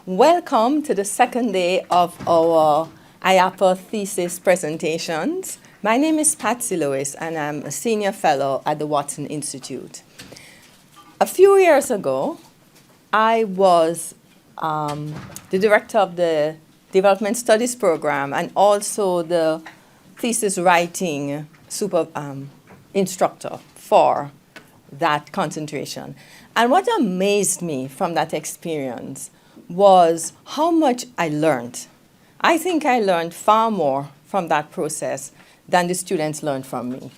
Welcome to the second day of our IAPA thesis presentations. My name is Patsy Lewis and I'm a senior fellow at the Watson Institute. A few years ago, I was the director of the Development Studies program and also the thesis writing instructor for that concentration. And what amazed me from that experience was how much I learned. I think I learned far more from that process than the students learned from me,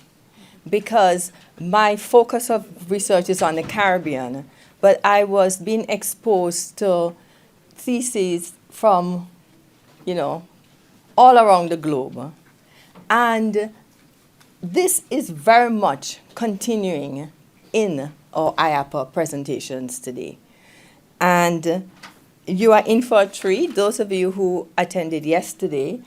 because my focus of research is on the Caribbean, but I was being exposed to theses from, all around the globe. And this is very much continuing in our IAPA presentations today. And you are in for a treat. Those of you who attended yesterday,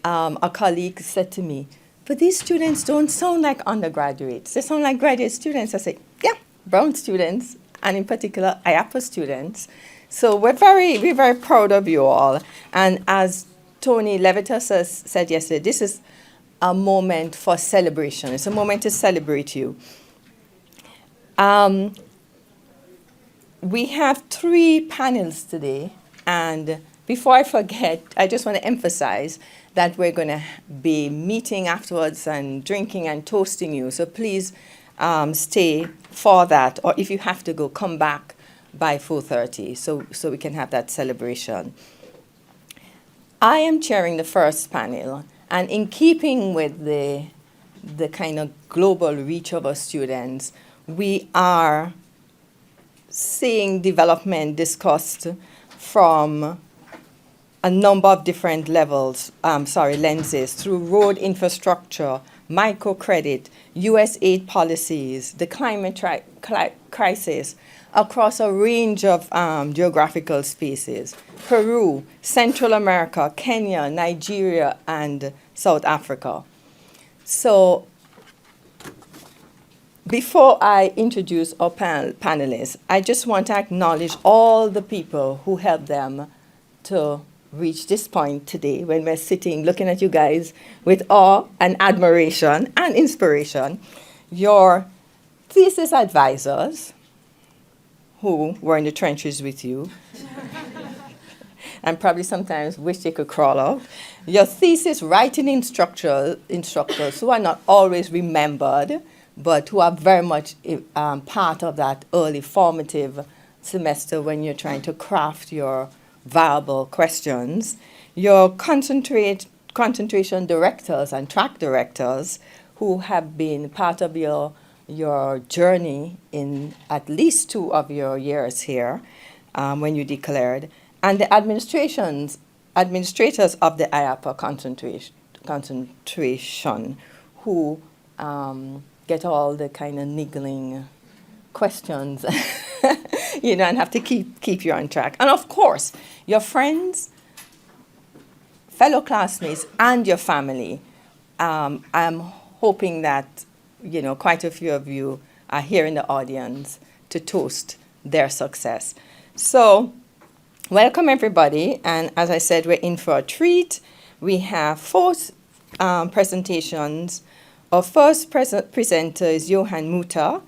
a colleague said to me, but these students don't sound like undergraduates. They sound like graduate students. I said, yeah, Brown students, and in particular, IAPA students. So we're very proud of you all. And as Tony Levitas said yesterday, this is a moment for celebration. It's a moment to celebrate you. We have 3 panels today, and before I forget, I just want to emphasize that we're going to be meeting afterwards and drinking and toasting you. So please stay for that, or if you have to go, come back by 4:30 so we can have that celebration. I am chairing the first panel, and in keeping with the kind of global reach of our students, we are seeing development discussed from a number of different lenses, through road infrastructure, microcredit, U.S. aid policies, the climate crisis, across a range of geographical spaces: Peru, Central America, Kenya, Nigeria, and South Africa. So before I introduce our panelists, I just want to acknowledge all the people who helped them to reach this point today when we're sitting looking at you guys with awe and admiration and inspiration. Your thesis advisors, who were in the trenches with you, and probably sometimes wish they could crawl out. Your thesis writing instructors who are not always remembered, but who are very much part of that early formative semester when you're trying to craft your viable questions. Your concentration directors and track directors who have been part of your journey in at least 2 of your years here when you declared, and the administrators of the IAPA concentration who get all the kind of niggling questions, and have to keep you on track. And of course, your friends, fellow classmates, and your family. I'm hoping that, quite a few of you are here in the audience to toast their success. So, welcome everybody. And as I said, we're in for a treat. We have 4 presentations. Our first presenter is Johan Muta,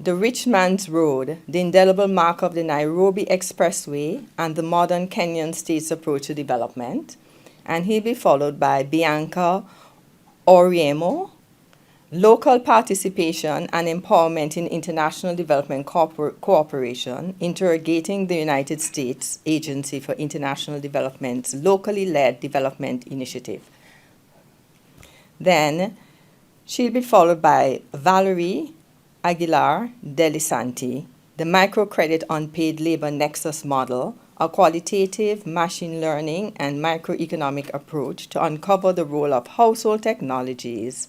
The Rich Man's Road, the Indelible Mark of the Nairobi Expressway and the Modern Kenyan State's Approach to Development. And he'll be followed by Bianca Oriemo, Local Participation and Empowerment in International Development Cooperation, Interrogating the United States Agency for International Development's Locally Led Development Initiative. Then she'll be followed by Valerie Aguilar Delisanti, The Microcredit Unpaid Labor Nexus Model, a qualitative machine learning and microeconomic approach to uncover the role of household technologies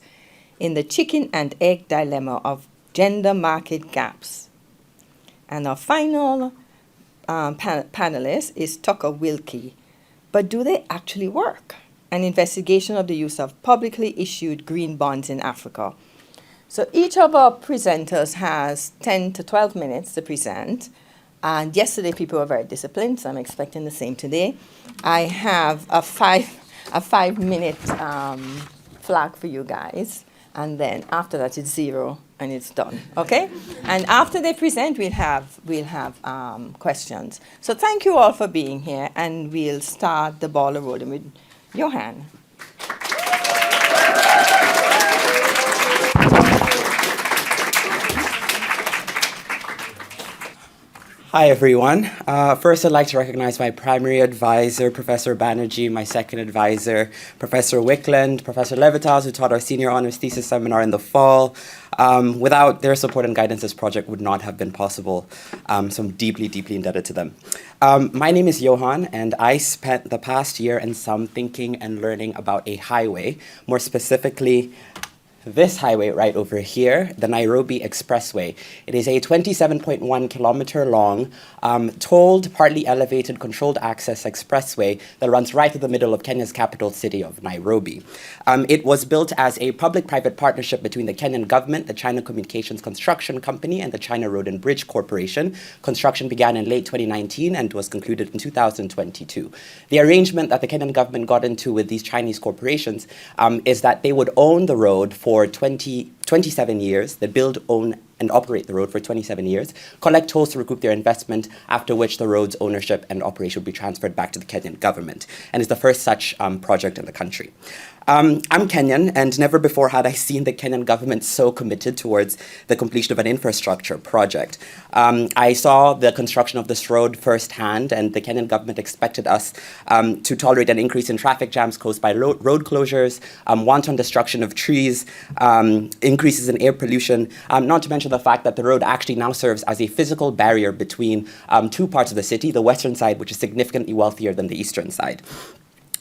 in the chicken and egg dilemma of gender market gaps. And our final panelist is Tucker Wilkie. But do they actually work? An investigation of the use of publicly issued green bonds in Africa. So each of our presenters has 10 to 12 minutes to present. And yesterday people were very disciplined, so I'm expecting the same today. I have a 5 minute flag for you guys, and then after that it's 0 and it's done. Okay? And after they present, we'll have questions. So thank you all for being here, and we'll start the ball rolling with Johan. Hi, everyone. First, I'd like to recognize my primary advisor, Professor Banerjee, my second advisor, Professor Wickland, Professor Levitas, who taught our senior honors thesis seminar in the fall. Without their support and guidance, this project would not have been possible. So I'm deeply, deeply indebted to them. My name is Johan, and I spent the past year and some thinking and learning about a highway, more specifically, this highway right over here, the Nairobi Expressway. It is a 27.1 kilometer long, tolled, partly elevated, controlled access expressway that runs right through the middle of Kenya's capital city of Nairobi. It was built as a public-private partnership between the Kenyan government, the China Communications Construction Company, and the China Road and Bridge Corporation. Construction began in late 2019 and was concluded in 2022. The arrangement that the Kenyan government got into with these Chinese corporations is that they would own the road for 27 years. They build, own, and operate the road for 27 years, collect tolls to recoup their investment, after which the road's ownership and operation will be transferred back to the Kenyan government, and is the first such project in the country. I'm Kenyan, and never before had I seen the Kenyan government so committed towards the completion of an infrastructure project. I saw the construction of this road firsthand, and the Kenyan government expected us to tolerate an increase in traffic jams caused by road closures, wanton destruction of trees, increases in air pollution, not to mention the fact that the road actually now serves as a physical barrier between two parts of the city, the western side, which is significantly wealthier than the eastern side.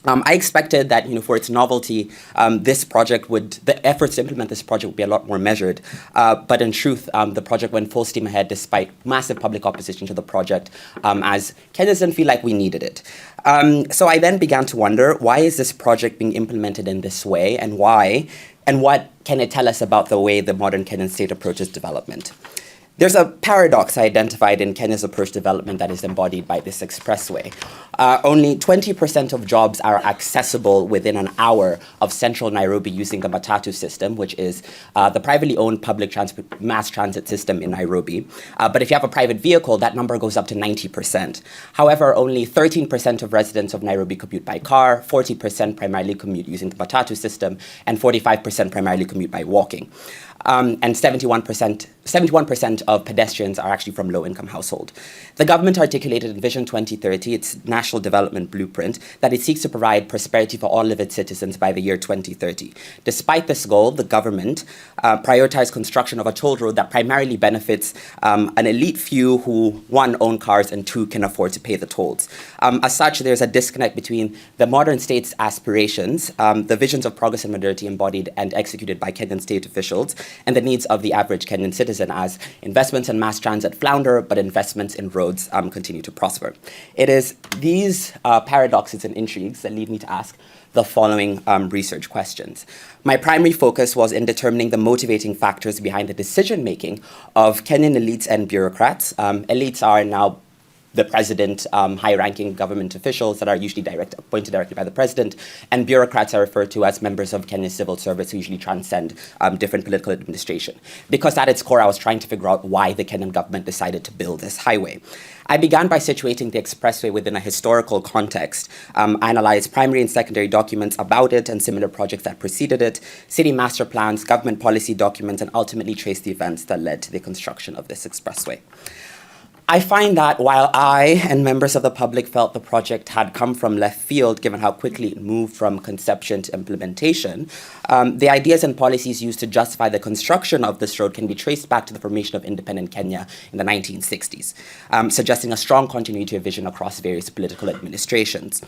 I expected that, for its novelty, the efforts to implement this project would be a lot more measured. But in truth, the project went full steam ahead despite massive public opposition to the project, as Kenyans didn't feel like we needed it. So I then began to wonder, why is this project being implemented in this way, and why? And what can it tell us about the way the modern Kenyan state approaches development? There's a paradox I identified in Kenya's approach to development that is embodied by this expressway. Only 20% of jobs are accessible within an hour of central Nairobi using the matatu system, which is the privately owned public mass transit system in Nairobi. But if you have a private vehicle, that number goes up to 90%. However, only 13% of residents of Nairobi commute by car, 40% primarily commute using the matatu system, and 45% primarily commute by walking. And 71% of pedestrians are actually from low-income households. The government articulated in Vision 2030, its national development blueprint, that it seeks to provide prosperity for all of its citizens by the year 2030. Despite this goal, the government prioritized construction of a toll road that primarily benefits an elite few who, one, own cars, and two, can afford to pay the tolls. As such, there's a disconnect between the modern state's aspirations, the visions of progress and modernity embodied and executed by Kenyan state officials, and the needs of the average Kenyan citizen, as investments in mass transit flounder, but investments in roads continue to prosper. It is these paradoxes and intrigues that lead me to ask the following research questions. My primary focus was in determining the motivating factors behind the decision-making of Kenyan elites and bureaucrats. Elites are now the president, high-ranking government officials that are usually appointed directly by the president, and bureaucrats are referred to as members of Kenya's civil service who usually transcend different political administration. Because at its core, I was trying to figure out why the Kenyan government decided to build this highway. I began by situating the expressway within a historical context. I analyzed primary and secondary documents about it and similar projects that preceded it, city master plans, government policy documents, and ultimately traced the events that led to the construction of this expressway. I find that while I and members of the public felt the project had come from left field, given how quickly it moved from conception to implementation, the ideas and policies used to justify the construction of this road can be traced back to the formation of independent Kenya in the 1960s, suggesting a strong continuity of vision across various political administrations.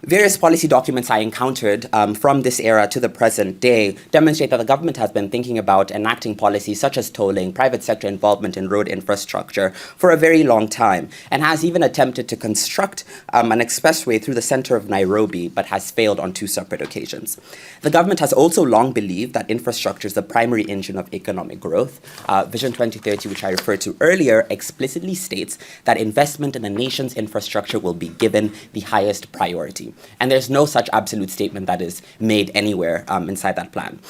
Various policy documents I encountered from this era to the present day demonstrate that the government has been thinking about enacting policies such as tolling, private sector involvement in road infrastructure for a very long time, and has even attempted to construct an expressway through the center of Nairobi, but has failed on 2 separate occasions. The government has also long believed that infrastructure is the primary engine of economic growth. Vision 2030, which I referred to earlier, explicitly states that investment in a nation's infrastructure will be given the highest priority. And there's no such absolute statement that is made anywhere inside that plan.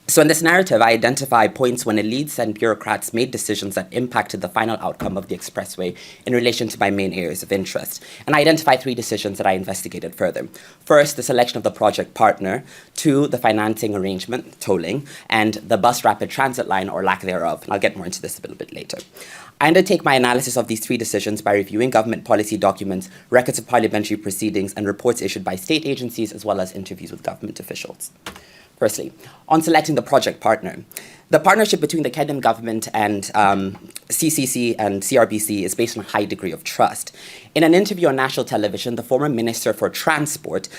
So in this narrative, I identify points when elites and bureaucrats made decisions that impacted the final outcome of the expressway in relation to my main areas of interest. And I identify 3 decisions that I investigated further. First, the selection of the project partner. 2, the financing arrangement, tolling, and the bus rapid transit line, or lack thereof. And I'll get more into this a little bit later. I undertake my analysis of these 3 decisions by reviewing government policy documents, records of parliamentary proceedings, and reports issued by state agencies, as well as interviews with government officials. Firstly, on selecting the project partner. The partnership between the Kenyan government and CCC and CRBC is based on a high degree of trust. In an interview on national television, the former Minister for Transport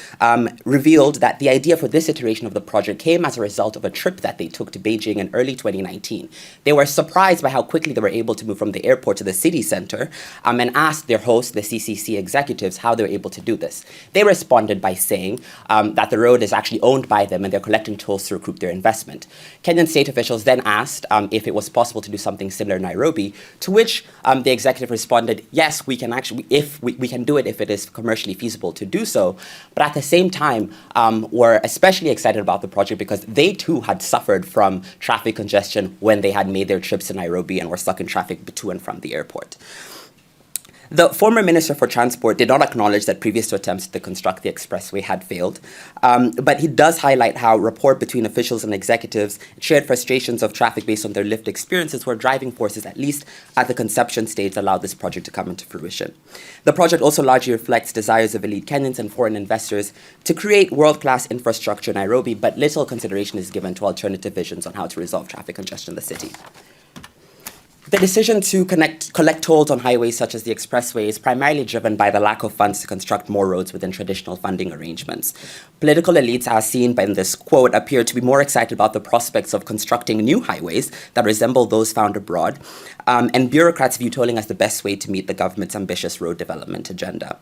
revealed that the idea for this iteration of the project came as a result of a trip that they took to Beijing in early 2019. They were surprised by how quickly they were able to move from the airport to the city center and asked their host, the CCC executives, how they were able to do this. They responded by saying that the road is actually owned by them and they're collecting tolls to recoup their investment. Kenyan state officials then asked if it was possible to do something similar in Nairobi, to which the executive responded, yes, we can actually, if we can do it if it is commercially feasible to do so. But at the same time, were especially excited about the project because they too had suffered from traffic congestion when they had made their trips to Nairobi and were stuck in traffic to and from the airport. The former Minister for Transport did not acknowledge that previous attempts to construct the expressway had failed, but he does highlight how rapport between officials and executives, shared frustrations of traffic based on their lived experiences were driving forces, at least at the conception stage, that allowed this project to come into fruition. The project also largely reflects desires of elite Kenyans and foreign investors to create world-class infrastructure in Nairobi, but little consideration is given to alternative visions on how to resolve traffic congestion in the city. The decision to collect tolls on highways such as the expressway is primarily driven by the lack of funds to construct more roads within traditional funding arrangements. Political elites, as seen by this quote, appear to be more excited about the prospects of constructing new highways that resemble those found abroad, and bureaucrats view tolling as the best way to meet the government's ambitious road development agenda.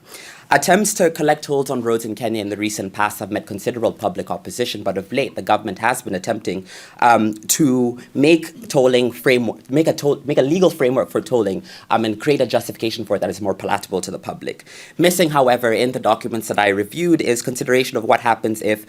Attempts to collect tolls on roads in Kenya in the recent past have met considerable public opposition, but of late, the government has been attempting to make a legal framework for tolling and create a justification for it that is more palatable to the public. Missing, however, in the documents that I reviewed is consideration of what happens if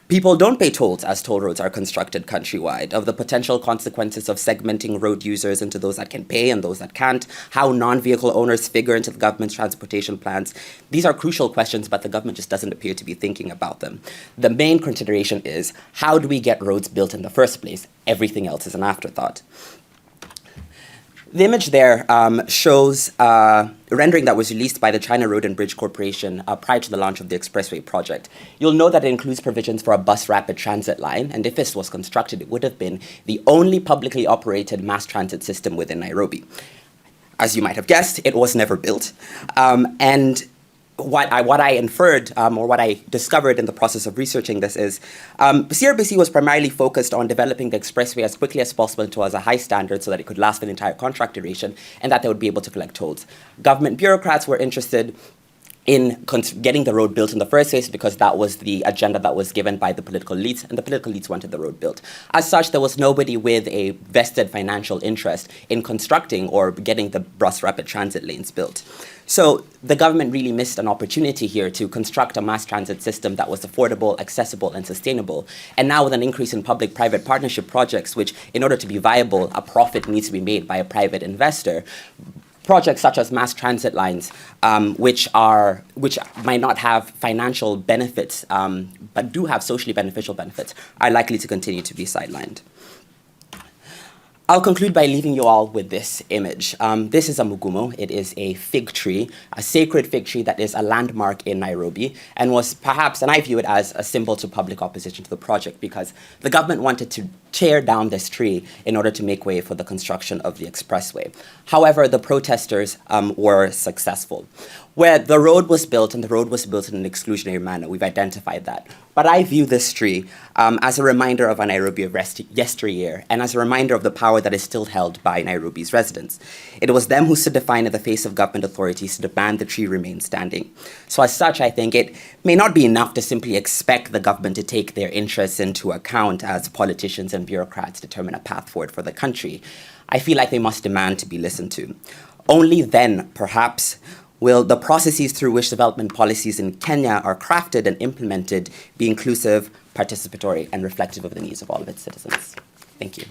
people don't pay tolls as toll roads are constructed countrywide, of the potential consequences of segmenting road users into those that can pay and those that can't, how non-vehicle owners figure into the government's transportation plans. These are crucial questions, but the government just doesn't appear to be thinking about them. The main consideration is, how do we get roads built in the first place? Everything else is an afterthought. The image there shows a rendering that was released by the China Road and Bridge Corporation prior to the launch of the expressway project. You'll know that it includes provisions for a bus rapid transit line, and if this was constructed, it would have been the only publicly operated mass transit system within Nairobi. As you might have guessed, it was never built. And what I inferred, or what I discovered in the process of researching this is, CRBC was primarily focused on developing the expressway as quickly as possible towards a high standard so that it could last an entire contract duration and that they would be able to collect tolls. Government bureaucrats were interested in getting the road built in the first place because that was the agenda that was given by the political elites, and the political elites wanted the road built. As such, there was nobody with a vested financial interest in constructing or getting the bus rapid transit lanes built. So the government really missed an opportunity here to construct a mass transit system that was affordable, accessible, and sustainable. And now with an increase in public-private partnership projects, which in order to be viable, a profit needs to be made by a private investor, projects such as mass transit lines, which might not have financial benefits, but do have socially beneficial benefits, are likely to continue to be sidelined. I'll conclude by leaving you all with this image. This is a mugumo. It is a fig tree, a sacred fig tree that is a landmark in Nairobi, and was perhaps, and I view it as a symbol to public opposition to the project, because the government wanted to tear down this tree in order to make way for the construction of the expressway. However, the protesters were successful. Where the road was built, and the road was built in an exclusionary manner, we've identified that. But I view this tree as a reminder of a Nairobi of yesteryear, and as a reminder of the power that is still held by Nairobi's residents. It was them who stood defiant in the face of government authorities to demand the tree remain standing. So as such, I think it may not be enough to simply expect the government to take their interests into account as politicians and bureaucrats determine a path forward for the country. I feel like they must demand to be listened to. Only then, perhaps, will the processes through which development policies in Kenya are crafted and implemented be inclusive, participatory, and reflective of the needs of all of its citizens. Thank you.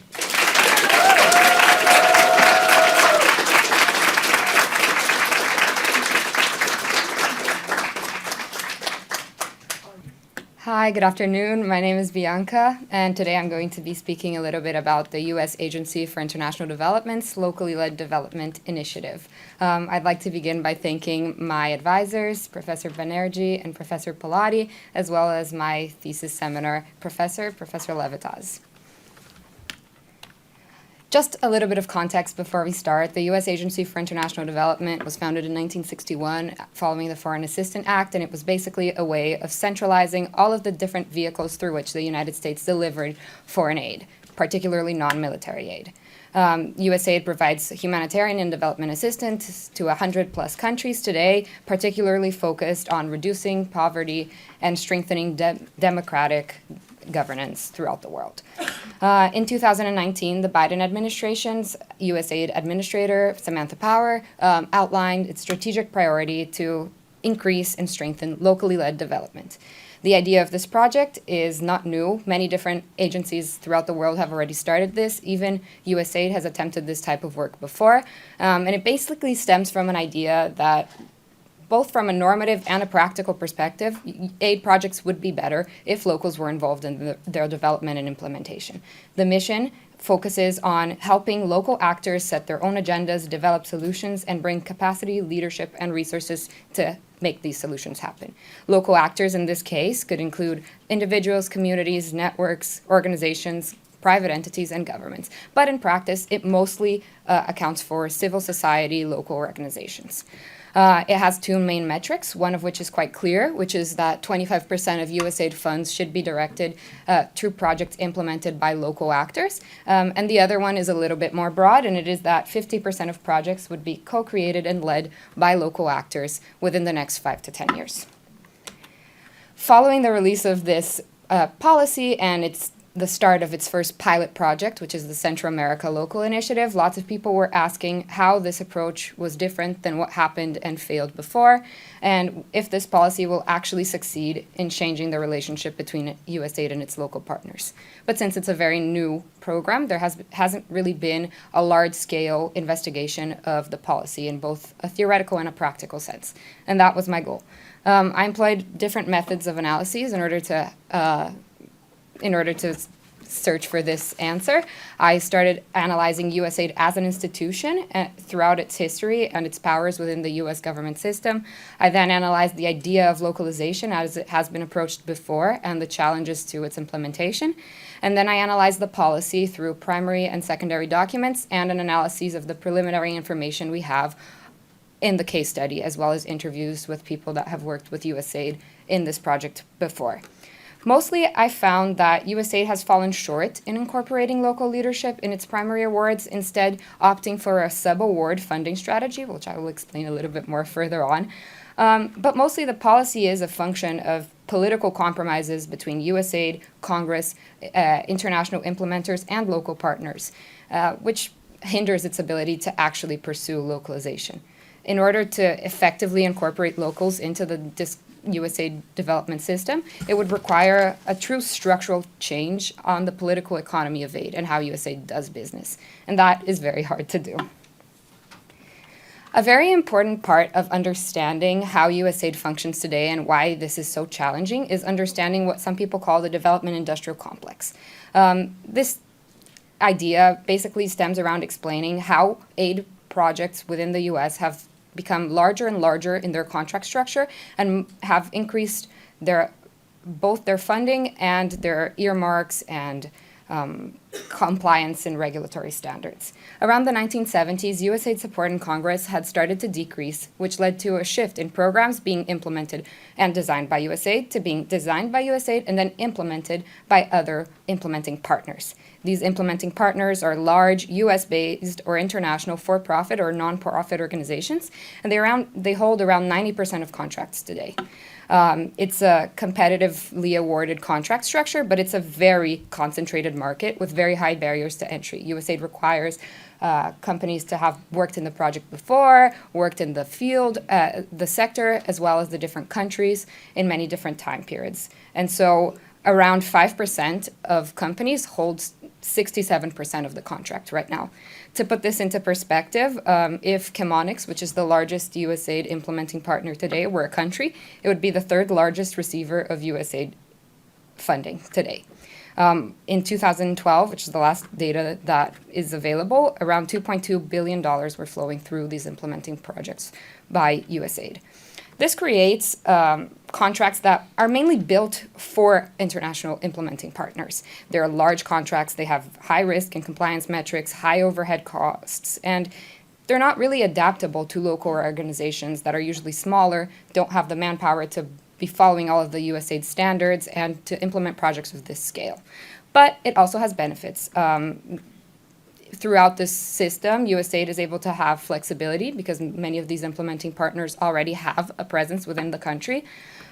Hi, good afternoon. My name is Bianca, and today I'm going to be speaking a little bit about the U.S. Agency for International Development's Locally Led Development Initiative. I'd like to begin by thanking my advisors, Professor Banerjee and Professor Pallotti, as well as my thesis seminar professor, Professor Levitas. Just a little bit of context before we start. The U.S. Agency for International Development was founded in 1961 following the Foreign Assistance Act, and it was basically a way of centralizing all of the different vehicles through which the United States delivered foreign aid, particularly non-military aid. USAID provides humanitarian and development assistance to 100+ countries today, particularly focused on reducing poverty and strengthening democratic governance throughout the world. In 2019, the Biden administration's USAID administrator, Samantha Power, outlined its strategic priority to increase and strengthen locally led development. The idea of this project is not new. Many different agencies throughout the world have already started this. Even USAID has attempted this type of work before. And it basically stems from an idea that both from a normative and a practical perspective, aid projects would be better if locals were involved in their development and implementation. The mission focuses on helping local actors set their own agendas, develop solutions, and bring capacity, leadership, and resources to make these solutions happen. Local actors in this case could include individuals, communities, networks, organizations, private entities, and governments. But in practice, it mostly accounts for civil society, local organizations. It has two main metrics, one of which is quite clear, which is that 25% of USAID funds should be directed to projects implemented by local actors. And the other one is a little bit more broad, and it is that 50% of projects would be co-created and led by local actors within the next 5 to 10 years. Following the release of this policy and the start of its first pilot project, which is the Central America Local Initiative, lots of people were asking how this approach was different than what happened and failed before, and if this policy will actually succeed in changing the relationship between USAID and its local partners. But since it's a very new program, there hasn't really been a large-scale investigation of the policy in both a theoretical and a practical sense, and that was my goal. I employed different methods of analyses in order to search for this answer. I started analyzing USAID as an institution throughout its history and its powers within the US government system. I then analyzed the idea of localization as it has been approached before and the challenges to its implementation. And then I analyzed the policy through primary and secondary documents and an analysis of the preliminary information we have in the case study, as well as interviews with people that have worked with USAID in this project before. Mostly, I found that USAID has fallen short in incorporating local leadership in its primary awards, instead opting for a sub-award funding strategy, which I will explain a little bit more further on. But mostly the policy is a function of political compromises between USAID, Congress, international implementers, and local partners, which hinders its ability to actually pursue localization. In order to effectively incorporate locals into the USAID development system, it would require a true structural change on the political economy of aid and how USAID does business. And that is very hard to do. A very important part of understanding how USAID functions today and why this is so challenging is understanding what some people call the development industrial complex. This idea basically stems around explaining how aid projects within the US have become larger and larger in their contract structure and have increased both their funding and their earmarks and compliance and regulatory standards. Around the 1970s, USAID support in Congress had started to decrease, which led to a shift in programs being implemented and designed by USAID to being designed by USAID and then implemented by other implementing partners. These implementing partners are large US-based or international for-profit or non-profit organizations, and they hold around 90% of contracts today. It's a competitively awarded contract structure, but it's a very concentrated market with very high barriers to entry. USAID requires companies to have worked in the project before, worked in the field, the sector, as well as the different countries in many different time periods. And so around 5% of companies hold 67% of the contract right now. To put this into perspective, if Chemonics, which is the largest USAID implementing partner today, were a country, it would be the third largest receiver of USAID funding today. In 2012, which is the last data that is available, around $2.2 billion were flowing through these implementing projects by USAID. This creates contracts that are mainly built for international implementing partners. They're large contracts, they have high risk and compliance metrics, high overhead costs, and they're not really adaptable to local organizations that are usually smaller, don't have the manpower to be following all of the USAID standards and to implement projects of this scale. But it also has benefits. Throughout this system, USAID is able to have flexibility because many of these implementing partners already have a presence within the country.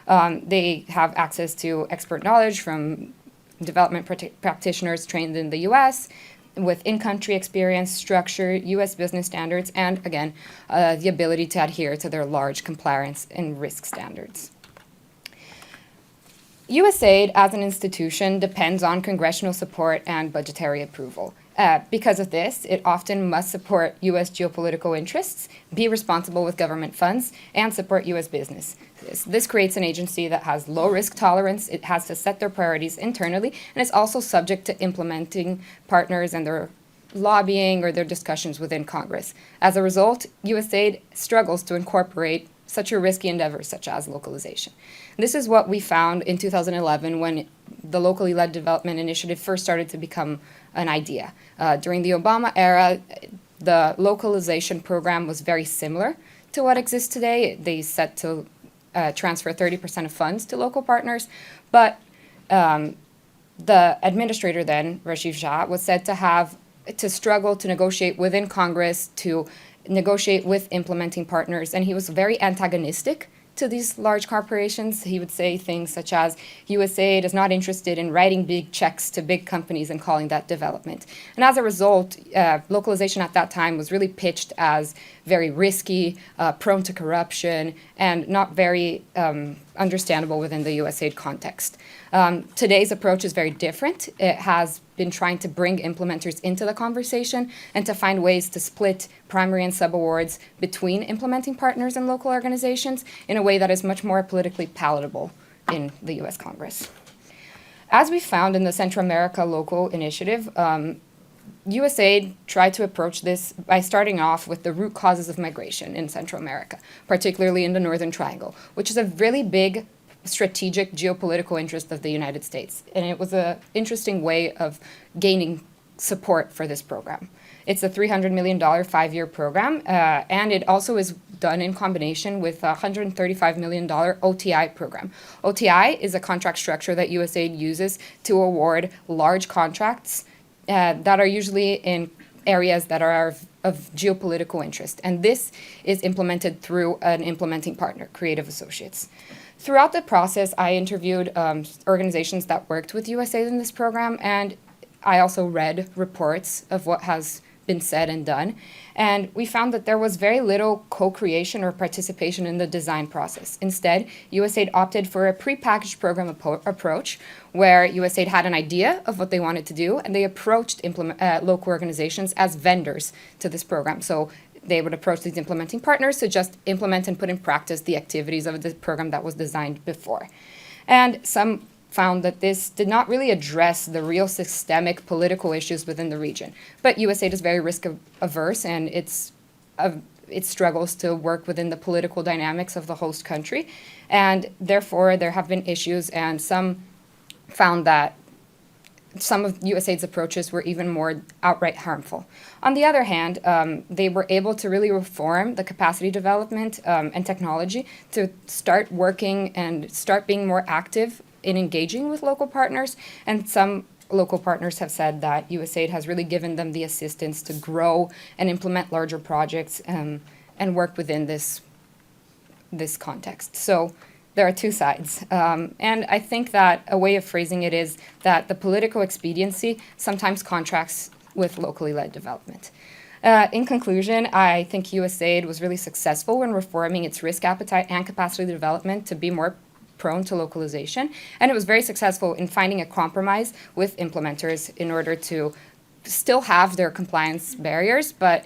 They have access to expert knowledge from development practitioners trained in the US with in-country experience, structure, US business standards, and again, the ability to adhere to their large compliance and risk standards. USAID as an institution depends on congressional support and budgetary approval. Because of this, it often must support U.S. geopolitical interests, be responsible with government funds, and support U.S. business. This creates an agency that has low risk tolerance, it has to set their priorities internally, and it's also subject to implementing partners and their lobbying or their discussions within Congress. As a result, USAID struggles to incorporate such a risky endeavor such as localization. This is what we found in 2011 when the locally led development initiative first started to become an idea. During the Obama era, the localization program was very similar to what exists today. They set to transfer 30% of funds to local partners, but the administrator then, Rajiv Jha, was said to struggle to negotiate within Congress, to negotiate with implementing partners, and he was very antagonistic to these large corporations. He would say things such as, USAID is not interested in writing big checks to big companies and calling that development. And as a result, localization at that time was really pitched as very risky, prone to corruption, and not very understandable within the USAID context. Today's approach is very different. It has been trying to bring implementers into the conversation and to find ways to split primary and subawards between implementing partners and local organizations in a way that is much more politically palatable in the US Congress. As we found in the Central America Local Initiative, USAID tried to approach this by starting off with the root causes of migration in Central America, particularly in the Northern Triangle, which is a really big strategic geopolitical interest of the United States. And it was an interesting way of gaining support for this program. It's a $300 million 5-year program, and it also is done in combination with a $135 million OTI program. OTI is a contract structure that USAID uses to award large contracts that are usually in areas that are of geopolitical interest. And this is implemented through an implementing partner, Creative Associates. Throughout the process, I interviewed organizations that worked with USAID in this program, and I also read reports of what has been said and done. And we found that there was very little co-creation or participation in the design process. Instead, USAID opted for a prepackaged program approach where USAID had an idea of what they wanted to do, and they approached local organizations as vendors to this program. So they would approach these implementing partners to just implement and put in practice the activities of the program that was designed before. And some found that this did not really address the real systemic political issues within the region. But USAID is very risk averse, and it struggles to work within the political dynamics of the host country. And therefore, there have been issues, and some found that some of USAID's approaches were even more outright harmful. On the other hand, they were able to really reform the capacity development and technology to start working and start being more active in engaging with local partners. And some local partners have said that USAID has really given them the assistance to grow and implement larger projects and work within this context. So there are two sides. And I think that a way of phrasing it is that the political expediency sometimes contracts with locally led development. In conclusion, I think USAID was really successful in reforming its risk appetite and capacity development to be more prone to localization. And it was very successful in finding a compromise with implementers in order to still have their compliance barriers, but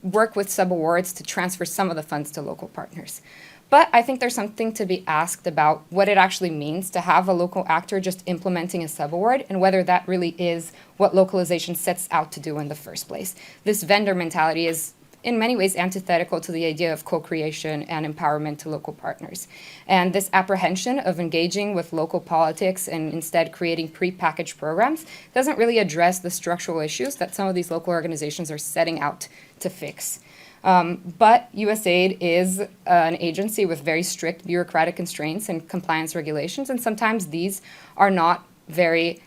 work with subawards to transfer some of the funds to local partners. But I think there's something to be asked about what it actually means to have a local actor just implementing a subaward and whether that really is what localization sets out to do in the first place. This vendor mentality is in many ways antithetical to the idea of co-creation and empowerment to local partners. And this apprehension of engaging with local politics and instead creating pre-packaged programs doesn't really address the structural issues that some of these local organizations are setting out to fix. But USAID is an agency with very strict bureaucratic constraints and compliance regulations, and sometimes these are not very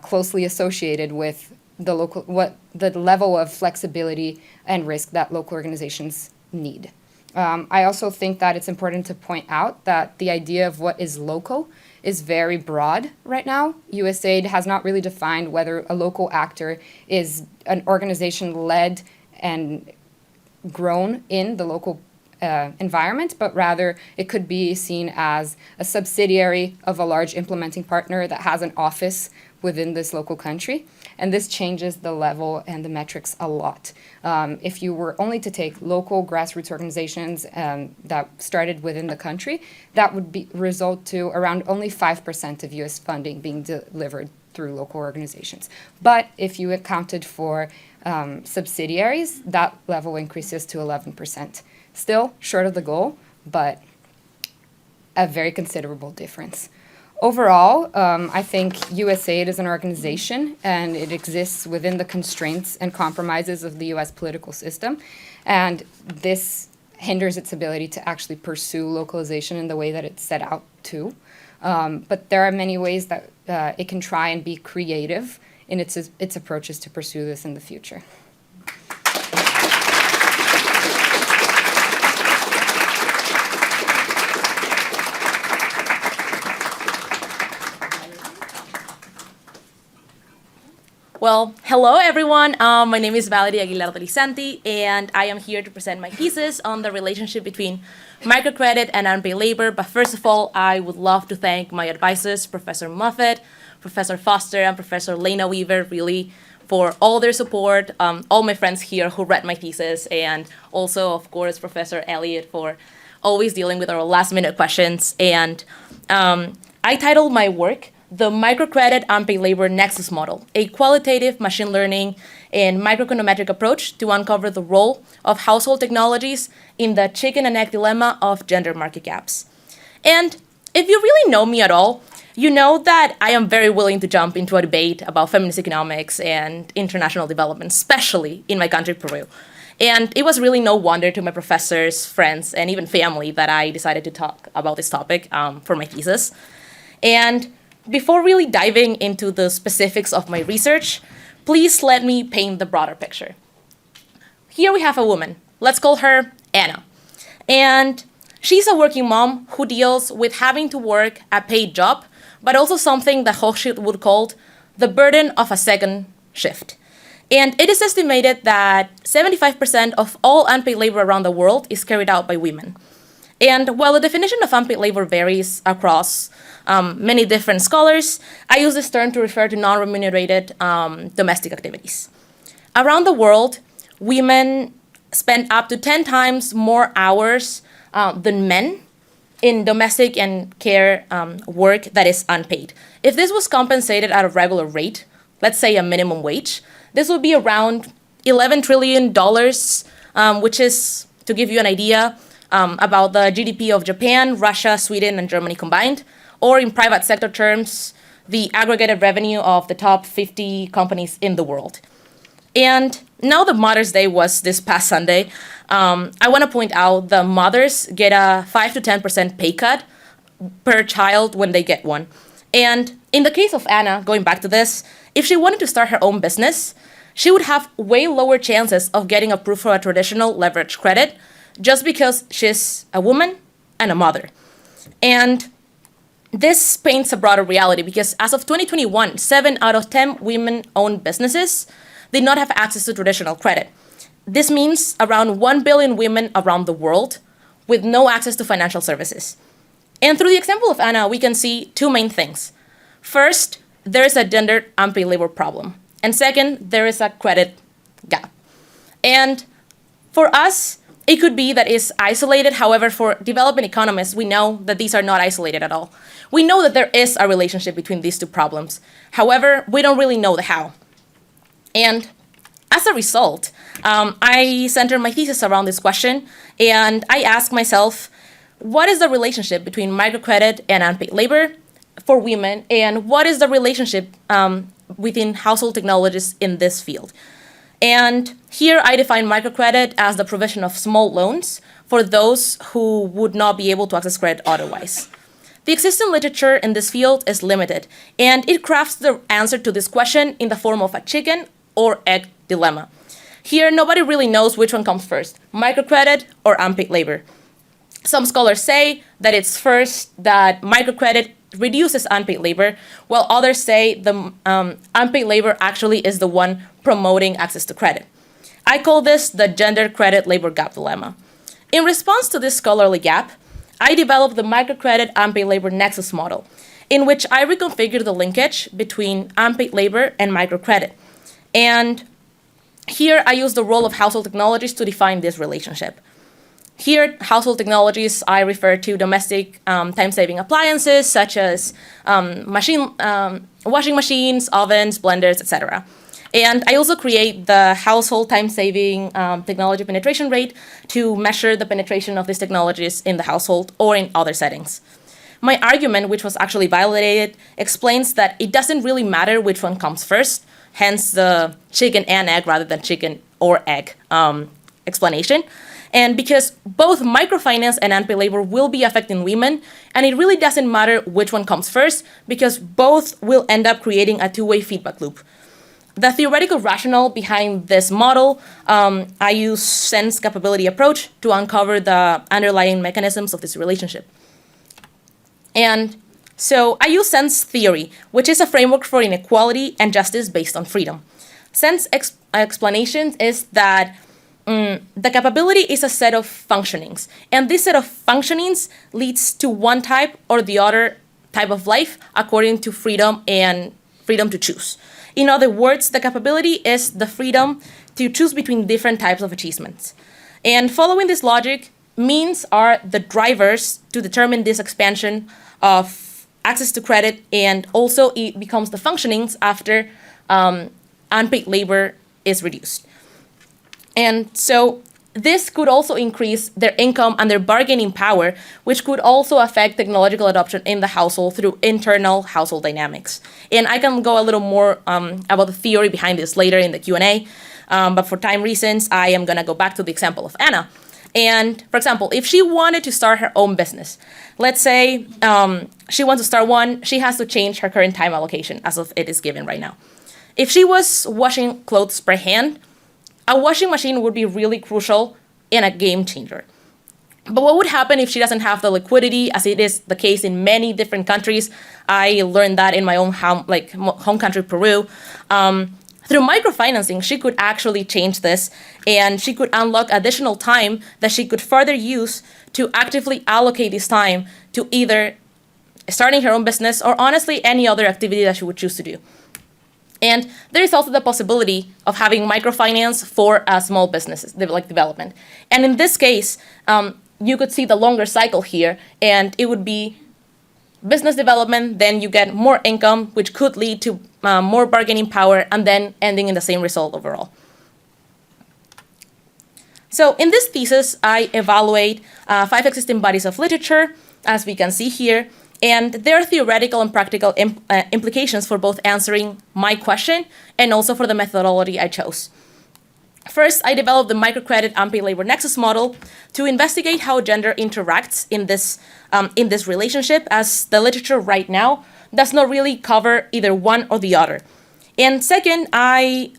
closely associated with the level of flexibility and risk that local organizations need. I also think that it's important to point out that the idea of what is local is very broad right now. USAID has not really defined whether a local actor is an organization led and grown in the local environment, but rather it could be seen as a subsidiary of a large implementing partner that has an office within this local country. And this changes the level and the metrics a lot. If you were only to take local grassroots organizations that started within the country, that would result to around only 5% of US funding being delivered through local organizations. But if you accounted for subsidiaries, that level increases to 11%. Still short of the goal, but a very considerable difference. Overall, I think USAID is an organization and it exists within the constraints and compromises of the US political system. And this hinders its ability to actually pursue localization in the way that it's set out to. But there are many ways that it can try and be creative in its approaches to pursue this in the future. Well, hello everyone. My name is Valerie Aguilar Delisanti, and I am here to present my thesis on the relationship between microcredit and unpaid labor. But first of all, I would love to thank my advisors, Professor Muffet, Professor Foster, and Professor Lena Weaver, really, for all their support, all my friends here who read my thesis, and also, of course, Professor Elliott for always dealing with our last-minute questions. And I titled my work, The Microcredit Unpaid Labor Nexus Model, a qualitative machine learning and microeconometric approach to uncover the role of household technologies in the chicken and egg dilemma of gender market gaps. And if you really know me at all, you know that I am very willing to jump into a debate about feminist economics and international development, especially in my country, Peru. And it was really no wonder to my professors, friends, and even family that I decided to talk about this topic for my thesis. And before really diving into the specifics of my research, please let me paint the broader picture. Here we have a woman. Let's call her Anna. And she's a working mom who deals with having to work a paid job, but also something that Hochschild would call the burden of a second shift. And it is estimated that 75% of all unpaid labor around the world is carried out by women. And while the definition of unpaid labor varies across many different scholars, I use this term to refer to non-remunerated domestic activities. Around the world, women spend up to 10 times more hours than men in domestic and care work that is unpaid. If this was compensated at a regular rate, let's say a minimum wage, this would be around $11 trillion, which is, to give you an idea, about the GDP of Japan, Russia, Sweden, and Germany combined, or in private sector terms, the aggregated revenue of the top 50 companies in the world. And now that Mother's Day was this past Sunday, I want to point out the mothers get a 5 to 10% pay cut per child when they get one. And in the case of Anna, going back to this, if she wanted to start her own business, she would have way lower chances of getting approved for a traditional leverage credit just because she's a woman and a mother. And this paints a broader reality because as of 2021, 7 out of 10 women-owned businesses did not have access to traditional credit. This means around 1 billion women around the world with no access to financial services. And through the example of Anna, we can see two main things. First, there is a gendered unpaid labor problem. And second, there is a credit gap. And for us, it could be that it's isolated. However, for developing economists, we know that these are not isolated at all. We know that there is a relationship between these two problems. However, we don't really know the how. And as a result, I centered my thesis around this question, and I asked myself, what is the relationship between microcredit and unpaid labor for women, and what is the relationship within household technologies in this field? And here I define microcredit as the provision of small loans for those who would not be able to access credit otherwise. The existing literature in this field is limited, and it crafts the answer to this question in the form of a chicken or egg dilemma. Here, nobody really knows which one comes first, microcredit or unpaid labor. Some scholars say that it's first that microcredit reduces unpaid labor, while others say the unpaid labor actually is the one promoting access to credit. I call this the gender credit labor gap dilemma. In response to this scholarly gap, I developed the microcredit unpaid labor nexus model, in which I reconfigured the linkage between unpaid labor and microcredit. And here I use the role of household technologies to define this relationship. Here, household technologies, I refer to domestic time-saving appliances such as washing machines, ovens, blenders, etc. And I also create the household time-saving technology penetration rate to measure the penetration of these technologies in the household or in other settings. My argument, which was actually validated, explains that it doesn't really matter which one comes first, hence the chicken and egg rather than chicken or egg explanation. And because both microfinance and unpaid labor will be affecting women, and it really doesn't matter which one comes first, because both will end up creating a two-way feedback loop. The theoretical rationale behind this model, I use sense capability approach to uncover the underlying mechanisms of this relationship. And so I use sense theory, which is a framework for inequality and justice based on freedom. Sense explanation is that the capability is a set of functionings, and this set of functionings leads to one type or the other type of life according to freedom and freedom to choose. In other words, the capability is the freedom to choose between different types of achievements. And following this logic, means are the drivers to determine this expansion of access to credit, and also it becomes the functionings after unpaid labor is reduced. And so this could also increase their income and their bargaining power, which could also affect technological adoption in the household through internal household dynamics. And I can go a little more about the theory behind this later in the Q&A, but for time reasons, I am gonna go back to the example of Anna. And for example, if she wanted to start her own business, let's say she wants to start one, she has to change her current time allocation as of it is given right now. If she was washing clothes per hand, a washing machine would be really crucial and a game changer. But what would happen if she doesn't have the liquidity, as it is the case in many different countries? I learned that in my own home country, Peru. Through microfinancing, she could actually change this, and she could unlock additional time that she could further use to actively allocate this time to either starting her own business or honestly any other activity that she would choose to do. And there is also the possibility of having microfinance for small businesses, like development. And in this case, you could see the longer cycle here, and it would be business development, then you get more income, which could lead to more bargaining power, and then ending in the same result overall. So in this thesis, I evaluate 5 existing bodies of literature, as we can see here, And there are theoretical and practical implications for both answering my question and also for the methodology I chose. First, I developed the microcredit unpaid labor nexus model to investigate how gender interacts in this relationship, as the literature right now does not really cover either one or the other. And second, I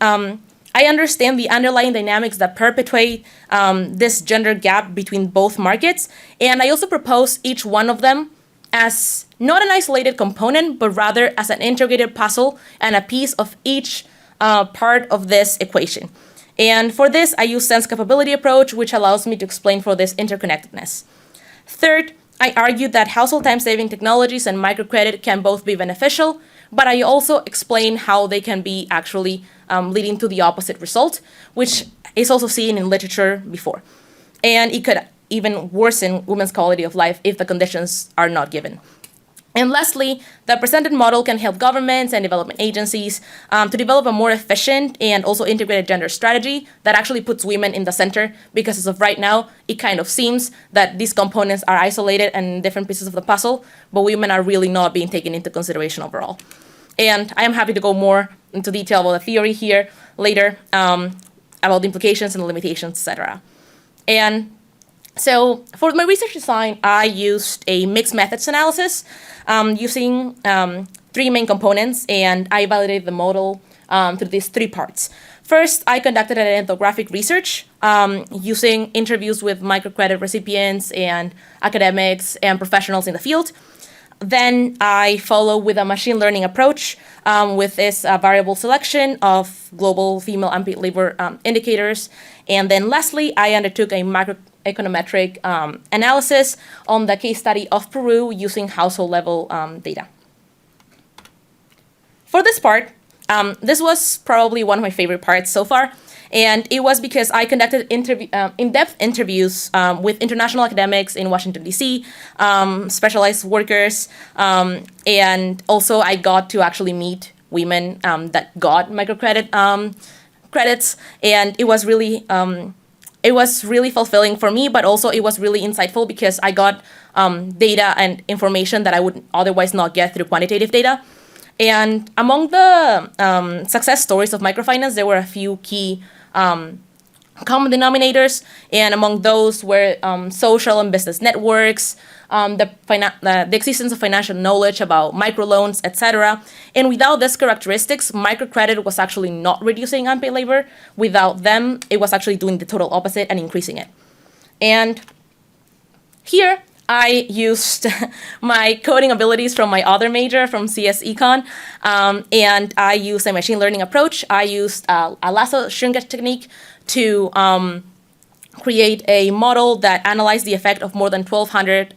understand the underlying dynamics that perpetuate this gender gap between both markets, and I also propose each one of them as not an isolated component, but rather as an integrated puzzle and a piece of each part of this equation. And for this, I use sense capability approach, which allows me to explain for this interconnectedness. Third, I argued that household time-saving technologies and microcredit can both be beneficial, but I also explain how they can be actually leading to the opposite result, which is also seen in literature before. And it could even worsen women's quality of life if the conditions are not given. And lastly, the presented model can help governments and development agencies to develop a more efficient and also integrated gender strategy that actually puts women in the center, because as of right now, it kind of seems that these components are isolated and different pieces of the puzzle, but women are really not being taken into consideration overall. And I am happy to go more into detail about the theory here later, about the implications and the limitations, etc. And so for my research design, I used a mixed methods analysis using three main components, and I validated the model through these three parts. First, I conducted an ethnographic research using interviews with microcredit recipients and academics and professionals in the field. Then I follow with a machine learning approach with this variable selection of global female unpaid labor indicators. And then lastly, I undertook a macroeconometric analysis on the case study of Peru using household level data. For this part, this was probably one of my favorite parts so far. And it was because I conducted in-depth interviews with international academics in Washington, D.C., specialized workers, and also I got to actually meet women that got microcredit credits, and it was really fulfilling for me, but also it was really insightful because I got data and information that I would otherwise not get through quantitative data. And among the success stories of microfinance, there were a few key common denominators, and among those were social and business networks, the existence of financial knowledge about microloans, etc. And without these characteristics, microcredit was actually not reducing unpaid labor. Without them, it was actually doing the total opposite and increasing it. And here, I used my coding abilities from my other major, from CS Econ, and I used a machine learning approach. I used a lasso shrinkage technique to create a model that analyzed the effect of more than 1,200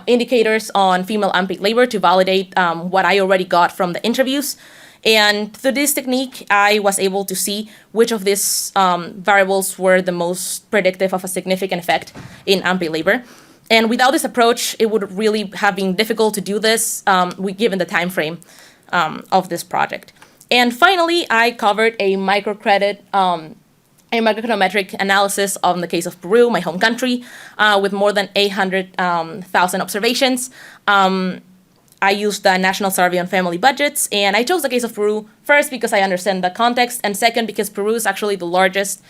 indicators on female unpaid labor to validate what I already got from the interviews. And through this technique, I was able to see which of these variables were the most predictive of a significant effect in unpaid labor. And without this approach, it would really have been difficult to do this, given the time frame of this project. And finally, I covered a microcredit, a microeconometric analysis on the case of Peru, my home country, with more than 800,000 observations. I used the National Survey on Family Budgets, and I chose the case of Peru first because I understand the context, and second because Peru is actually the largest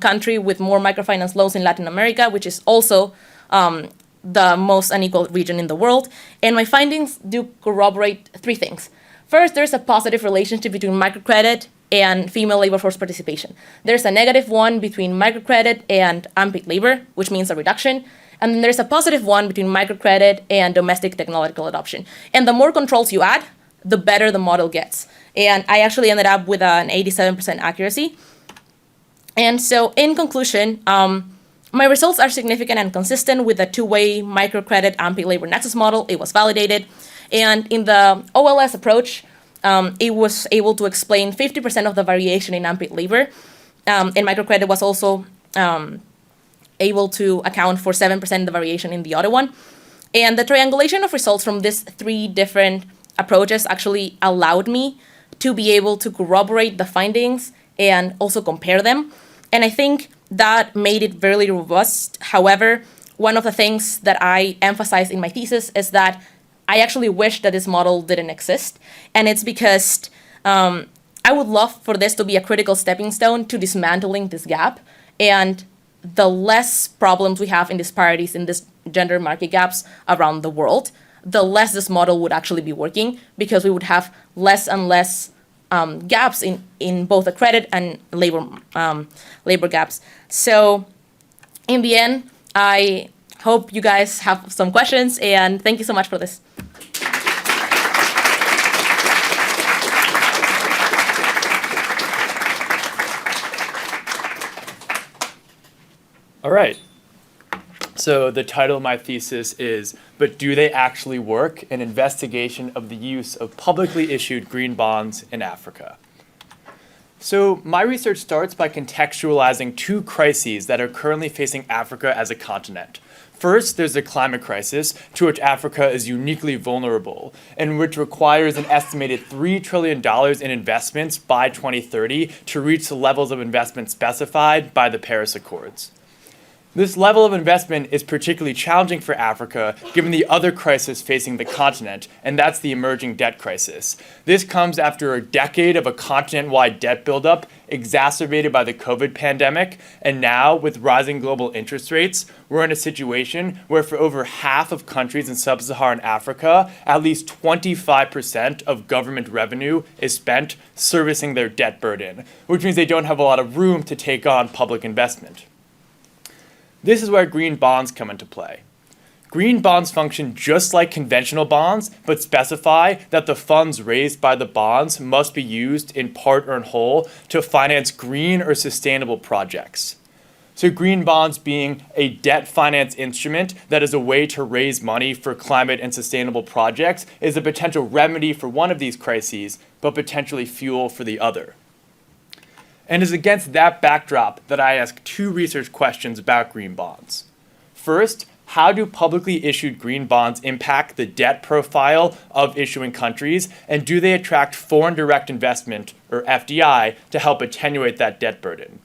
country with more microfinance loans in Latin America, which is also the most unequal region in the world. And my findings do corroborate three things. First, there's a positive relationship between microcredit and female labor force participation. There's a negative one between microcredit and unpaid labor, which means a reduction. And then there's a positive one between microcredit and domestic technological adoption. And the more controls you add, the better the model gets. And I actually ended up with an 87% accuracy. And so in conclusion, my results are significant and consistent with the two-way microcredit unpaid labor nexus model. It was validated. And in the OLS approach, it was able to explain 50% of the variation in unpaid labor. And microcredit was also able to account for 7% of the variation in the other one. And the triangulation of results from these three different approaches actually allowed me to be able to corroborate the findings and also compare them. And I think that made it very robust. However, one of the things that I emphasize in my thesis is that I actually wish that this model didn't exist. And it's because I would love for this to be a critical stepping stone to dismantling this gap. And the less problems we have in disparities in this gender market gaps around the world, the less this model would actually be working, because we would have less and less gaps in both the credit and labor gaps. So in the end, I hope you guys have some questions, and thank you so much for this. All right. So the title of my thesis is, But Do They Actually Work? An Investigation of the Use of Publicly Issued Green Bonds in Africa. So my research starts by contextualizing two crises that are currently facing Africa as a continent. First, there's the climate crisis, to which Africa is uniquely vulnerable, and which requires an estimated $3 trillion in investments by 2030 to reach the levels of investment specified by the Paris Accords. This level of investment is particularly challenging for Africa, given the other crisis facing the continent, and that's the emerging debt crisis. This comes after a decade of a continent-wide debt buildup, exacerbated by the COVID pandemic, and now, with rising global interest rates, we're in a situation where for over half of countries in sub-Saharan Africa, at least 25% of government revenue is spent servicing their debt burden, which means they don't have a lot of room to take on public investment. This is where green bonds come into play. Green bonds function just like conventional bonds, but specify that the funds raised by the bonds must be used in part or in whole to finance green or sustainable projects. So green bonds being a debt finance instrument that is a way to raise money for climate and sustainable projects is a potential remedy for one of these crises, but potentially fuel for the other. And it's against that backdrop that I ask two research questions about green bonds. First, how do publicly issued green bonds impact the debt profile of issuing countries, and do they attract foreign direct investment, or FDI, to help attenuate that debt burden?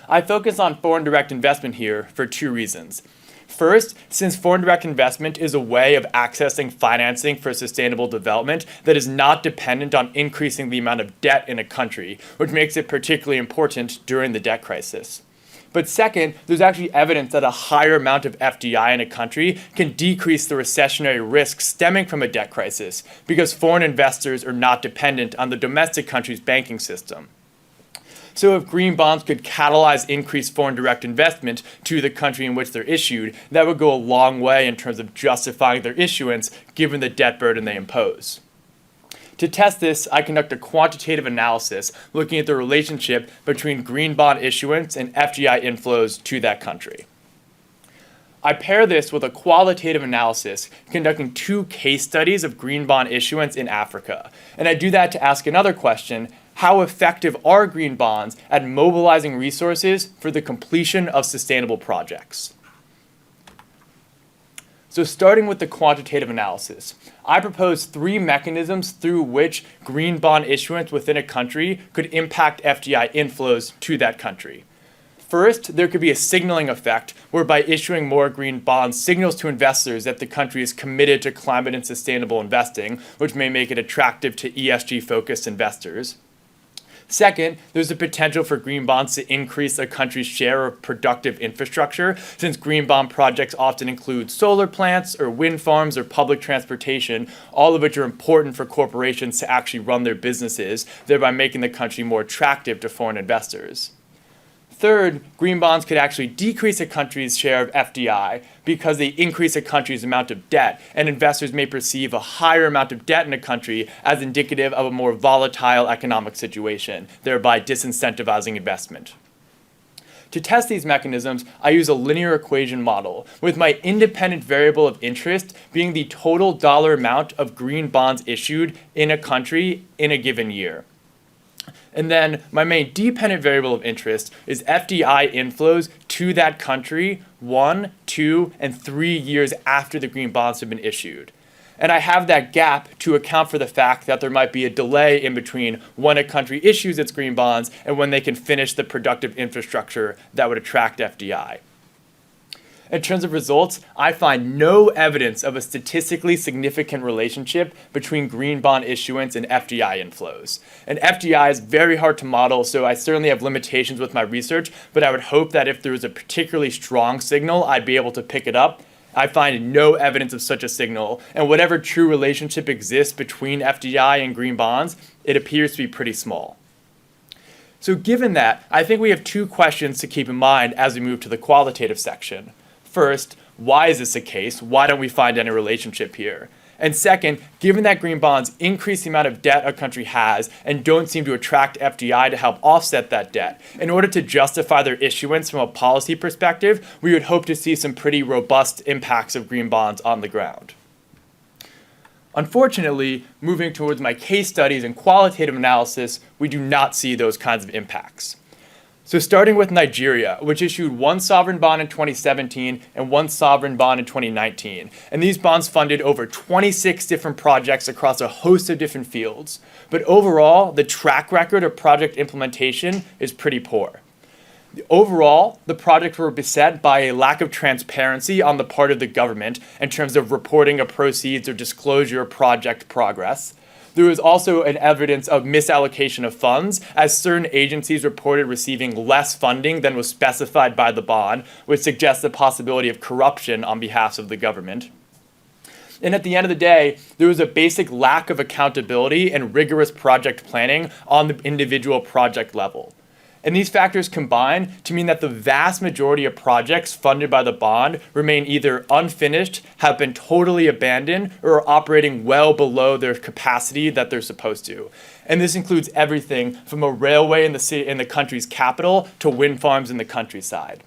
I focus on foreign direct investment here for two reasons. First, since foreign direct investment is a way of accessing financing for sustainable development that is not dependent on increasing the amount of debt in a country, which makes it particularly important during the debt crisis. But second, there's actually evidence that a higher amount of FDI in a country can decrease the recessionary risk stemming from a debt crisis, because foreign investors are not dependent on the domestic country's banking system. So if green bonds could catalyze increased foreign direct investment to the country in which they're issued, that would go a long way in terms of justifying their issuance given the debt burden they impose. To test this, I conduct a quantitative analysis looking at the relationship between green bond issuance and FDI inflows to that country. I pair this with a qualitative analysis conducting two case studies of green bond issuance in Africa. And I do that to ask another question: how effective are green bonds at mobilizing resources for the completion of sustainable projects? So starting with the quantitative analysis, I propose three mechanisms through which green bond issuance within a country could impact FDI inflows to that country. First, there could be a signaling effect whereby issuing more green bonds signals to investors that the country is committed to climate and sustainable investing, which may make it attractive to ESG-focused investors. Second, there's the potential for green bonds to increase a country's share of productive infrastructure, since green bond projects often include solar plants or wind farms or public transportation, all of which are important for corporations to actually run their businesses, thereby making the country more attractive to foreign investors. Third, green bonds could actually decrease a country's share of FDI because they increase a country's amount of debt, and investors may perceive a higher amount of debt in a country as indicative of a more volatile economic situation, thereby disincentivizing investment. To test these mechanisms, I use a linear equation model, with my independent variable of interest being the total dollar amount of green bonds issued in a country in a given year. And then my main dependent variable of interest is FDI inflows to that country 1, 2, and 3 years after the green bonds have been issued. And I have that gap to account for the fact that there might be a delay in between when a country issues its green bonds and when they can finish the productive infrastructure that would attract FDI. In terms of results, I find no evidence of a statistically significant relationship between green bond issuance and FDI inflows. And FDI is very hard to model, so I certainly have limitations with my research, but I would hope that if there was a particularly strong signal, I'd be able to pick it up. I find no evidence of such a signal, and whatever true relationship exists between FDI and green bonds, it appears to be pretty small. So given that, I think we have two questions to keep in mind as we move to the qualitative section. First, why is this the case? Why don't we find any relationship here? And second, given that green bonds increase the amount of debt a country has and don't seem to attract FDI to help offset that debt, in order to justify their issuance from a policy perspective, we would hope to see some pretty robust impacts of green bonds on the ground. Unfortunately, moving towards my case studies and qualitative analysis, we do not see those kinds of impacts. So starting with Nigeria, which issued one sovereign bond in 2017 and one sovereign bond in 2019. And these bonds funded over 26 different projects across a host of different fields. But overall, the track record of project implementation is pretty poor. Overall, the projects were beset by a lack of transparency on the part of the government in terms of reporting of proceeds or disclosure of project progress. There was also an evidence of misallocation of funds, as certain agencies reported receiving less funding than was specified by the bond, which suggests the possibility of corruption on behalf of the government. And at the end of the day, there was a basic lack of accountability and rigorous project planning on the individual project level. And these factors combine to mean that the vast majority of projects funded by the bond remain either unfinished, have been totally abandoned, or are operating well below their capacity that they're supposed to. And this includes everything from a railway in the country's capital to wind farms in the countryside.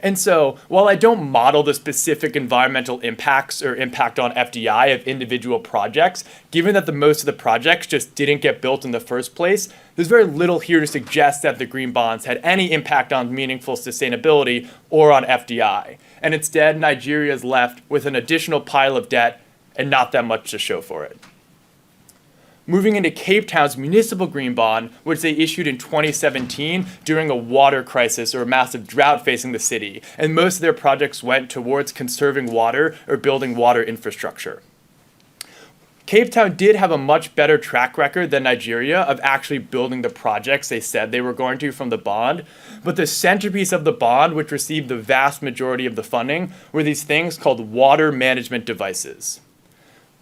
And so, while I don't model the specific environmental impacts or impact on FDI of individual projects, given that most of the projects just didn't get built in the first place, there's very little here to suggest that the green bonds had any impact on meaningful sustainability or on FDI. And instead, Nigeria is left with an additional pile of debt and not that much to show for it. Moving into Cape Town's municipal green bond, which they issued in 2017 during a water crisis or a massive drought facing the city, and most of their projects went towards conserving water or building water infrastructure. Cape Town did have a much better track record than Nigeria of actually building the projects they said they were going to from the bond, but the centerpiece of the bond, which received the vast majority of the funding, were these things called water management devices.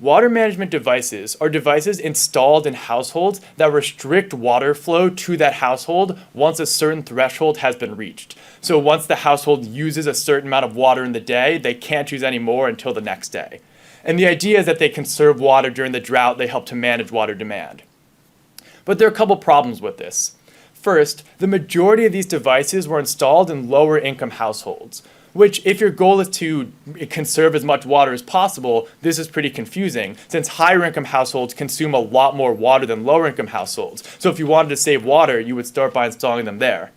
Water management devices are devices installed in households that restrict water flow to that household once a certain threshold has been reached. So once the household uses a certain amount of water in the day, they can't use any more until the next day. And the idea is that they conserve water during the drought, they help to manage water demand. But there are a couple problems with this. First, the majority of these devices were installed in lower income households, which, if your goal is to conserve as much water as possible, this is pretty confusing, since higher income households consume a lot more water than lower income households. So if you wanted to save water, you would start by installing them there.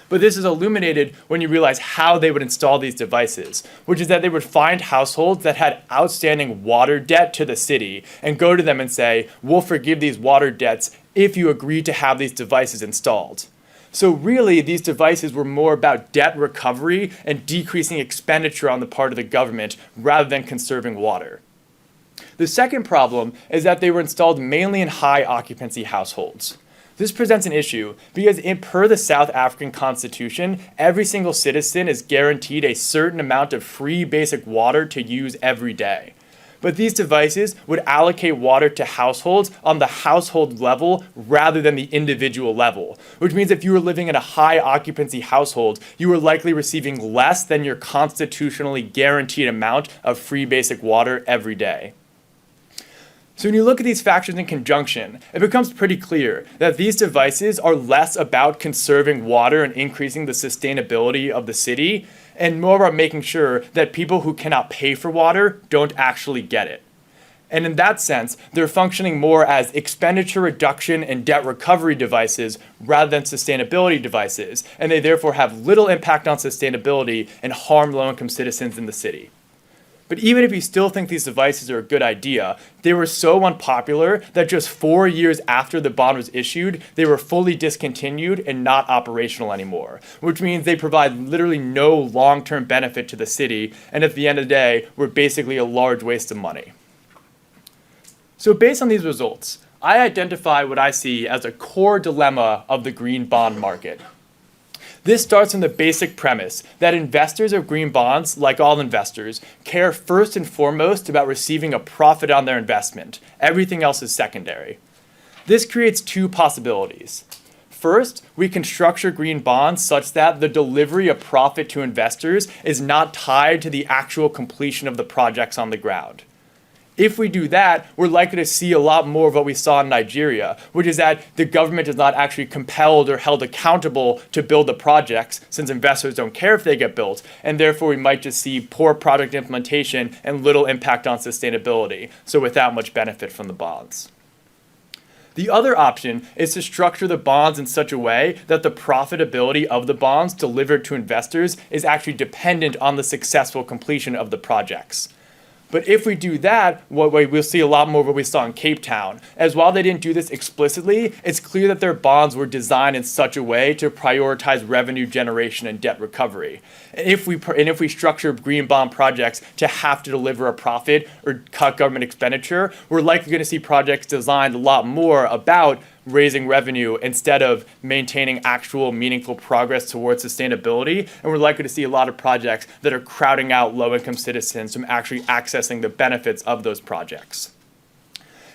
But this is illuminated when you realize how they would install these devices, which is that they would find households that had outstanding water debt to the city and go to them and say, we'll forgive these water debts if you agree to have these devices installed. So really, these devices were more about debt recovery and decreasing expenditure on the part of the government rather than conserving water. The second problem is that they were installed mainly in high occupancy households. This presents an issue because per the South African Constitution, every single citizen is guaranteed a certain amount of free basic water to use every day. But these devices would allocate water to households on the household level rather than the individual level, which means if you were living in a high occupancy household, you were likely receiving less than your constitutionally guaranteed amount of free basic water every day. So when you look at these factors in conjunction, it becomes pretty clear that these devices are less about conserving water and increasing the sustainability of the city, and more about making sure that people who cannot pay for water don't actually get it. And in that sense, they're functioning more as expenditure reduction and debt recovery devices rather than sustainability devices, and they therefore have little impact on sustainability and harm low-income citizens in the city. But even if you still think these devices are a good idea, they were so unpopular that just 4 years after the bond was issued, they were fully discontinued and not operational anymore, which means they provide literally no long-term benefit to the city, and at the end of the day, were basically a large waste of money. So based on these results, I identify what I see as a core dilemma of the green bond market. This starts from the basic premise that investors of green bonds, like all investors, care first and foremost about receiving a profit on their investment. Everything else is secondary. This creates two possibilities. First, we can structure green bonds such that the delivery of profit to investors is not tied to the actual completion of the projects on the ground. If we do that, we're likely to see a lot more of what we saw in Nigeria, which is that the government is not actually compelled or held accountable to build the projects, since investors don't care if they get built, and therefore we might just see poor project implementation and little impact on sustainability, so without much benefit from the bonds. The other option is to structure the bonds in such a way that the profitability of the bonds delivered to investors is actually dependent on the successful completion of the projects. But if we do that, we'll see a lot more of what we saw in Cape Town. As while they didn't do this explicitly, it's clear that their bonds were designed in such a way to prioritize revenue generation and debt recovery. And if we structure green bond projects to have to deliver a profit or cut government expenditure, we're likely going to see projects designed a lot more about raising revenue instead of maintaining actual meaningful progress towards sustainability. And we're likely to see a lot of projects that are crowding out low-income citizens from actually accessing the benefits of those projects.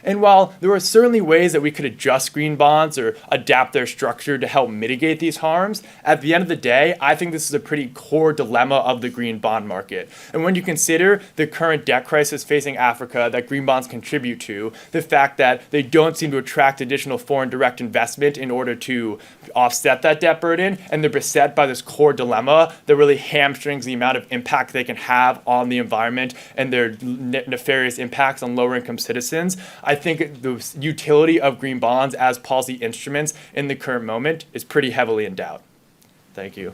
And while there are certainly ways that we could adjust green bonds or adapt their structure to help mitigate these harms, at the end of the day, I think this is a pretty core dilemma of the green bond market. And when you consider the current debt crisis facing Africa that green bonds contribute to, the fact that they don't seem to attract additional foreign direct investment in order to offset that debt burden, and they're beset by this core dilemma that really hamstrings the amount of impact they can have on the environment and their nefarious impacts on lower income citizens, I think the utility of green bonds as policy instruments in the current moment is pretty heavily in doubt. Thank you.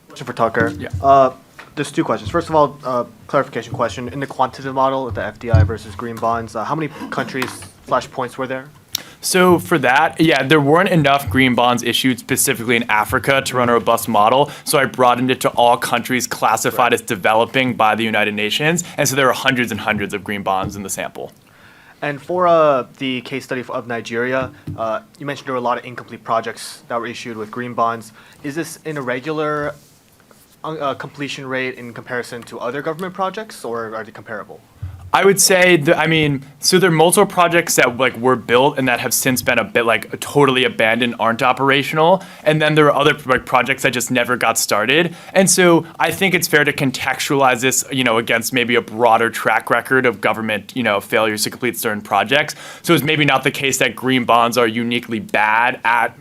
Question for Tucker. Yeah. There's two questions. First of all, clarification question. In the quantitative model, the FDI versus green bonds, how many countries / points were there? So for that, yeah, there weren't enough green bonds issued specifically in Africa to run a robust model. So I broadened it to all countries classified as developing by the United Nations. And so there were hundreds and hundreds of green bonds in the sample. And for the case study of Nigeria, you mentioned there were a lot of incomplete projects that were issued with green bonds. Is this an irregular completion rate in comparison to other government projects, or are they comparable? I would say so there are multiple projects that were built and that have since been a bit totally abandoned, aren't operational, and then there are other projects that just never got started. And so I think it's fair to contextualize this, against maybe a broader track record of government, failures to complete certain projects. So it's maybe not the case that green bonds are uniquely bad at,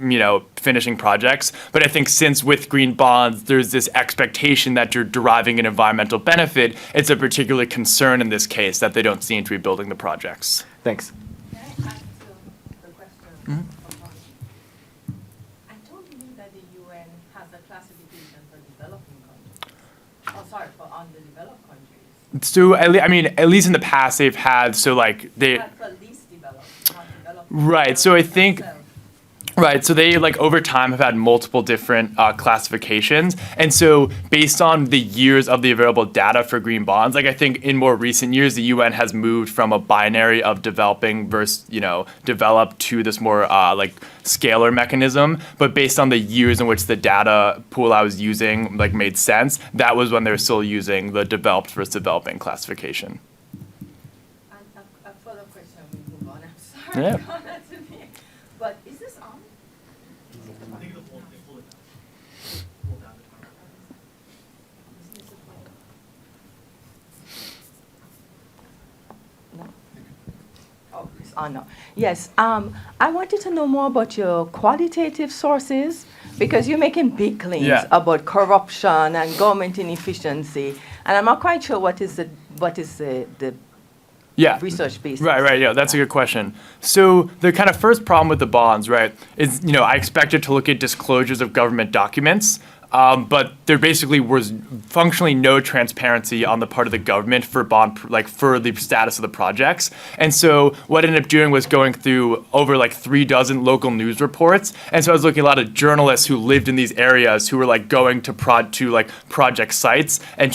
finishing projects, but I think since with green bonds there's this expectation that you're deriving an environmental benefit, it's a particular concern in this case that they don't seem to be building the projects. Thanks. Can I ask the question? I don't believe that the UN has a classification for developing countries. For underdeveloped countries. So at least in the past they've had they. But for least developed, not developed. Right. So I think. themselves. Right, so they over time have had multiple different classifications, and so based on the years of the available data for green bonds, I think in more recent years the UN has moved from a binary of developing versus developed to this more scalar mechanism. But based on the years in which the data pool I was using made sense, that was when they were still using the developed versus developing classification. And a further question, we move on. I'm sorry. Yeah. But is this on? Oh, it's on now. Yes, I wanted to know more about your qualitative sources, because you're making big claims about corruption and government inefficiency, and I'm not quite sure what is the Yeah. research basis. Right, yeah, that's a good question. So the kind of first problem with the bonds, right, is, I expected to look at disclosures of government documents, but there basically was functionally no transparency on the part of the government for for the status of the projects. And so what I ended up doing was going through over 36 local news reports. And so I was looking at a lot of journalists who lived in these areas who were going to project sites and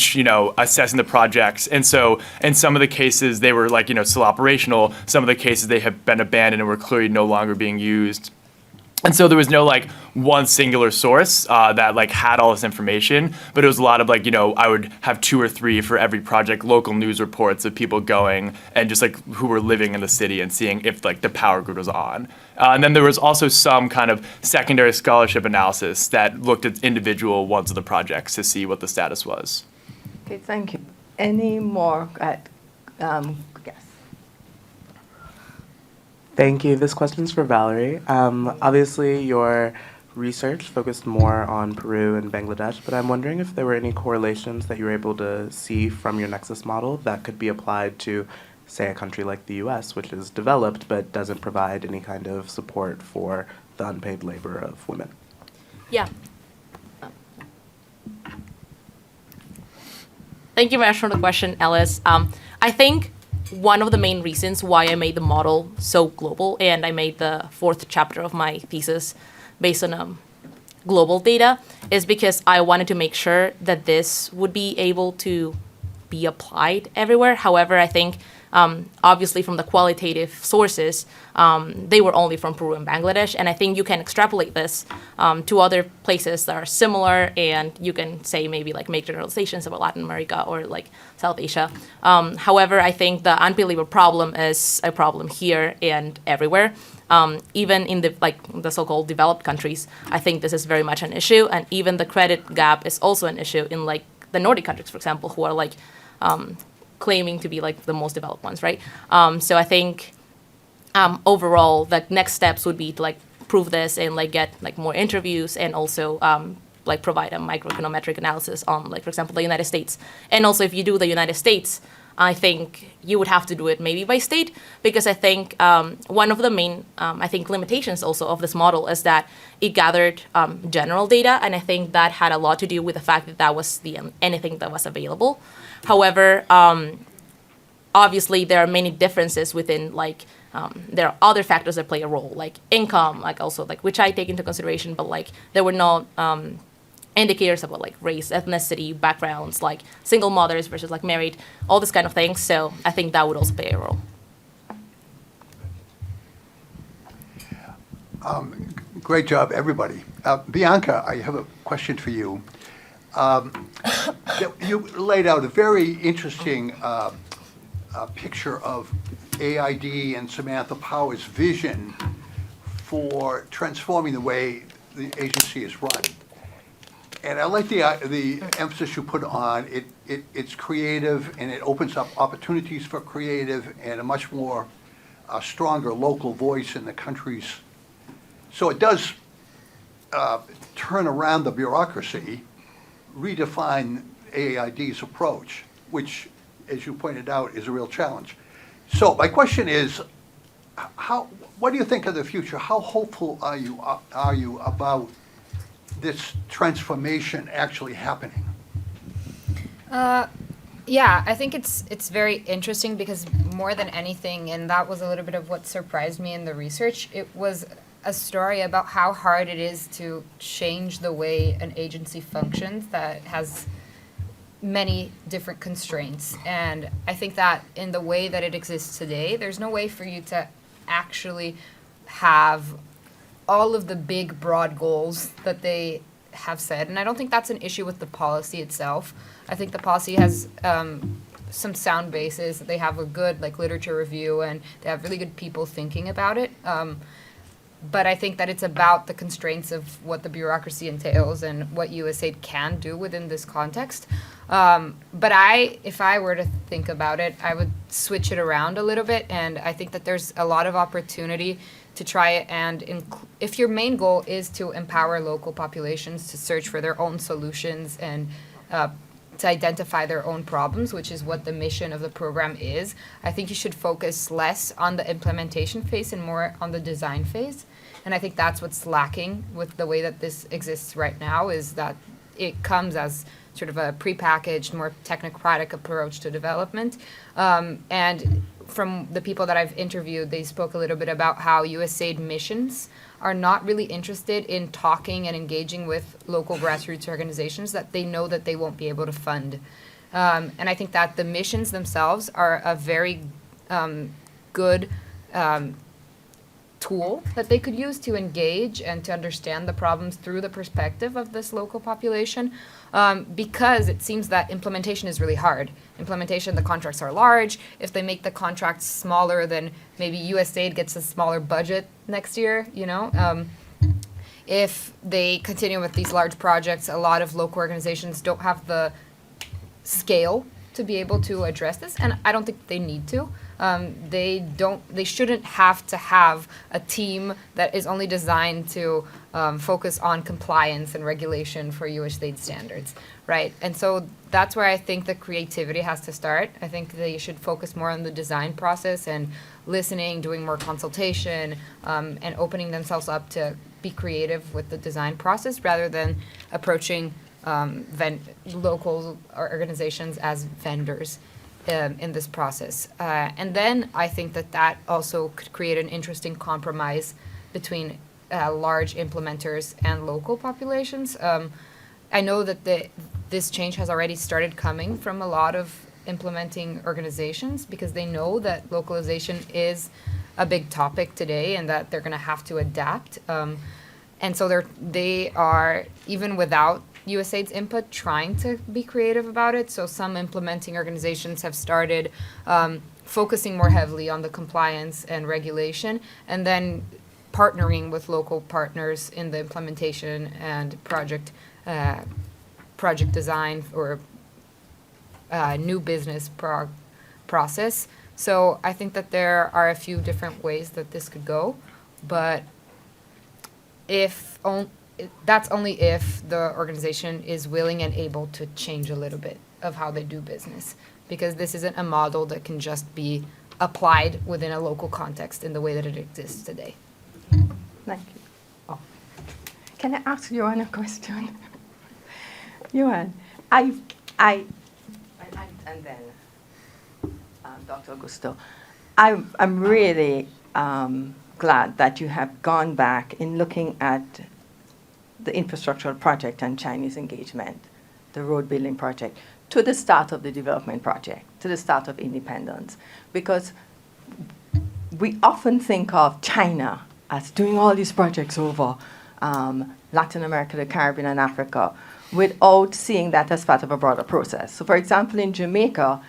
assessing the projects. And so in some of the cases they were still operational. Some of the cases they have been abandoned and were clearly no longer being used. And so there was no one singular source that had all this information, but it was a lot of I would have 2 or 3 for every project, local news reports of people going and just who were living in the city and seeing if the power grid was on. And then there was also some kind of secondary scholarship analysis that looked at individual ones of the projects to see what the status was. Okay, thank you. Any more? Yes. Thank you. This question's for Valerie. Obviously, your research focused more on Peru and Bangladesh, but I'm wondering if there were any correlations that you were able to see from your Nexus model that could be applied to, say, a country like the US, which is developed but doesn't provide any kind of support for the unpaid labor of women. Yeah. Thank you very much for the question, Alice. I think one of the main reasons why I made the model so global, and I made the 4th chapter of my thesis based on global data, is because I wanted to make sure that this would be able to be applied everywhere. However, I think obviously from the qualitative sources, they were only from Peru and Bangladesh, and I think you can extrapolate this to other places that are similar, and you can say maybe make generalizations about Latin America or South Asia. However, I think the unpaid labor problem is a problem here and everywhere. Even in the so-called developed countries, I think this is very much an issue, and even the credit gap is also an issue in the Nordic countries, for example, who are claiming to be the most developed ones, right? So I think overall the next steps would be to prove this and get more interviews, and also provide a microeconometric analysis on for example the United States. And also if you do the United States, I think you would have to do it maybe by state, because I think one of the main limitations also of this model is that it gathered general data, and I think that had a lot to do with the fact that that was the anything that was available. However, obviously there are many differences within there are other factors that play a role, like income, also which I take into consideration, but there were no indicators about race, ethnicity, backgrounds, single mothers versus married, all this kind of things. So I think that would also play a role. Great job, everybody. Bianca, I have a question for you. You laid out a very interesting picture of AID and Samantha Power's vision for transforming the way the agency is run. And I like the emphasis you put on it's creative, and it opens up opportunities for creative and a much more stronger local voice in the countries. So it does turn around the bureaucracy, redefine AID's approach, which, as you pointed out, is a real challenge. So my question is, what do you think of the future? How hopeful are you about this transformation actually happening? Yeah, I think it's very interesting, because more than anything, and that was a little bit of what surprised me in the research, it was a story about how hard it is to change the way an agency functions that has many different constraints. And I think that in the way that it exists today, there's no way for you to actually have all of the big, broad goals that they have said. And I don't think that's an issue with the policy itself. I think the policy has some sound basis. They have a good literature review, and they have really good people thinking about it. But I think that it's about the constraints of what the bureaucracy entails and what USAID can do within this context. But if I were to think about it, I would switch it around a little bit, and I think that there's a lot of opportunity to try it, and if your main goal is to empower local populations to search for their own solutions and to identify their own problems, which is what the mission of the program is. I think you should focus less on the implementation phase and more on the design phase. And I think that's what's lacking with the way that this exists right now, is that it comes as sort of a prepackaged, more technocratic approach to development. And from the people that I've interviewed, they spoke a little bit about how USAID missions are not really interested in talking and engaging with local grassroots organizations that they know that they won't be able to fund. And I think that the missions themselves are a very good tool that they could use to engage and to understand the problems through the perspective of this local population, because it seems that implementation is really hard. Implementation, the contracts are large. If they make the contracts smaller, then maybe USAID gets a smaller budget next year, you know? If they continue with these large projects, a lot of local organizations don't have the scale to be able to address this, and I don't think they need to. They shouldn't have to have a team that is only designed to focus on compliance and regulation for USAID standards, right? And so that's where I think the creativity has to start. I think they should focus more on the design process and listening, doing more consultation, and opening themselves up to be creative with the design process rather than approaching local organizations as vendors in this process. And then I think that also could create an interesting compromise between large implementers and local populations. I know that this change has already started coming from a lot of implementing organizations because they know that localization is a big topic today and that they're going to have to adapt. And so they are, even without USAID's input, trying to be creative about it. So some implementing organizations have started focusing more heavily on the compliance and regulation, and then partnering with local partners in the implementation and project design or new business process. So I think that there are a few different ways that this could go, but that's only if the organization is willing and able to change a little bit of how they do business, because this isn't a model that can just be applied within a local context in the way that it exists today. Thank you. Oh. Can I ask Johan a question? Johan, and then Dr. Augusto, I'm really glad that you have gone back in looking at the infrastructural project and Chinese engagement, the road building project, to the start of the development project, to the start of independence. Because we often think of China as doing all these projects over Latin America, the Caribbean, and Africa, without seeing that as part of a broader process. So for example, in Jamaica,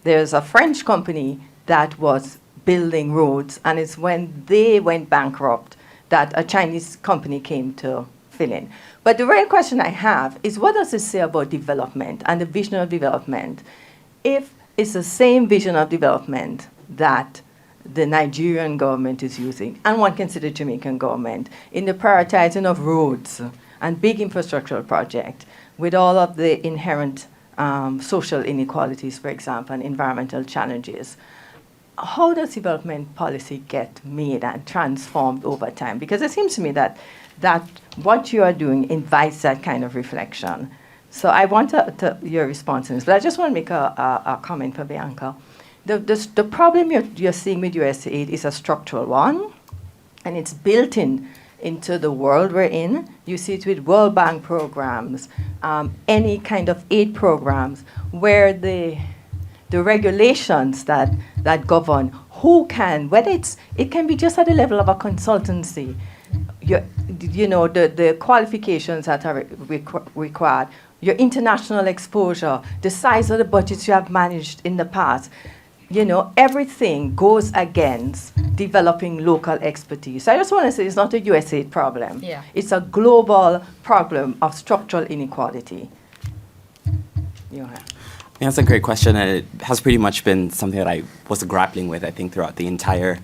there's a French company that was building roads, and it's when they went bankrupt that a Chinese company came to fill in. But the real question I have is, what does it say about development and the vision of development if it's the same vision of development that the Nigerian government is using, and one can see the Jamaican government, in the prioritizing of roads and big infrastructural projects with all of the inherent social inequalities, for example, and environmental challenges? How does development policy get made and transformed over time? Because it seems to me that what you are doing invites that kind of reflection. So I want your response to this, but I just want to make a comment for Bianca. The problem you're seeing with USAID is a structural one, and it's built into the world we're in. You see it with World Bank programs, any kind of aid programs, where the regulations that govern who can, whether it can be just at the level of a consultancy, the qualifications that are required, your international exposure, the size of the budgets you have managed in the past, everything goes against developing local expertise. So I just want to say it's not a USAID problem. Yeah. It's a global problem of structural inequality. Johan. Yeah, that's a great question, and it has pretty much been something that I was grappling with, I think, throughout the entire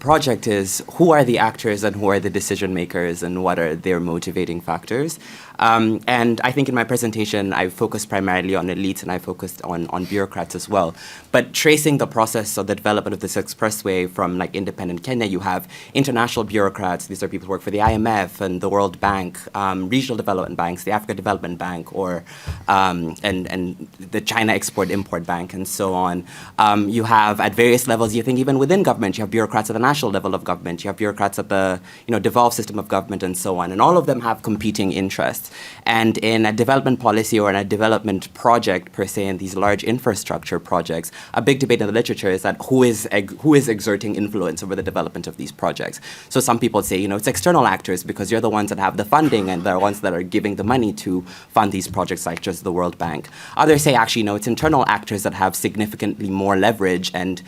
project, is who are the actors and who are the decision makers and what are their motivating factors. And I think in my presentation, I focused primarily on elites and I focused on bureaucrats as well. But tracing the process of the development of this expressway from like independent Kenya, you have international bureaucrats. These are people who work for the IMF and the World Bank, regional development banks, the Africa Development Bank, or and the China Export-Import Bank, and so on. You have at various levels, you think even within government, you have bureaucrats at the national level of government, you have bureaucrats at the devolved system of government, and so on. And all of them have competing interests. And in a development policy or in a development project, per se, in these large infrastructure projects, a big debate in the literature is that who is exerting influence over the development of these projects. So some people say, it's external actors because you're the ones that have the funding and they're the ones that are giving the money to fund these projects, like just the World Bank. Others say, actually, no, it's internal actors that have significantly more leverage, and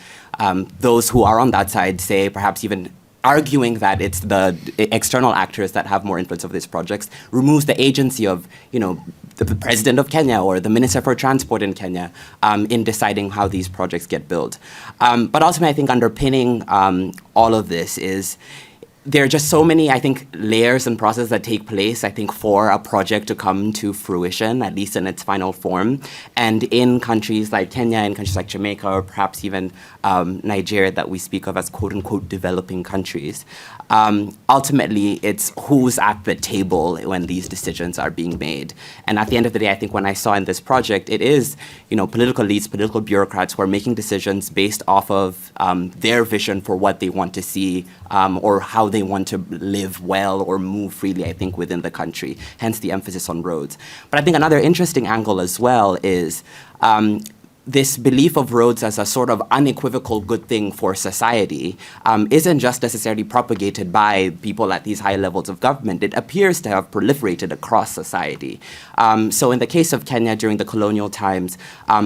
those who are on that side say perhaps even arguing that it's the external actors that have more influence over these projects removes the agency of, the president of Kenya or the minister for transport in Kenya in deciding how these projects get built. But ultimately, I think underpinning all of this is there are just so many, I think, layers and processes that take place, I think, for a project to come to fruition, at least in its final form. And in countries like Kenya, in countries like Jamaica, or perhaps even Nigeria that we speak of as quote-unquote developing countries, ultimately, it's who's at the table when these decisions are being made. And at the end of the day, I think when I saw in this project, it is, political elites, political bureaucrats who are making decisions based off of their vision for what they want to see or how they want to live well or move freely, I think, within the country, hence the emphasis on roads. But I think another interesting angle as well is this belief of roads as a sort of unequivocal good thing for society isn't just necessarily propagated by people at these high levels of government. It appears to have proliferated across society. So in the case of Kenya during the colonial times,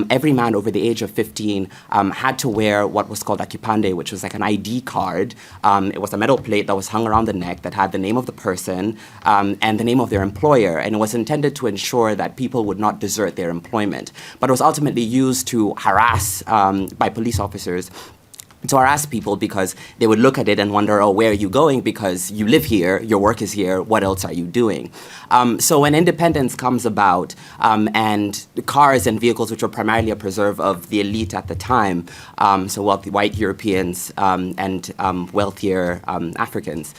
every man over the age of 15 had to wear what was called a kipande, which was like an ID card. It was a metal plate that was hung around the neck that had the name of the person and the name of their employer. And it was intended to ensure that people would not desert their employment. But it was ultimately used to harass by police officers, to harass people because they would look at it and wonder, where are you going? Because you live here, your work is here, what else are you doing? So when independence comes about and cars and vehicles, which were primarily a preserve of the elite at the time, so wealthy white Europeans and wealthier Africans,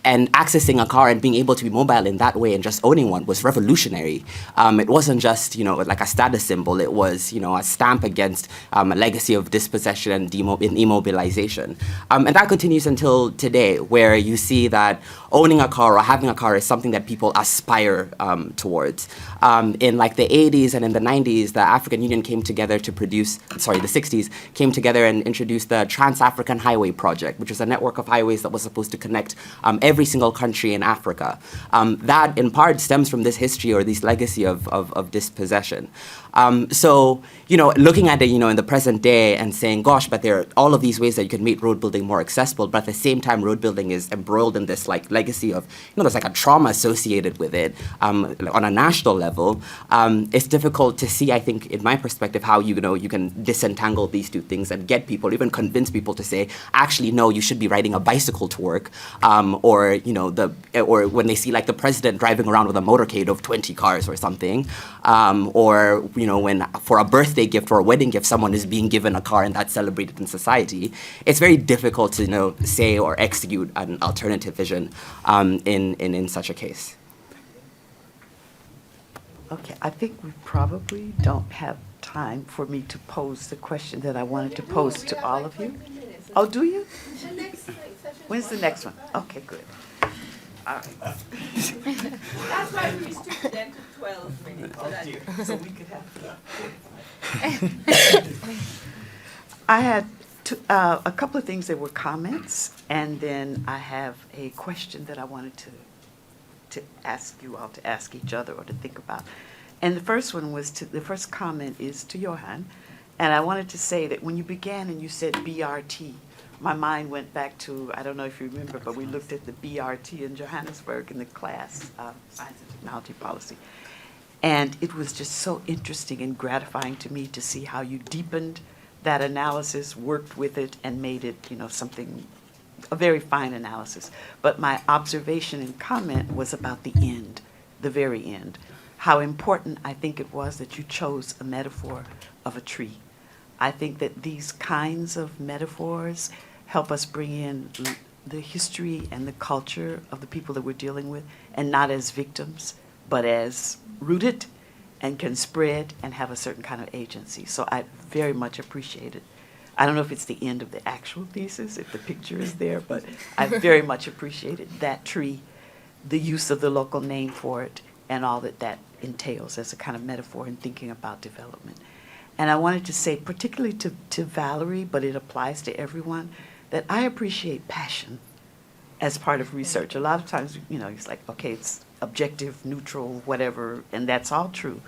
and accessing a car and being able to be mobile in that way and just owning one was revolutionary. It wasn't just, like a status symbol. It was, a stamp against a legacy of dispossession and immobilization. And that continues until today, where you see that owning a car or having a car is something that people aspire towards. In like the 80s and in the 90s, the African Union came together to the 60s, came together and introduced the Trans-African Highway Project, which was a network of highways that was supposed to connect every single country in Africa. That, in part, stems from this history or this legacy of dispossession. So, looking at it, in the present day and saying, gosh, but there are all of these ways that you can make road building more accessible, but at the same time, road building is embroiled in this like legacy of, there's like a trauma associated with it on a national level. It's difficult to see, I think, in my perspective, how you can disentangle these two things and get people, even convince people to say, actually, no, you should be riding a bicycle to work, or when they see like the president driving around with a motorcade of 20 cars or something, or when for a birthday gift or a wedding gift, someone is being given a car and that's celebrated in society, it's very difficult to say or execute an alternative vision in such a case. Okay, I think we probably don't have time for me to pose the question that I wanted to pose to all of you. Oh, do you? When's the next one? Okay, good. All right. That's why we restricted them to 12 minutes. So we could have. I had a couple of things that were comments, and then I have a question that I wanted to ask you all to ask each other or to think about. And the first one was the first comment is to Johan, and I wanted to say that when you began and you said BRT, my mind went back to, I don't know if you remember, but we looked at the BRT in Johannesburg in the class, Science and Technology Policy. And it was just so interesting and gratifying to me to see how you deepened that analysis, worked with it, and made it, something, a very fine analysis. But my observation and comment was about the end, the very end, how important I think it was that you chose a metaphor of a tree. I think that these kinds of metaphors help us bring in the history and the culture of the people that we're dealing with, and not as victims, but as rooted and can spread and have a certain kind of agency. So I very much appreciate it. I don't know if it's the end of the actual thesis, if the picture is there, but I very much appreciated that tree, the use of the local name for it, and all that that entails as a kind of metaphor in thinking about development. And I wanted to say, particularly to Valerie, but it applies to everyone, that I appreciate passion as part of research. A lot of times, you know, it's like, okay, it's objective, neutral, whatever, and that's all true.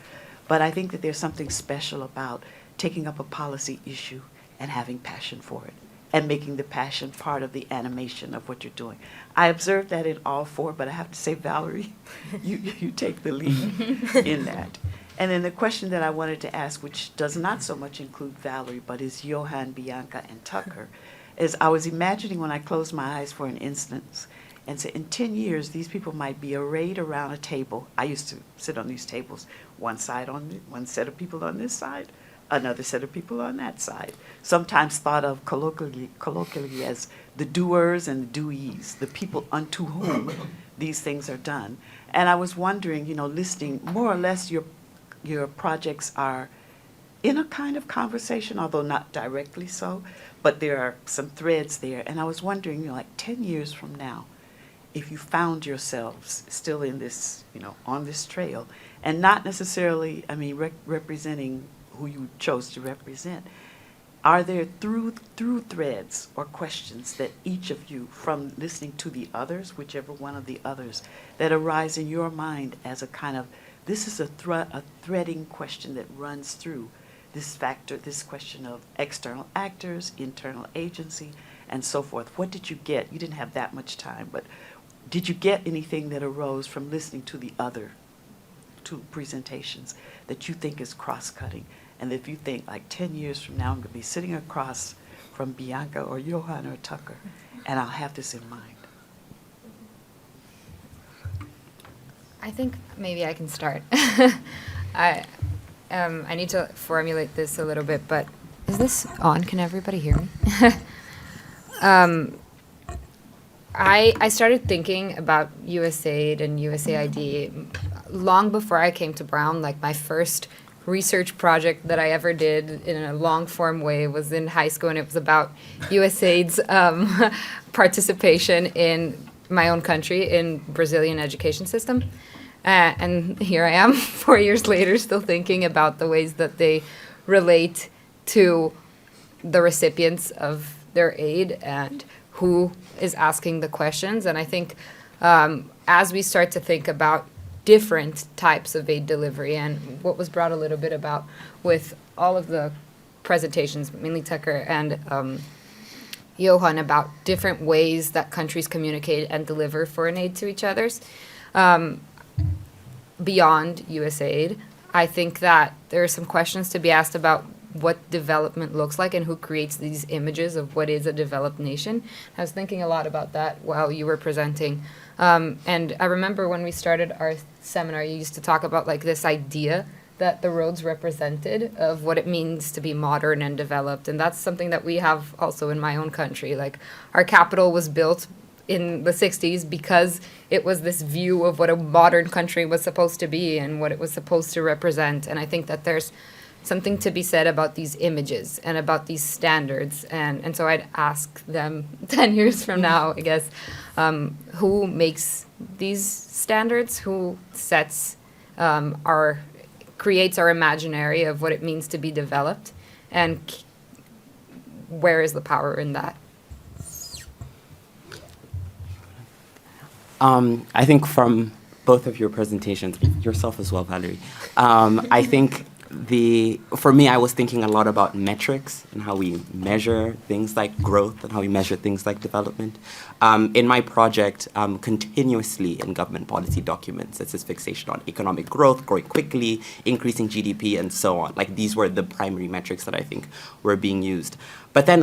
But I think that there's something special about taking up a policy issue and having passion for it, and making the passion part of the animation of what you're doing. I observed that in all four, but I have to say, Valerie, you take the lead in that. And then the question that I wanted to ask, which does not so much include Valerie, but is Johan, Bianca, and Tucker, is I was imagining when I closed my eyes for an instance and said, in 10 years, these people might be arrayed around a table. I used to sit on these tables, one set of people on this side, another set of people on that side. Sometimes thought of colloquially as the doers and the doees, the people unto whom these things are done. And I was wondering, you know, listening, more or less your projects are in a kind of conversation, although not directly so, but there are some threads there. And I was wondering, you know, like 10 years from now, if you found yourselves still in this, you know, on this trail, and not necessarily, I mean, representing who you chose to represent, are there through threads or questions that each of you, from listening to the others, whichever one of the others, that arise in your mind as a kind of, this is a threading question that runs through this factor, this question of external actors, internal agency, and so forth. What did you get? You didn't have that much time, but did you get anything that arose from listening to the other two presentations that you think is cross-cutting? And if you think, like 10 years from now, I'm going to be sitting across from Bianca or Johan or Tucker, and I'll have this in mind. I think maybe I can start. I need to formulate this a little bit, but is this on? Can everybody hear me? I started thinking about USAID and USAID long before I came to Brown. Like my first research project that I ever did in a long form way was in high school, and it was about USAID's participation in my own country in Brazilian education system. And here I am 4 years later still thinking about the ways that they relate to the recipients of their aid and who is asking the questions. And I think as we start to think about different types of aid delivery and what was brought a little bit about with all of the presentations, mainly Tucker and Johan, about different ways that countries communicate and deliver foreign aid to each other's. Beyond USAID, I think that there are some questions to be asked about what development looks like and who creates these images of what is a developed nation. I was thinking a lot about that while you were presenting. And I remember when we started our seminar, you used to talk about like this idea that the roads represented of what it means to be modern and developed. And that's something that we have also in my own country. Like our capital was built in the 60s because it was this view of what a modern country was supposed to be and what it was supposed to represent. And I think that there's something to be said about these images and about these standards. And so I'd ask them 10 years from now, I guess, who makes these standards, who sets creates our imaginary of what it means to be developed, and where is the power in that? I think from both of your presentations, yourself as well, Valerie, I think for me, I was thinking a lot about metrics and how we measure things like growth and how we measure things like development. In my project, continuously in government policy documents, it's this fixation on economic growth, growing quickly, increasing GDP, and so on. Like these were the primary metrics that I think were being used. But then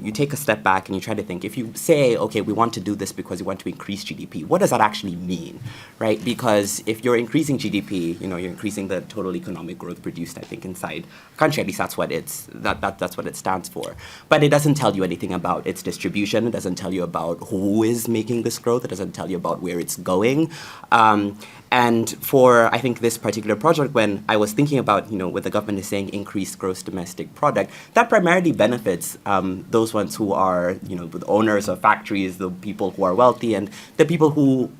you take a step back and you try to think, if you say, okay, we want to do this because we want to increase GDP, what does that actually mean, right? Because if you're increasing GDP, you're increasing the total economic growth produced, I think, inside a country. At least that's what that's what it stands for. But it doesn't tell you anything about its distribution. It doesn't tell you about who is making this growth. It doesn't tell you about where it's going. And for, I think, this particular project, when I was thinking about, what the government is saying, increased gross domestic product, that primarily benefits those ones who are, the owners of factories, the people who are wealthy, and the people who,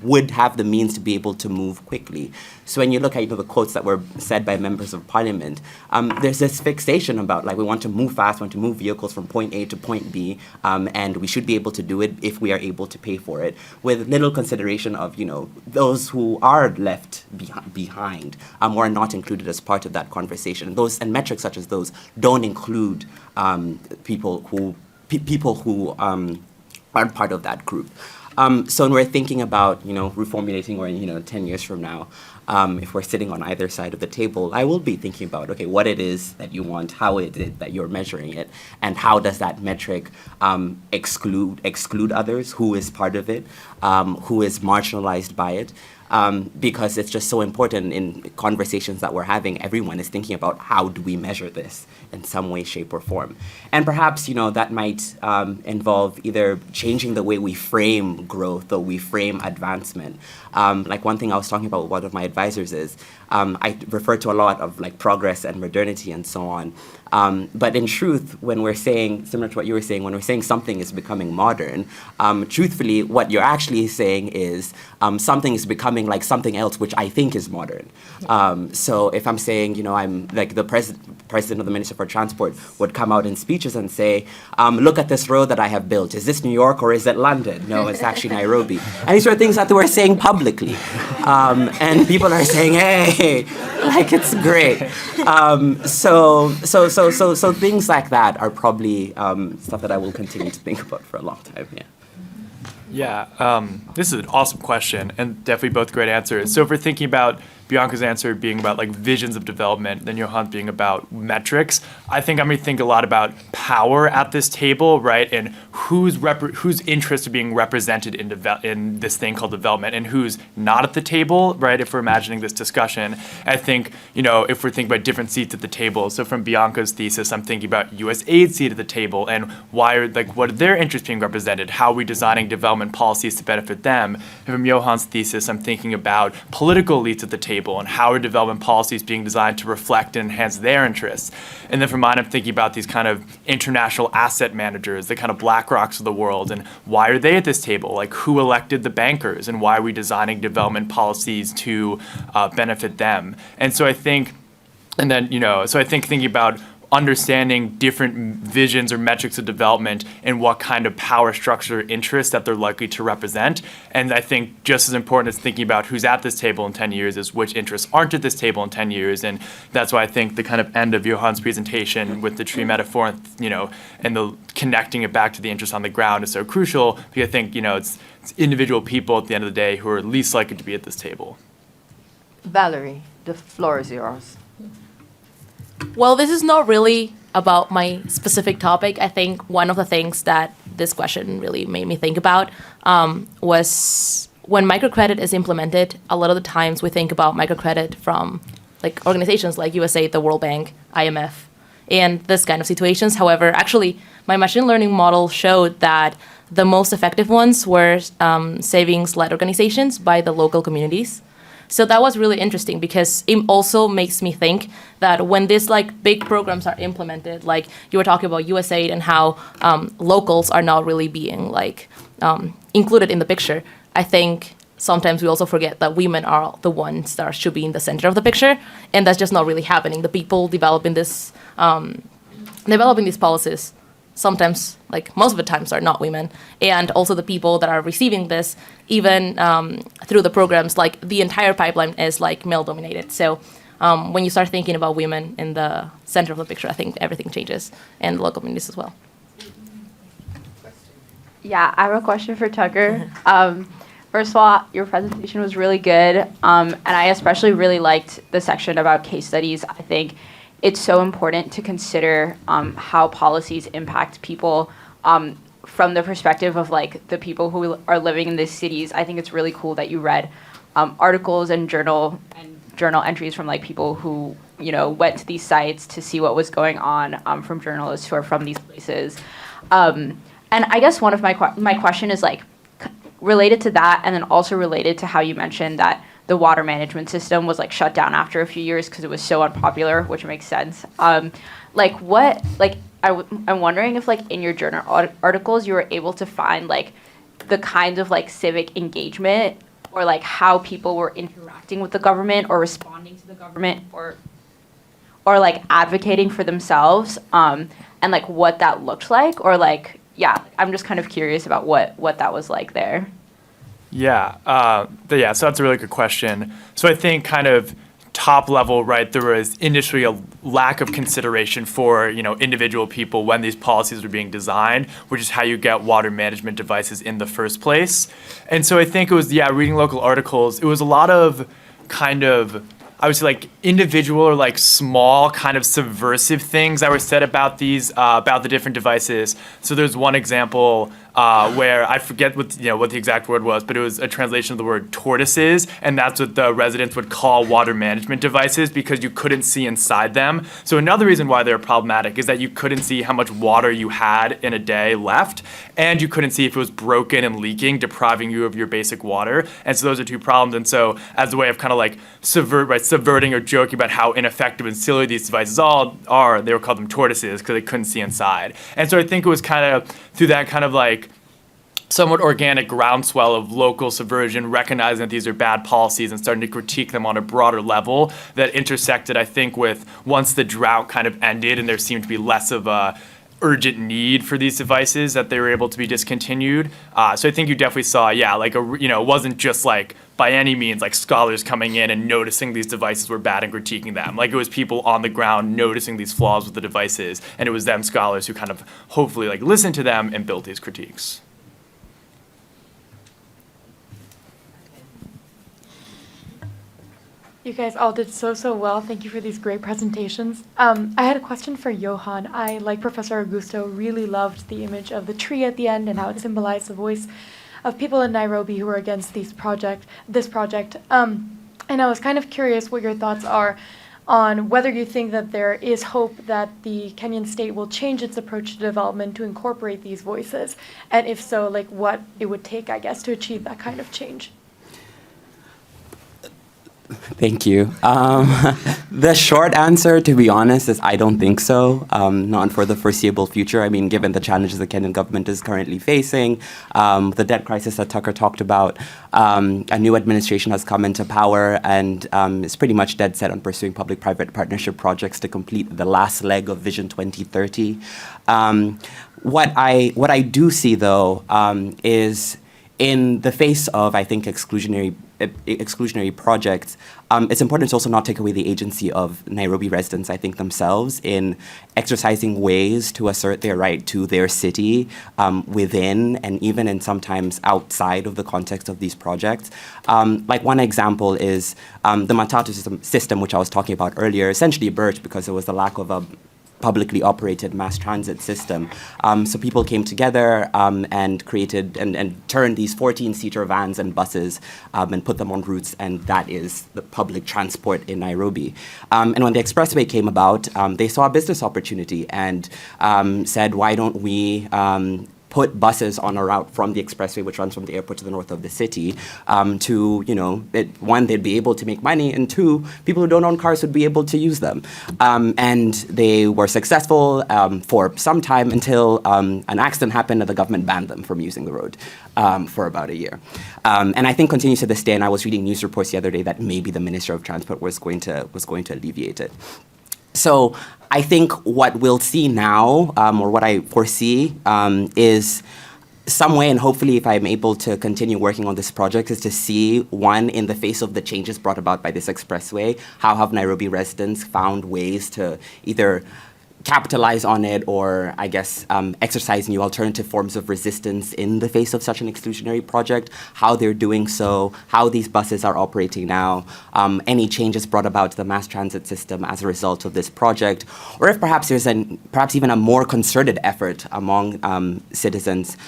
would have the means to be able to move quickly. So when you look at, the quotes that were said by members of parliament, there's this fixation about, we want to move fast, want to move vehicles from point A to point B, and we should be able to do it if we are able to pay for it, with little consideration of, those who are left behind or are not included as part of that conversation. And metrics such as those don't include people who aren't part of that group. So when we're thinking about, reformulating, or 10 years from now, if we're sitting on either side of the table, I will be thinking about, okay, what it is that you want, how it is that you're measuring it, and how does that metric exclude others, who is part of it, who is marginalized by it. Because it's just so important in conversations that we're having. Everyone is thinking about, how do we measure this in some way, shape, or form? And perhaps, that might involve either changing the way we frame growth or we frame advancement. One thing I was talking about with one of my advisors is, I refer to a lot of progress and modernity and so on. But in truth, when we're saying, similar to what you were saying, when we're saying something is becoming modern, truthfully, what you're actually saying is something is becoming like something else, which I think is modern. So if I'm saying, I'm the president of the Minister for Transport would come out in speeches and say, look at this road that I have built. Is this New York or is it London? No, it's actually Nairobi. And these are things that they were saying publicly. And people are saying, hey, it's great. So things like that are probably stuff that I will continue to think about for a long time. Yeah. Yeah, this is an awesome question, and definitely both great answers. So if we're thinking about Bianca's answer being about visions of development, then Johan's being about metrics, I think I'm going to think a lot about power at this table, right? And whose interests are being represented in this thing called development, and who's not at the table, right? If we're imagining this discussion, I think, if we're thinking about different seats at the table. So from Bianca's thesis, I'm thinking about USAID's seat at the table, and why are what are their interests being represented? How are we designing development policies to benefit them? And from Johan's thesis, I'm thinking about political elites at the table, and how are development policies being designed to reflect and enhance their interests. And then for mine, I'm thinking about these kind of international asset managers, the kind of BlackRocks of the world, and why are they at this table? Who elected the bankers, and why are we designing development policies to benefit them? And so I think, thinking about understanding different visions or metrics of development and what kind of power structure interests that they're likely to represent. And I think just as important as thinking about who's at this table in 10 years is which interests aren't at this table in 10 years. And that's why I think the kind of end of Johan's presentation with the tree metaphor, and the connecting it back to the interests on the ground is so crucial, because I think, it's individual people at the end of the day who are least likely to be at this table. Valerie, the floor is yours. Well, this is not really about my specific topic. I think one of the things that this question really made me think about was when microcredit is implemented, a lot of the times we think about microcredit from organizations like USAID, the World Bank, IMF, and this kind of situations. However, actually, my machine learning model showed that the most effective ones were savings-led organizations by the local communities. So that was really interesting, because it also makes me think that when these big programs are implemented, you were talking about USAID and how locals are not really being included in the picture. I think sometimes we also forget that women are the ones that should be in the center of the picture, and that's just not really happening. The people developing these policies sometimes, most of the times, are not women. And also the people that are receiving this, even through the programs, the entire pipeline is male-dominated. So when you start thinking about women in the center of the picture, I think everything changes, and the local communities as well. Yeah, I have a question for Tucker. First of all, your presentation was really good, and I especially really liked the section about case studies. I think it's so important to consider how policies impact people from the perspective of like the people who are living in these cities. I think it's really cool that you read articles and journal entries from like people who went to these sites to see what was going on from journalists who are from these places. And I guess one of my question is like related to that, and then also related to how you mentioned that the water management system was like shut down after a few years because it was so unpopular, which makes sense. I'm wondering if like in your journal articles you were able to find like the kind of like civic engagement or like how people were interacting with the government or responding to the government or like advocating for themselves, and like what that looked like, or like, yeah, I'm just kind of curious about what that was like there. Yeah, so that's a really good question. So I think kind of top level, right, there was initially a lack of consideration for, individual people when these policies were being designed, which is how you get water management devices in the first place. And so I think it was, reading local articles, it was a lot of kind of, I would say like individual or like small kind of subversive things that were said about these, about the different devices. So there's one example where I forget what the exact word was, but it was a translation of the word tortoises, and that's what the residents would call water management devices because you couldn't see inside them. So another reason why they're problematic is that you couldn't see how much water you had in a day left, and you couldn't see if it was broken and leaking, depriving you of your basic water. And so those are two problems. And so as a way of kind of like subverting or joking about how ineffective and silly these devices all are, they were called them tortoises because they couldn't see inside. And so I think it was kind of through that kind of like somewhat organic groundswell of local subversion, recognizing that these are bad policies and starting to critique them on a broader level that intersected, I think, with once the drought kind of ended and there seemed to be less of a urgent need for these devices that they were able to be discontinued. So I think you definitely saw, it wasn't just like by any means like scholars coming in and noticing these devices were bad and critiquing them. Like it was people on the ground noticing these flaws with the devices, and it was them scholars who kind of hopefully like listened to them and built these critiques. You guys all did so well. Thank you for these great presentations. I had a question for Johan. I, like Professor Augusto, really loved the image of the tree at the end and how it symbolized the voice of people in Nairobi who are against this project. And I was kind of curious what your thoughts are on whether you think that there is hope that the Kenyan state will change its approach to development to incorporate these voices, and if so, like what it would take, I guess, to achieve that kind of change. Thank you. The short answer, to be honest, is I don't think so, not for the foreseeable future. I mean, given the challenges the Kenyan government is currently facing, the debt crisis that Tucker talked about, a new administration has come into power and is pretty much dead set on pursuing public-private partnership projects to complete the last leg of Vision 2030. What I do see, though, is in the face of, I think, exclusionary projects, it's important to also not take away the agency of Nairobi residents, I think, themselves in exercising ways to assert their right to their city within and even and sometimes outside of the context of these projects. Like one example is the matatu system, which I was talking about earlier, essentially emerged because there was the lack of a publicly operated mass transit system. So people came together and created and turned these 14-seater vans and buses and put them on routes, and that is the public transport in Nairobi. And when the expressway came about, they saw a business opportunity and said, why don't we put buses on a route from the expressway, which runs from the airport to the north of the city, one, they'd be able to make money, and two, people who don't own cars would be able to use them. And they were successful for some time until an accident happened and the government banned them from using the road for about a year. And I think continues to this day, and I was reading news reports the other day that maybe the Minister of Transport was going to alleviate it. So I think what we'll see now, or what I foresee, is some way, and hopefully if I'm able to continue working on this project, is to see, one, in the face of the changes brought about by this expressway, how have Nairobi residents found ways to either capitalize on it, or I guess exercise new alternative forms of resistance in the face of such an exclusionary project, how they're doing so, how these buses are operating now, any changes brought about to the mass transit system as a result of this project, or if perhaps there's perhaps even a more concerted effort among citizens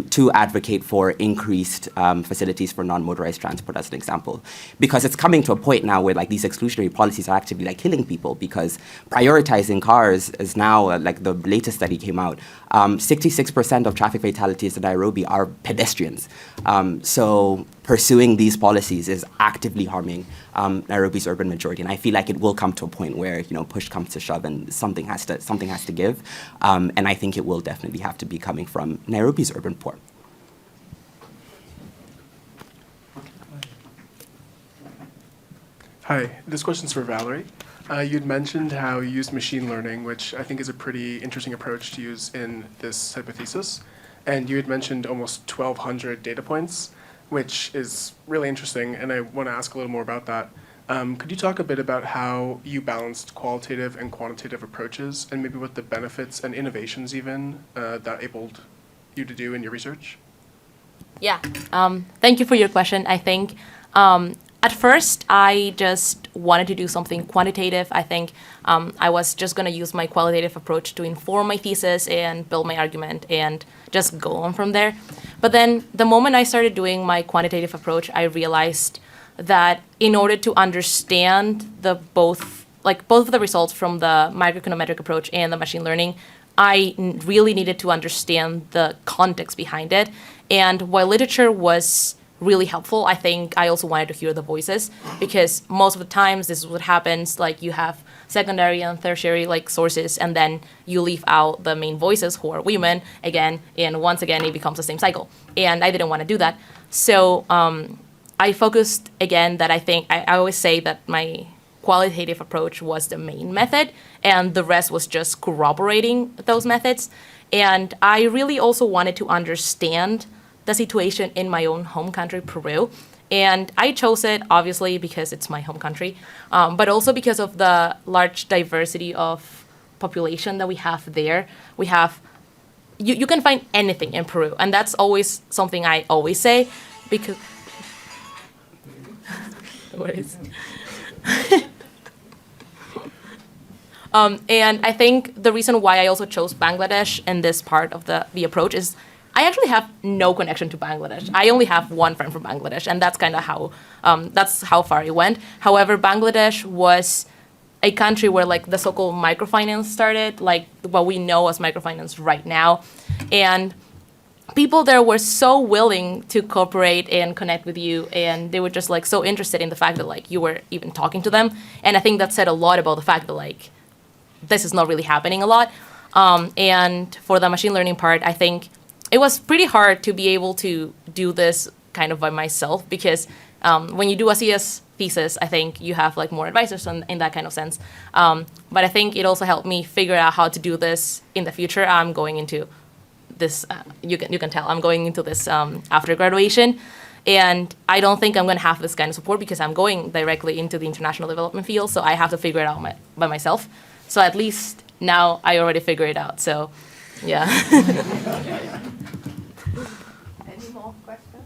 to advocate for increased facilities for non-motorized transport, as an example. Because it's coming to a point now where like these exclusionary policies are actively like killing people, because prioritizing cars is now, like the latest study came out, 66% of traffic fatalities in Nairobi are pedestrians. So pursuing these policies is actively harming Nairobi's urban majority, and I feel like it will come to a point where, you know, push comes to shove and something has to give, and I think it will definitely have to be coming from Nairobi's urban poor. Hi, this question's for Valerie. You'd mentioned how you used machine learning, which I think is a pretty interesting approach to use in this type of thesis. And you had mentioned almost 1,200 data points, which is really interesting, and I want to ask a little more about that. Could you talk a bit about how you balanced qualitative and quantitative approaches, and maybe what the benefits and innovations even that enabled you to do in your research? Yeah, thank you for your question. I think at first, I just wanted to do something quantitative. I think I was just going to use my qualitative approach to inform my thesis and build my argument and just go on from there. But then the moment I started doing my quantitative approach, I realized that in order to understand both of the results from the microeconometric approach and the machine learning, I really needed to understand the context behind it. And while literature was really helpful, I think I also wanted to hear the voices, because most of the times this is what happens, like you have secondary and tertiary like sources, and then you leave out the main voices who are women again, and once again it becomes the same cycle, and I didn't want to do that. So I focused again that I always say that my qualitative approach was the main method, and the rest was just corroborating those methods. And I really also wanted to understand the situation in my own home country, Peru. And I chose it, obviously, because it's my home country, but also because of the large diversity of population that we have there. We have, you can find anything in Peru, and that's always something I always say, because, what is? And I think the reason why I also chose Bangladesh in this part of the approach is I actually have no connection to Bangladesh. I only have one friend from Bangladesh, and that's kind of how far it went. However, Bangladesh was a country where like the so-called microfinance started, like what we know as microfinance right now. And people there were so willing to cooperate and connect with you, and they were just like so interested in the fact that like you were even talking to them. And I think that said a lot about the fact that like this is not really happening a lot. And for the machine learning part, I think it was pretty hard to be able to do this kind of by myself, because when you do a CS thesis, I think you have like more advisors in that kind of sense. But I think it also helped me figure out how to do this in the future. I'm going into this, you can tell, I'm going into this after graduation. And I don't think I'm going to have this kind of support because I'm going directly into the international development field. So I have to figure it out by myself. So at least now I already figured it out. So yeah. Any more questions?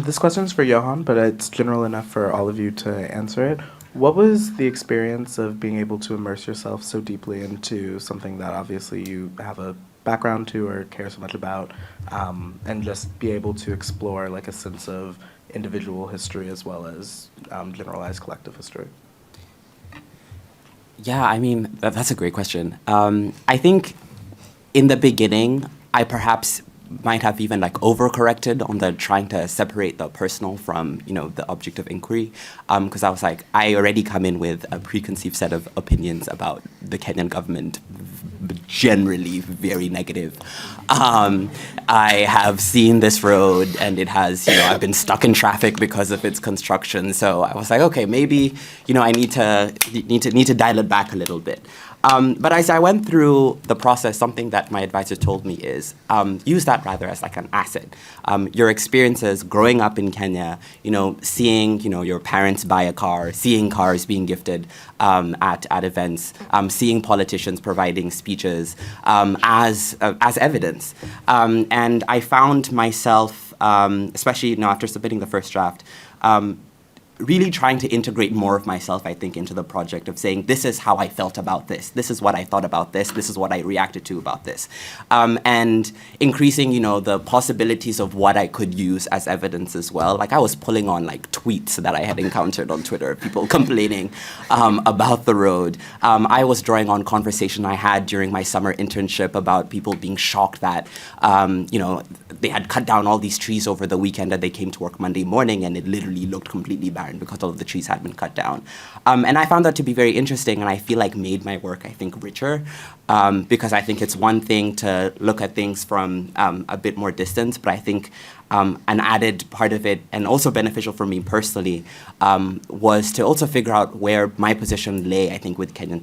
This question's for Johan, but it's general enough for all of you to answer it. What was the experience of being able to immerse yourself so deeply into something that obviously you have a background to or care so much about, and just be able to explore like a sense of individual history as well as generalized collective history? Yeah, I mean, that's a great question. I think in the beginning, I perhaps might have even like overcorrected on the trying to separate the personal from, you know, the object of inquiry. Because I was like, I already come in with a preconceived set of opinions about the Kenyan government, generally very negative. I have seen this road and it has, you know, I've been stuck in traffic because of its construction. So I was like, okay, maybe, you know, I need to dial it back a little bit. But as I went through the process, something that my advisor told me is use that rather as like an asset. Your experiences growing up in Kenya, seeing your parents buy a car, seeing cars being gifted at events, seeing politicians providing speeches as evidence. And I found myself, especially after submitting the first draft, really trying to integrate more of myself, I think, into the project of saying, this is how I felt about this. This is what I thought about this. This is what I reacted to about this. And increasing, the possibilities of what I could use as evidence as well. Like I was pulling on like tweets that I had encountered on Twitter, people complaining about the road. I was drawing on conversation I had during my summer internship about people being shocked that, they had cut down all these trees over the weekend and they came to work Monday morning and it literally looked completely barren because all of the trees had been cut down. And I found that to be very interesting, and I feel like made my work, I think, richer, because I think it's one thing to look at things from a bit more distance, but I think an added part of it, and also beneficial for me personally, was to also figure out where my position lay, I think, within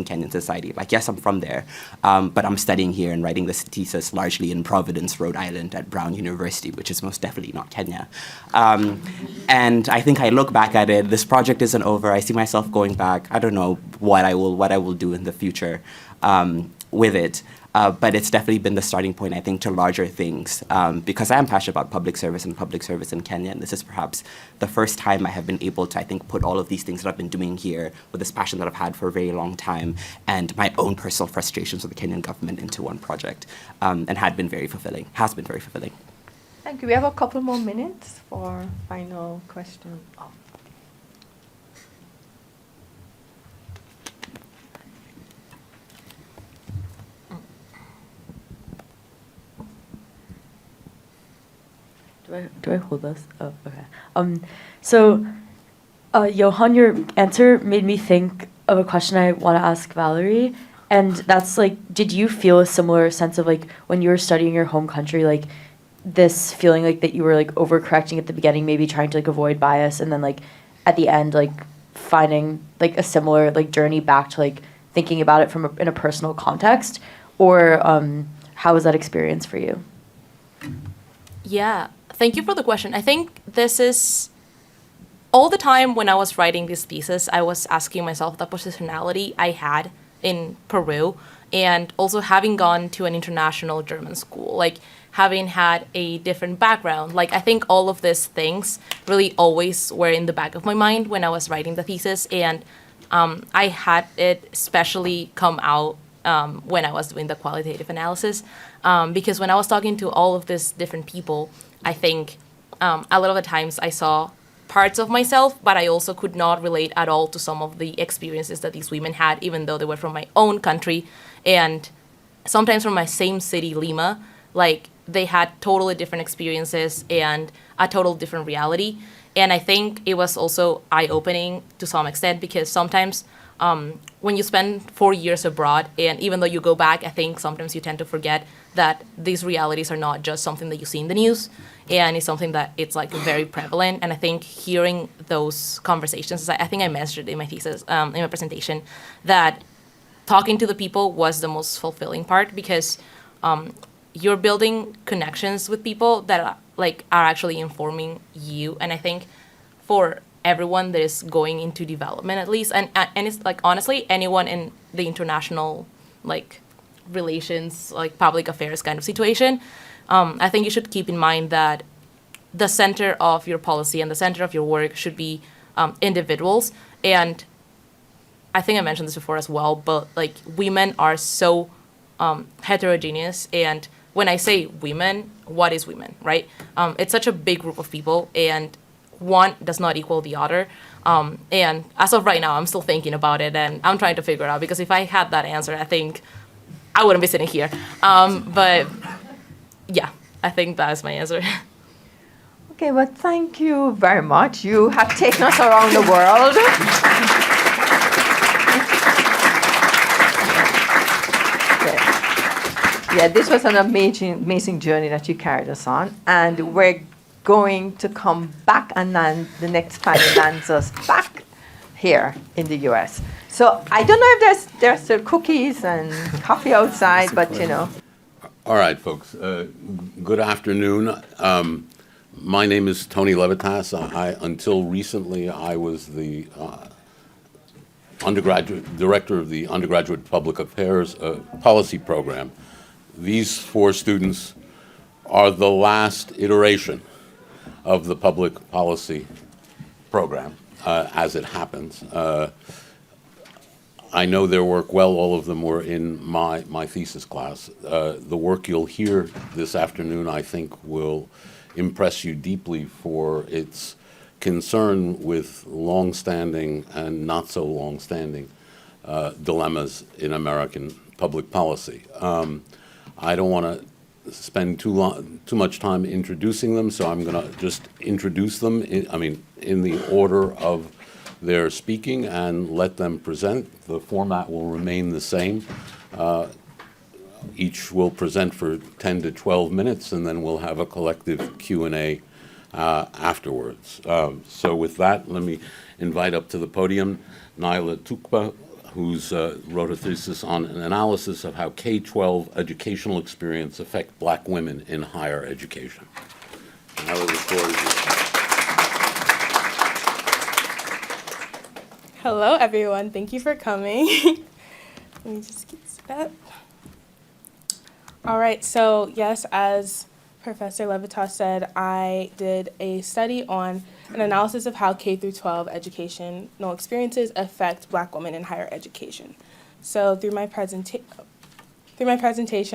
Kenyan society. Like, yes, I'm from there, but I'm studying here and writing this thesis largely in Providence, Rhode Island at Brown University, which is most definitely not Kenya. And I think I look back at it, this project isn't over, I see myself going back, I don't know what I will do in the future with it. But it's definitely been the starting point, I think, to larger things, because I am passionate about public service in Kenya, and this is perhaps the first time I have been able to, I think, put all of these things that I've been doing here with this passion that I've had for a very long time and my own personal frustrations with the Kenyan government into one project, and has been very fulfilling. Thank you. We have a couple more minutes for final question. Do I hold this? Oh, okay. So, Johan, your answer made me think of a question I want to ask Valerie, and that's like, did you feel a similar sense of like when you were studying your home country, like this feeling like that you were like overcorrecting at the beginning, maybe trying to like avoid bias, and then like at the end like finding like a similar like journey back to like thinking about it in a personal context, or how was that experience for you? Yeah, thank you for the question. I think this is all the time when I was writing this thesis, I was asking myself the positionality I had in Peru, and also having gone to an international German school, like having had a different background. Like, I think all of these things really always were in the back of my mind when I was writing the thesis, and I had it especially come out when I was doing the qualitative analysis, because when I was talking to all of these different people, I think a lot of the times I saw parts of myself, but I also could not relate at all to some of the experiences that these women had, even though they were from my own country, and sometimes from my same city, Lima. Like, they had totally different experiences and a total different reality. And I think it was also eye-opening to some extent, because sometimes when you spend 4 years abroad, and even though you go back, I think sometimes you tend to forget that these realities are not just something that you see in the news, and it's something that it's like very prevalent. And I think hearing those conversations, I think I mentioned in my thesis, in my presentation, that talking to the people was the most fulfilling part, because you're building connections with people that are actually informing you. And I think for everyone that is going into development, at least, and it's like, honestly, anyone in the international like relations, like public affairs kind of situation, I think you should keep in mind that the center of your policy and the center of your work should be individuals. And I think I mentioned this before as well, but like, women are so heterogeneous. And when I say women, what is women, right? It's such a big group of people, and one does not equal the other. And as of right now, I'm still thinking about it, and I'm trying to figure it out, because if I had that answer, I think I wouldn't be sitting here. But yeah, I think that is my answer. Okay, well, thank you very much. You have taken us around the world. Yeah, this was an amazing journey that you carried us on, and we're going to come back, and then the next panel lands us back here in the U.S. So I don't know if there's still cookies and coffee outside, but you know. All right, folks. Good afternoon. My name is Tony Levitas. Until recently, I was the director of the Undergraduate Public Affairs Policy Program. These 4 students are the last iteration of the public policy program, as it happens. I know their work well. All of them were in my thesis class. The work you'll hear this afternoon, I think, will impress you deeply for its concern with long-standing and not so long-standing dilemmas in American public policy. I don't want to spend too much time introducing them, so I'm going to just introduce them, in the order of their speaking and let them present. The format will remain the same. Each will present for 10 to 12 minutes, and then we'll have a collective Q&A afterwards. So with that, let me invite up to the podium Naila Tukba, who's wrote a thesis on an analysis of how K-12 educational experience affect Black women in higher education. Naila, the floor is yours. Hello, everyone. Thank you for coming. Let me just get set up. All right, so yes, as Professor Levitas said, I did a study on an analysis of how K through 12 educational experiences affect Black women in higher education. So through my presentation,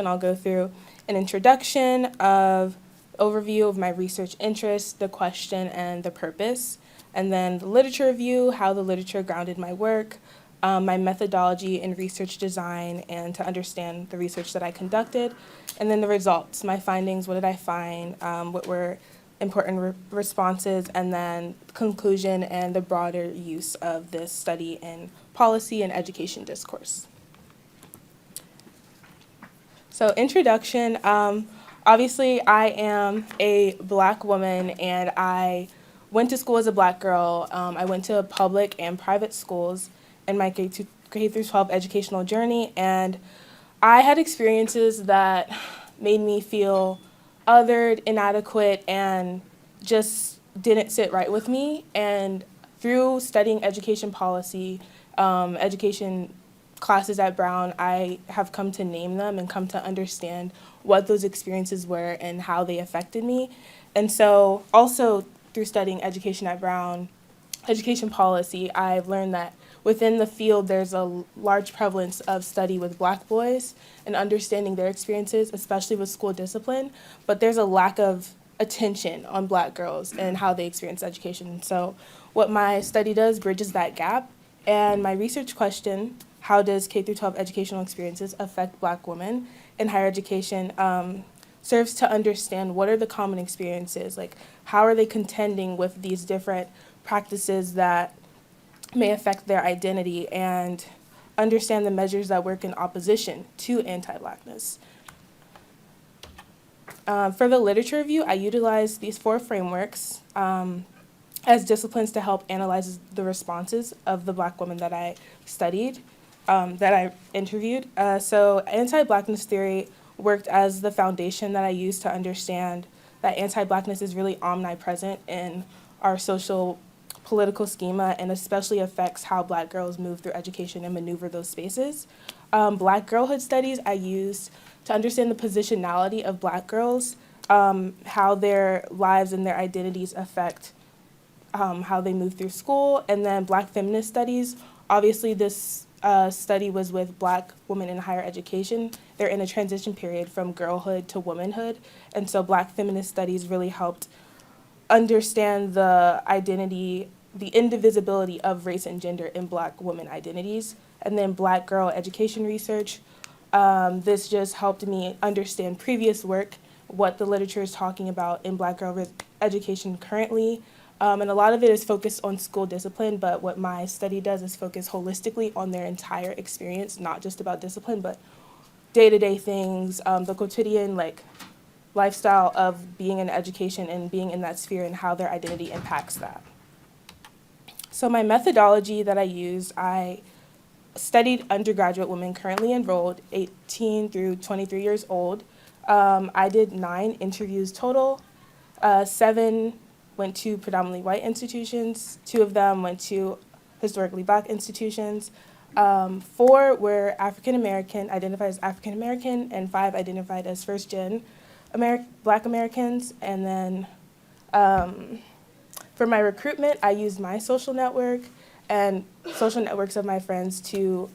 I'll go through an introduction of overview of my research interests, the question, and the purpose, and then the literature review, how the literature grounded my work, my methodology in research design, and to understand the research that I conducted, and then the results, my findings, what did I find, what were important responses, and then conclusion and the broader use of this study in policy and education discourse. So introduction, obviously I am a Black woman and I went to school as a Black girl. I went to public and private schools in my K through 12 educational journey, and I had experiences that made me feel othered, inadequate, and just didn't sit right with me. And through studying education policy, education classes at Brown, I have come to name them and come to understand what those experiences were and how they affected me. And so also through studying education at Brown, education policy, I've learned that within the field there's a large prevalence of study with Black boys and understanding their experiences, especially with school discipline, but there's a lack of attention on Black girls and how they experience education. So what my study does bridges that gap, and my research question, how does K through 12 educational experiences affect Black women in higher education, serves to understand what are the common experiences, like how are they contending with these different practices that may affect their identity, and understand the measures that work in opposition to anti-Blackness. For the literature review, I utilized these 4 frameworks as disciplines to help analyze the responses of the Black women that I studied, that I interviewed. So anti-Blackness theory worked as the foundation that I used to understand that anti-Blackness is really omnipresent in our social political schema, and especially affects how Black girls move through education and maneuver those spaces. Black girlhood studies I used to understand the positionality of Black girls, how their lives and their identities affect how they move through school. And then Black feminist studies, obviously this study was with Black women in higher education. They're in a transition period from girlhood to womanhood, and so Black feminist studies really helped understand the identity, the indivisibility of race and gender in Black women identities. And then Black girl education research, this just helped me understand previous work, what the literature is talking about in Black girl education currently. And a lot of it is focused on school discipline, but what my study does is focus holistically on their entire experience, not just about discipline, but day-to-day things, the quotidian lifestyle of being in education and being in that sphere and how their identity impacts that. So my methodology that I used, I studied undergraduate women currently enrolled, 18 through 23 years old. I did 9 interviews total. 7 went to predominantly white institutions. 2 of them went to historically black institutions. 4 were African American, identified as African American, and 5 identified as first gen Black Americans. And then for my recruitment, I used my social network and social networks of my friends to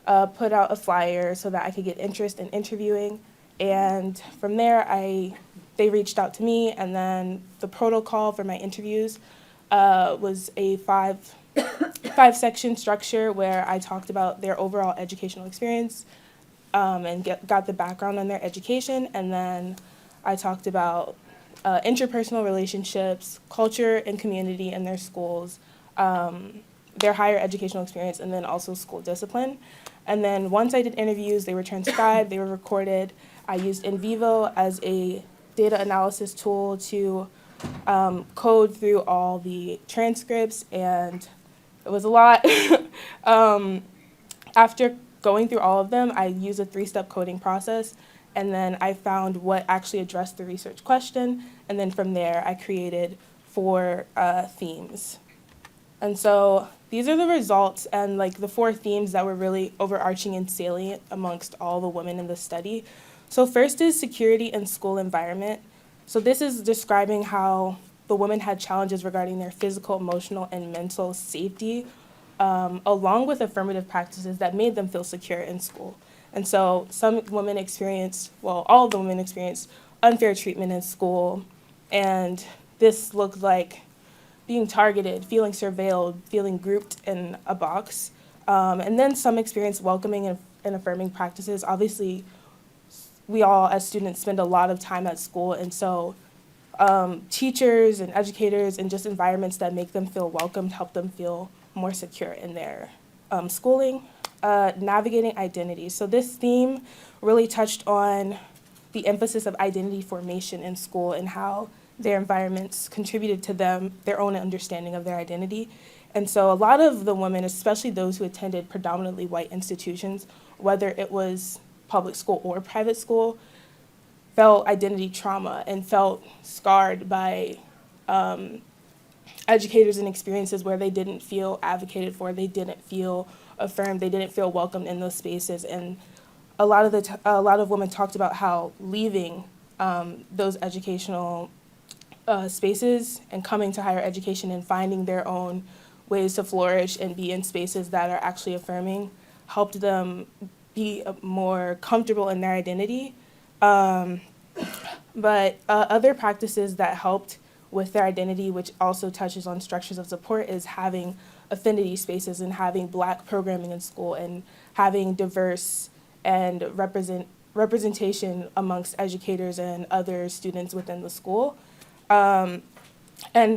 put out a flyer so that I could get interest in interviewing. And from there, they reached out to me, and then the protocol for my interviews was a five-section structure where I talked about their overall educational experience and got the background on their education, and then I talked about interpersonal relationships, culture and community in their schools, their higher educational experience, and then also school discipline. And then once I did interviews, they were transcribed, they were recorded. I used In Vivo as a data analysis tool to code through all the transcripts, and it was a lot. After going through all of them, I used a 3-step coding process, and then I found what actually addressed the research question, and then from there I created 4 themes. And so these are the results and like the 4 themes that were really overarching and salient amongst all the women in the study. So first is security and school environment. So this is describing how the women had challenges regarding their physical, emotional, and mental safety, along with affirmative practices that made them feel secure in school. And so some women experienced, well, all of the women experienced unfair treatment in school, and this looked like being targeted, feeling surveilled, feeling grouped in a box. And then some experienced welcoming and affirming practices. Obviously, we all as students spend a lot of time at school, and so teachers and educators and just environments that make them feel welcomed help them feel more secure in their schooling. Navigating identity. So this theme really touched on the emphasis of identity formation in school and how their environments contributed to their own understanding of their identity. And so a lot of the women, especially those who attended predominantly white institutions, whether it was public school or private school, felt identity trauma and felt scarred by educators and experiences where they didn't feel advocated for, they didn't feel affirmed, they didn't feel welcomed in those spaces. And a lot of women talked about how leaving those educational spaces and coming to higher education and finding their own ways to flourish and be in spaces that are actually affirming helped them be more comfortable in their identity. But other practices that helped with their identity, which also touches on structures of support, is having affinity spaces and having Black programming in school and having diverse and representation amongst educators and other students within the school. And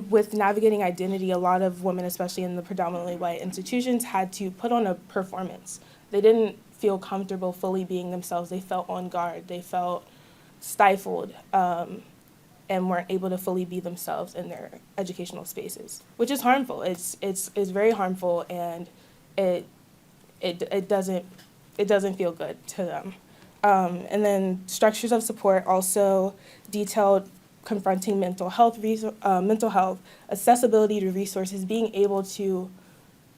with navigating identity, a lot of women, especially in the predominantly white institutions, had to put on a performance. They didn't feel comfortable fully being themselves. They felt on guard. They felt stifled and weren't able to fully be themselves in their educational spaces, which is harmful. It's very harmful, and it doesn't feel good to them. And then structures of support also detailed confronting mental health, accessibility to resources, being able to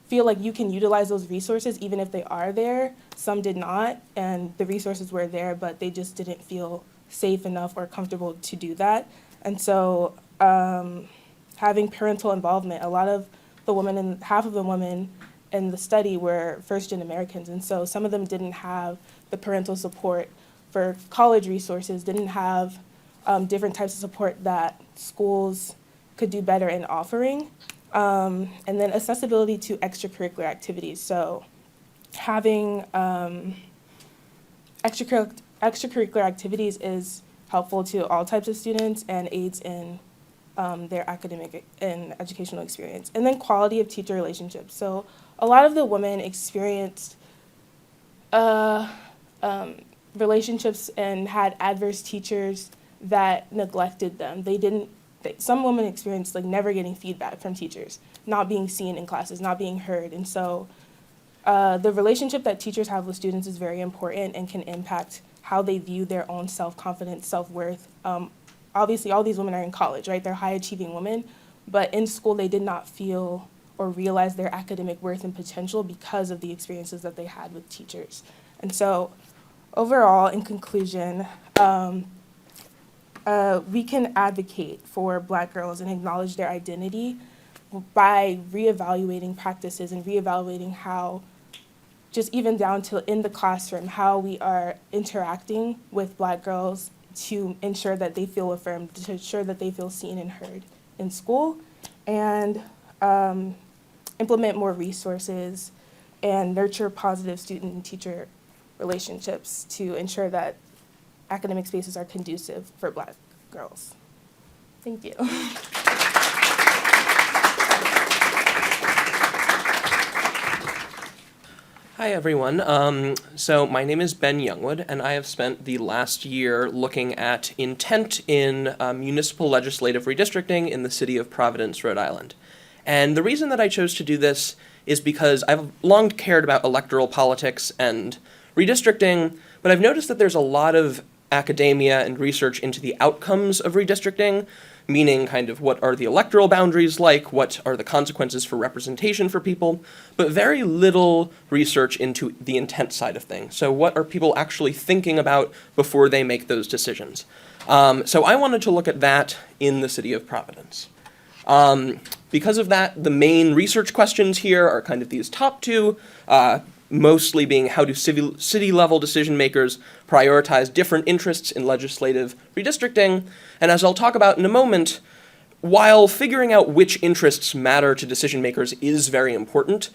feel like you can utilize those resources even if they are there. Some did not, and the resources were there, but they just didn't feel safe enough or comfortable to do that. And so having parental involvement, a lot of the women, and half of the women in the study were first-gen Americans, and so some of them didn't have the parental support for college resources, didn't have different types of support that schools could do better in offering. And then accessibility to extracurricular activities. So having extracurricular activities is helpful to all types of students and aids in their academic and educational experience. And then quality of teacher relationships. So a lot of the women experienced relationships and had adverse teachers that neglected them. They didn't some women experience like never getting feedback from teachers, not being seen in classes, not being heard. And so the relationship that teachers have with students is very important and can impact how they view their own self-confidence, self-worth. Obviously, all these women are in college, right? They're high-achieving women, but in school they did not feel or realize their academic worth and potential because of the experiences that they had with teachers. And so overall, in conclusion, we can advocate for Black girls and acknowledge their identity by reevaluating practices and reevaluating how, just even down to in the classroom, how we are interacting with Black girls to ensure that they feel affirmed, to ensure that they feel seen and heard in school, and implement more resources and nurture positive student and teacher relationships to ensure that academic spaces are conducive for Black girls. Thank you. Hi, everyone. So my name is Ben Youngwood, and I have spent the last year looking at intent in municipal legislative redistricting in the city of Providence, Rhode Island. And the reason that I chose to do this is because I've long cared about electoral politics and redistricting, but I've noticed that there's a lot of academia and research into the outcomes of redistricting, meaning kind of what are the electoral boundaries like, what are the consequences for representation for people, but very little research into the intent side of things. So what are people actually thinking about before they make those decisions? So I wanted to look at that in the city of Providence. Because of that, the main research questions here are kind of these top two, mostly being how do city-level decision makers prioritize different interests in legislative redistricting. And as I'll talk about in a moment, while figuring out which interests matter to decision makers is very important,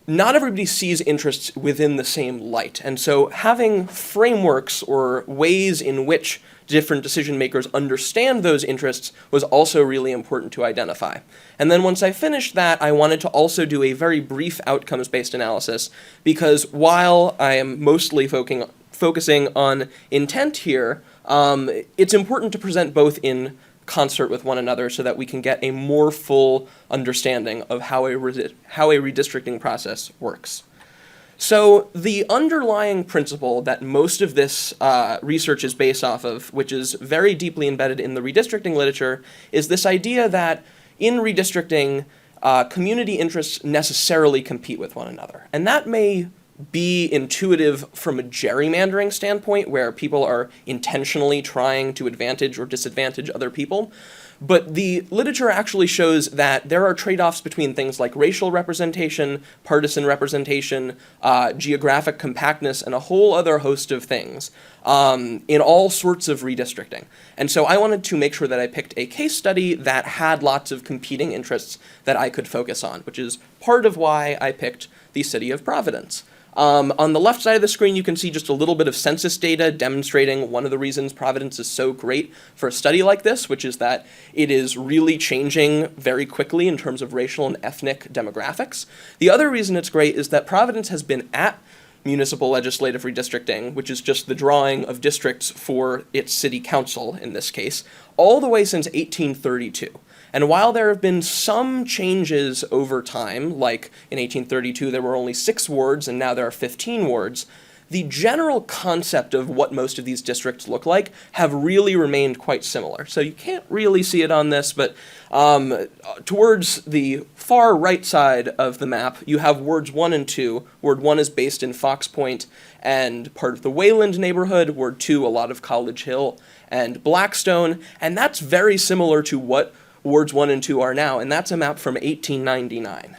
not everybody sees interests within the same light. And so having frameworks or ways in which different decision makers understand those interests was also really important to identify. And then once I finished that, I wanted to also do a very brief outcomes-based analysis, because while I am mostly focusing on intent here, it's important to present both in concert with one another so that we can get a more full understanding of how a redistricting process works. So the underlying principle that most of this research is based off of, which is very deeply embedded in the redistricting literature, is this idea that in redistricting, community interests necessarily compete with one another. And that may be intuitive from a gerrymandering standpoint, where people are intentionally trying to advantage or disadvantage other people. But the literature actually shows that there are trade-offs between things like racial representation, partisan representation, geographic compactness, and a whole other host of things in all sorts of redistricting. And so I wanted to make sure that I picked a case study that had lots of competing interests that I could focus on, which is part of why I picked the city of Providence. On the left side of the screen, you can see just a little bit of census data demonstrating one of the reasons Providence is so great for a study like this, which is that it is really changing very quickly in terms of racial and ethnic demographics. The other reason it's great is that Providence has been at municipal legislative redistricting, which is just the drawing of districts for its city council in this case, all the way since 1832. And while there have been some changes over time, like in 1832 there were only 6 wards and now there are 15 wards, the general concept of what most of these districts look like have really remained quite similar. So you can't really see it on this, but towards the far right side of the map, you have wards 1 and 2. Ward 1 is based in Fox Point and part of the Wayland neighborhood. Ward 2, a lot of College Hill and Blackstone. And that's very similar to what wards 1 and 2 are now, and that's a map from 1899.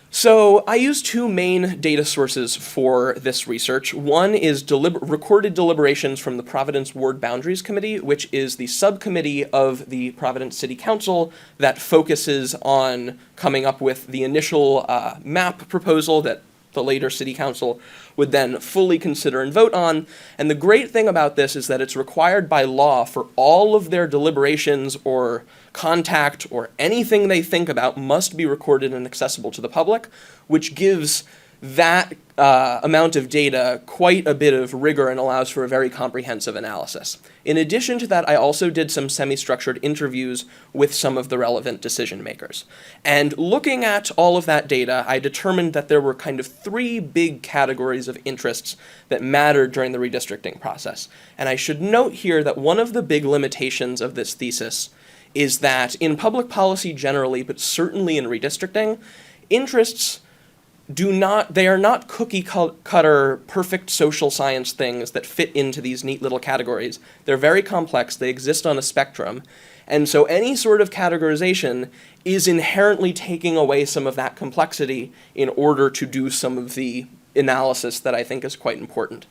So I used 2 main data sources for this research. One is recorded deliberations from the Providence Ward Boundaries Committee, which is the subcommittee of the Providence City Council that focuses on coming up with the initial map proposal that the later City Council would then fully consider and vote on. And the great thing about this is that it's required by law for all of their deliberations or contact or anything they think about must be recorded and accessible to the public, which gives that amount of data quite a bit of rigor and allows for a very comprehensive analysis. In addition to that, I also did some semi-structured interviews with some of the relevant decision makers. And looking at all of that data, I determined that there were kind of 3 big categories of interests that mattered during the redistricting process. And I should note here that one of the big limitations of this thesis is that in public policy generally, but certainly in redistricting, interests they are not cookie cutter, perfect social science things that fit into these neat little categories. They're very complex, they exist on a spectrum, and so any sort of categorization is inherently taking away some of that complexity in order to do some of the analysis that I think is quite important.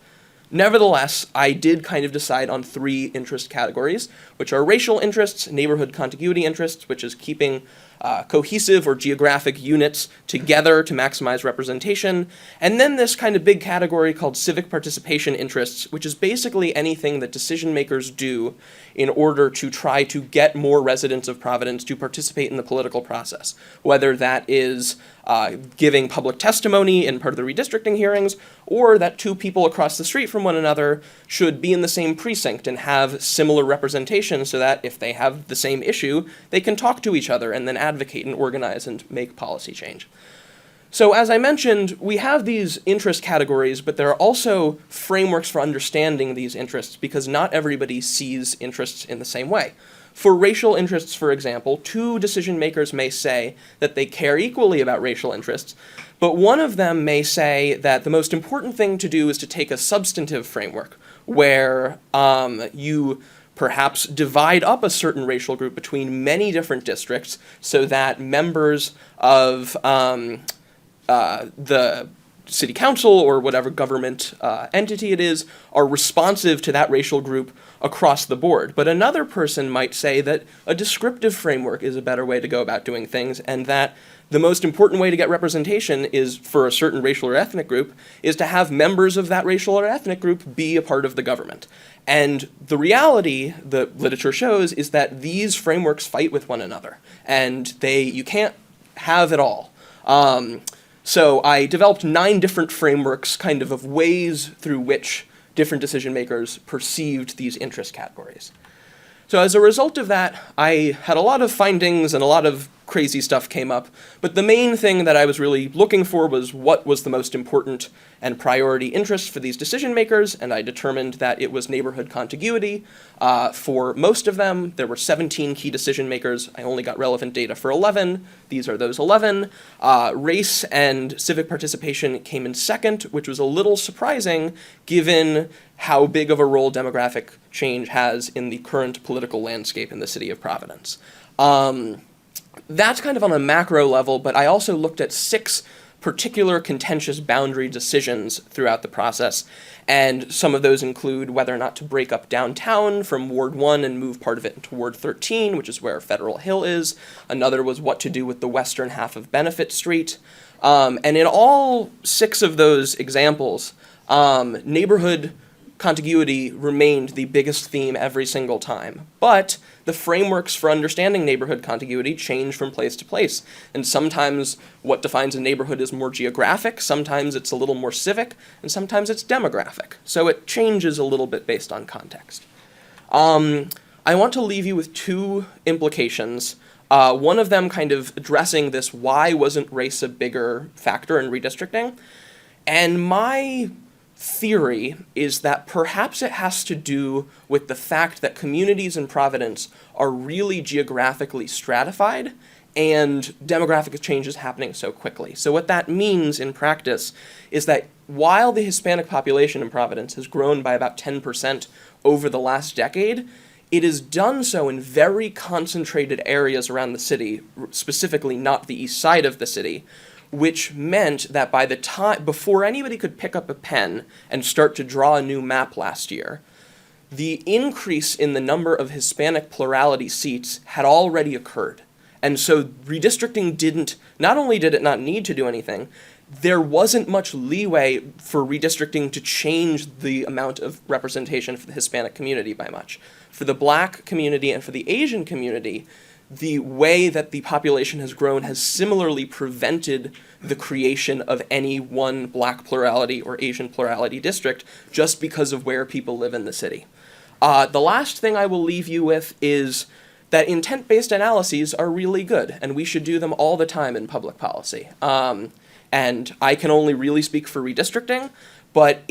Nevertheless, I did kind of decide on 3 interest categories, which are racial interests, neighborhood contiguity interests, which is keeping cohesive or geographic units together to maximize representation, and then this kind of big category called civic participation interests, which is basically anything that decision makers do in order to try to get more residents of Providence to participate in the political process, whether that is giving public testimony in part of the redistricting hearings, or that 2 people across the street from one another should be in the same precinct and have similar representation so that if they have the same issue, they can talk to each other and then advocate and organize and make policy change. So as I mentioned, we have these interest categories, but there are also frameworks for understanding these interests because not everybody sees interests in the same way. For racial interests, for example, 2 decision makers may say that they care equally about racial interests, but one of them may say that the most important thing to do is to take a substantive framework where you perhaps divide up a certain racial group between many different districts so that members of the city council or whatever government entity it is are responsive to that racial group across the board. But another person might say that a descriptive framework is a better way to go about doing things, and that the most important way to get representation is for a certain racial or ethnic group is to have members of that racial or ethnic group be a part of the government. And the reality, the literature shows, is that these frameworks fight with one another, and you can't have it all. So I developed 9 different frameworks kind of ways through which different decision makers perceived these interest categories. So as a result of that, I had a lot of findings and a lot of crazy stuff came up, but the main thing that I was really looking for was what was the most important and priority interest for these decision makers, and I determined that it was neighborhood contiguity. For most of them, there were 17 key decision makers. I only got relevant data for 11. These are those 11. Race and civic participation came in second, which was a little surprising given how big of a role demographic change has in the current political landscape in the city of Providence. That's kind of on a macro level, but I also looked at 6 particular contentious boundary decisions throughout the process, and some of those include whether or not to break up downtown from Ward 1 and move part of it into Ward 13, which is where Federal Hill is. Another was what to do with the western half of Benefit Street. And in all 6 of those examples, neighborhood contiguity remained the biggest theme every single time. But the frameworks for understanding neighborhood contiguity change from place to place. And sometimes what defines a neighborhood is more geographic, sometimes it's a little more civic, and sometimes it's demographic. So it changes a little bit based on context. I want to leave you with 2 implications. One of them kind of addressing this, why wasn't race a bigger factor in redistricting? And my theory is that perhaps it has to do with the fact that communities in Providence are really geographically stratified and demographic change is happening so quickly. So what that means in practice is that while the Hispanic population in Providence has grown by about 10% over the last decade, it has done so in very concentrated areas around the city, specifically not the east side of the city, which meant that by the time, before anybody could pick up a pen and start to draw a new map last year, the increase in the number of Hispanic plurality seats had already occurred. And so redistricting not only did it not need to do anything, there wasn't much leeway for redistricting to change the amount of representation for the Hispanic community by much. For the Black community and for the Asian community, the way that the population has grown has similarly prevented the creation of any one Black plurality or Asian plurality district just because of where people live in the city. The last thing I will leave you with is that intent-based analyses are really good, and we should do them all the time in public policy. And I can only really speak for redistricting, but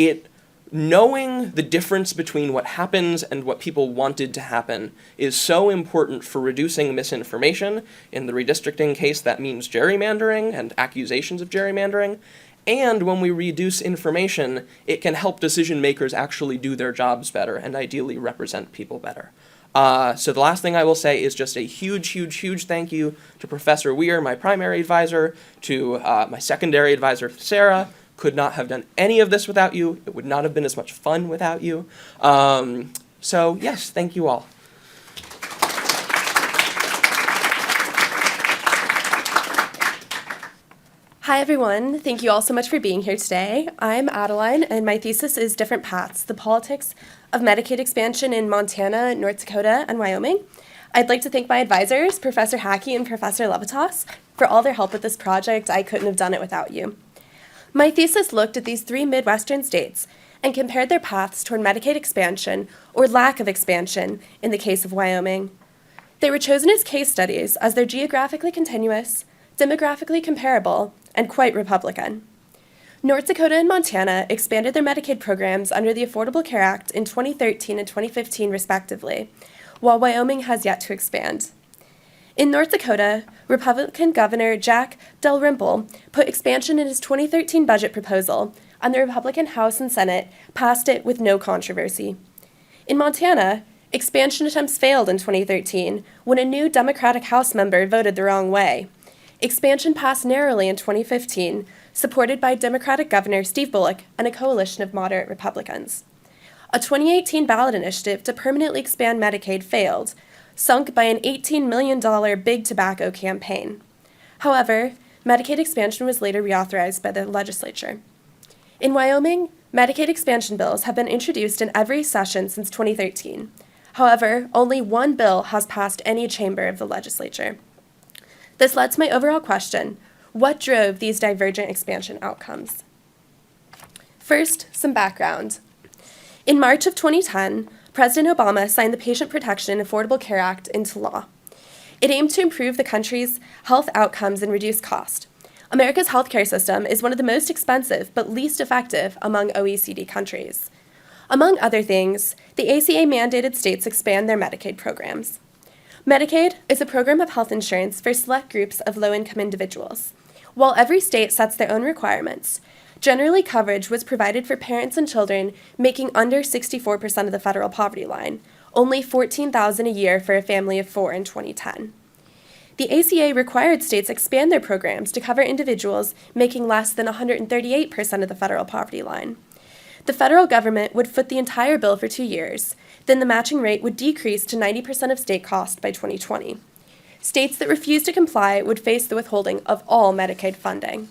knowing the difference between what happens and what people wanted to happen is so important for reducing misinformation. In the redistricting case, that means gerrymandering and accusations of gerrymandering. And when we reduce information, it can help decision makers actually do their jobs better and ideally represent people better. So the last thing I will say is just a huge, huge, huge thank you to Professor Weir, my primary advisor, to my secondary advisor, Sarah. Could not have done any of this without you. It would not have been as much fun without you. So yes, thank you all. Hi everyone, thank you all so much for being here today. I'm Adeline and my thesis is Different Paths, the Politics of Medicaid Expansion in Montana, North Dakota, and Wyoming. I'd like to thank my advisors, Professor Hackey and Professor Levitas, for all their help with this project. I couldn't have done it without you. My thesis looked at these 3 Midwestern states and compared their paths toward Medicaid expansion or lack of expansion in the case of Wyoming. They were chosen as case studies as they're geographically continuous, demographically comparable, and quite Republican. North Dakota and Montana expanded their Medicaid programs under the Affordable Care Act in 2013 and 2015 respectively, while Wyoming has yet to expand. In North Dakota, Republican Governor Jack Dalrymple put expansion in his 2013 budget proposal, and the Republican House and Senate passed it with no controversy. In Montana, expansion attempts failed in 2013 when a new Democratic House member voted the wrong way. Expansion passed narrowly in 2015, supported by Democratic Governor Steve Bullock and a coalition of moderate Republicans. A 2018 ballot initiative to permanently expand Medicaid failed, sunk by an $18 million big tobacco campaign. However, Medicaid expansion was later reauthorized by the legislature. In Wyoming, Medicaid expansion bills have been introduced in every session since 2013. However, only one bill has passed any chamber of the legislature. This led to my overall question: what drove these divergent expansion outcomes? First, some background. In March of 2010, President Obama signed the Patient Protection and Affordable Care Act into law. It aimed to improve the country's health outcomes and reduce cost. America's healthcare system is one of the most expensive but least effective among OECD countries. Among other things, the ACA mandated states expand their Medicaid programs. Medicaid is a program of health insurance for select groups of low-income individuals. While every state sets their own requirements, generally coverage was provided for parents and children making under 64% of the federal poverty line, only $14,000 a year for a family of 4 in 2010. The ACA required states expand their programs to cover individuals making less than 138% of the federal poverty line. The federal government would foot the entire bill for 2 years, then the matching rate would decrease to 90% of state cost by 2020. States that refused to comply would face the withholding of all Medicaid funding.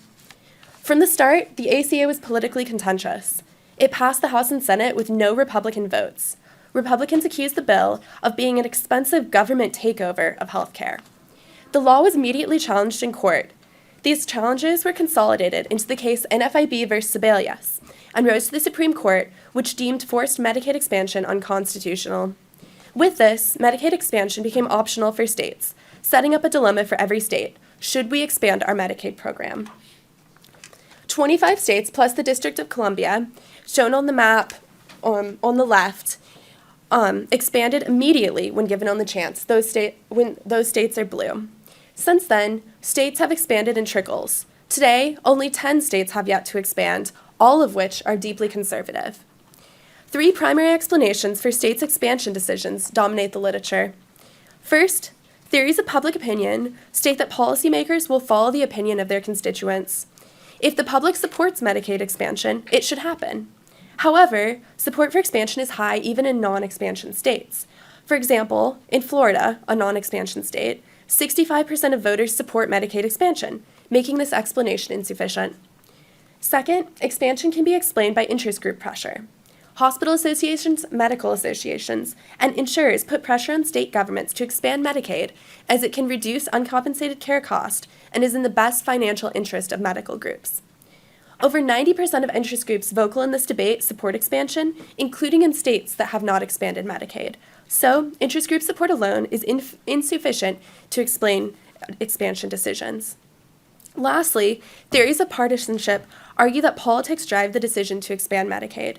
From the start, the ACA was politically contentious. It passed the House and Senate with no Republican votes. Republicans accused the bill of being an expensive government takeover of health care. The law was immediately challenged in court. These challenges were consolidated into the case NFIB v. Sebelius and rose to the Supreme Court, which deemed forced Medicaid expansion unconstitutional. With this, Medicaid expansion became optional for states, setting up a dilemma for every state. Should we expand our Medicaid program? 25 states plus the District of Columbia, shown on the map on the left, expanded immediately when given on the chance. When those states are blue. Since then, states have expanded in trickles. Today, only 10 states have yet to expand, all of which are deeply conservative. 3 primary explanations for states' expansion decisions dominate the literature. First, theories of public opinion state that policymakers will follow the opinion of their constituents. If the public supports Medicaid expansion, it should happen. However, support for expansion is high even in non-expansion states. For example, in Florida, a non-expansion state, 65% of voters support Medicaid expansion, making this explanation insufficient. Second, expansion can be explained by interest group pressure. Hospital associations, medical associations, and insurers put pressure on state governments to expand Medicaid as it can reduce uncompensated care cost and is in the best financial interest of medical groups. Over 90% of interest groups vocal in this debate support expansion, including in states that have not expanded Medicaid. So, interest group support alone is insufficient to explain expansion decisions. Lastly, theories of partisanship argue that politics drive the decision to expand Medicaid.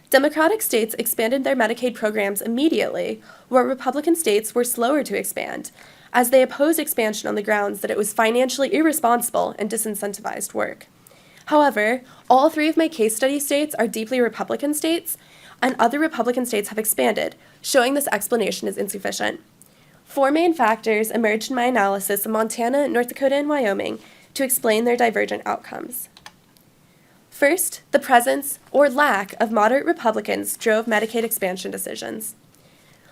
Democratic states expanded their Medicaid programs immediately, where Republican states were slower to expand, as they opposed expansion on the grounds that it was financially irresponsible and disincentivized work. However, all three of my case study states are deeply Republican states, and other Republican states have expanded, showing this explanation is insufficient. Four main factors emerged in my analysis of Montana, North Dakota, and Wyoming to explain their divergent outcomes. First, the presence or lack of moderate Republicans drove Medicaid expansion decisions.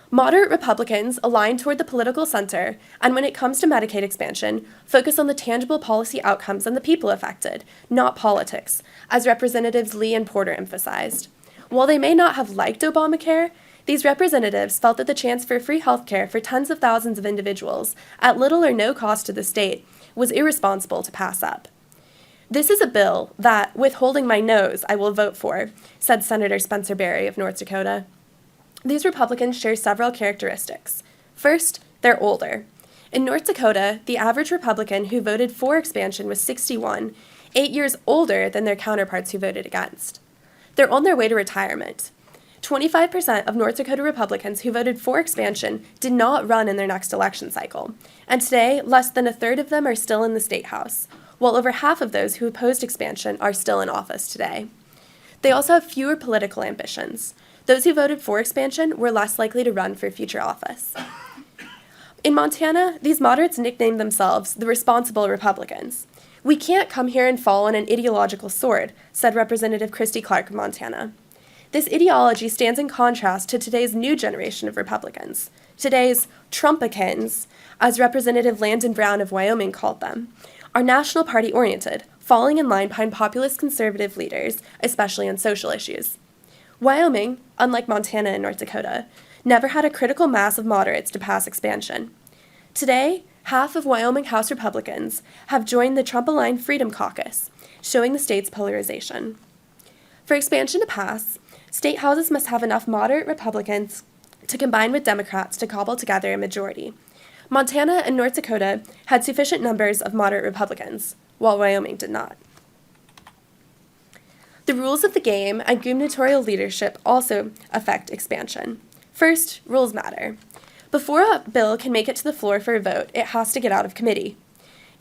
Moderate Republicans align toward the political center, and when it comes to Medicaid expansion, focus on the tangible policy outcomes and the people affected, not politics, as Representatives Lee and Porter emphasized. While they may not have liked Obamacare, these representatives felt that the chance for free health care for tens of thousands of individuals, at little or no cost to the state, was irresponsible to pass up. This is a bill that, withholding my nose, I will vote for, said Senator Spencer Berry of North Dakota. These Republicans share several characteristics. First, they're older. In North Dakota, the average Republican who voted for expansion was 61, 8 years older than their counterparts who voted against. They're on their way to retirement. 25% of North Dakota Republicans who voted for expansion did not run in their next election cycle, and today, less than a third of them are still in the State House, while over half of those who opposed expansion are still in office today. They also have fewer political ambitions. Those who voted for expansion were less likely to run for future office. In Montana, these moderates nicknamed themselves the Responsible Republicans. "We can't come here and fall on an ideological sword," said Representative Christy Clark of Montana. This ideology stands in contrast to today's new generation of Republicans, today's Trumpicans, as Representative Landon Brown of Wyoming called them, are national party oriented, falling in line behind populist conservative leaders, especially on social issues. Wyoming, unlike Montana and North Dakota, never had a critical mass of moderates to pass expansion. Today, half of Wyoming House Republicans have joined the Trump-aligned Freedom Caucus, showing the state's polarization. For expansion to pass, state houses must have enough moderate Republicans to combine with Democrats to cobble together a majority. Montana and North Dakota had sufficient numbers of moderate Republicans, while Wyoming did not. The rules of the game and gubernatorial leadership also affect expansion. First, rules matter. Before a bill can make it to the floor for a vote, it has to get out of committee.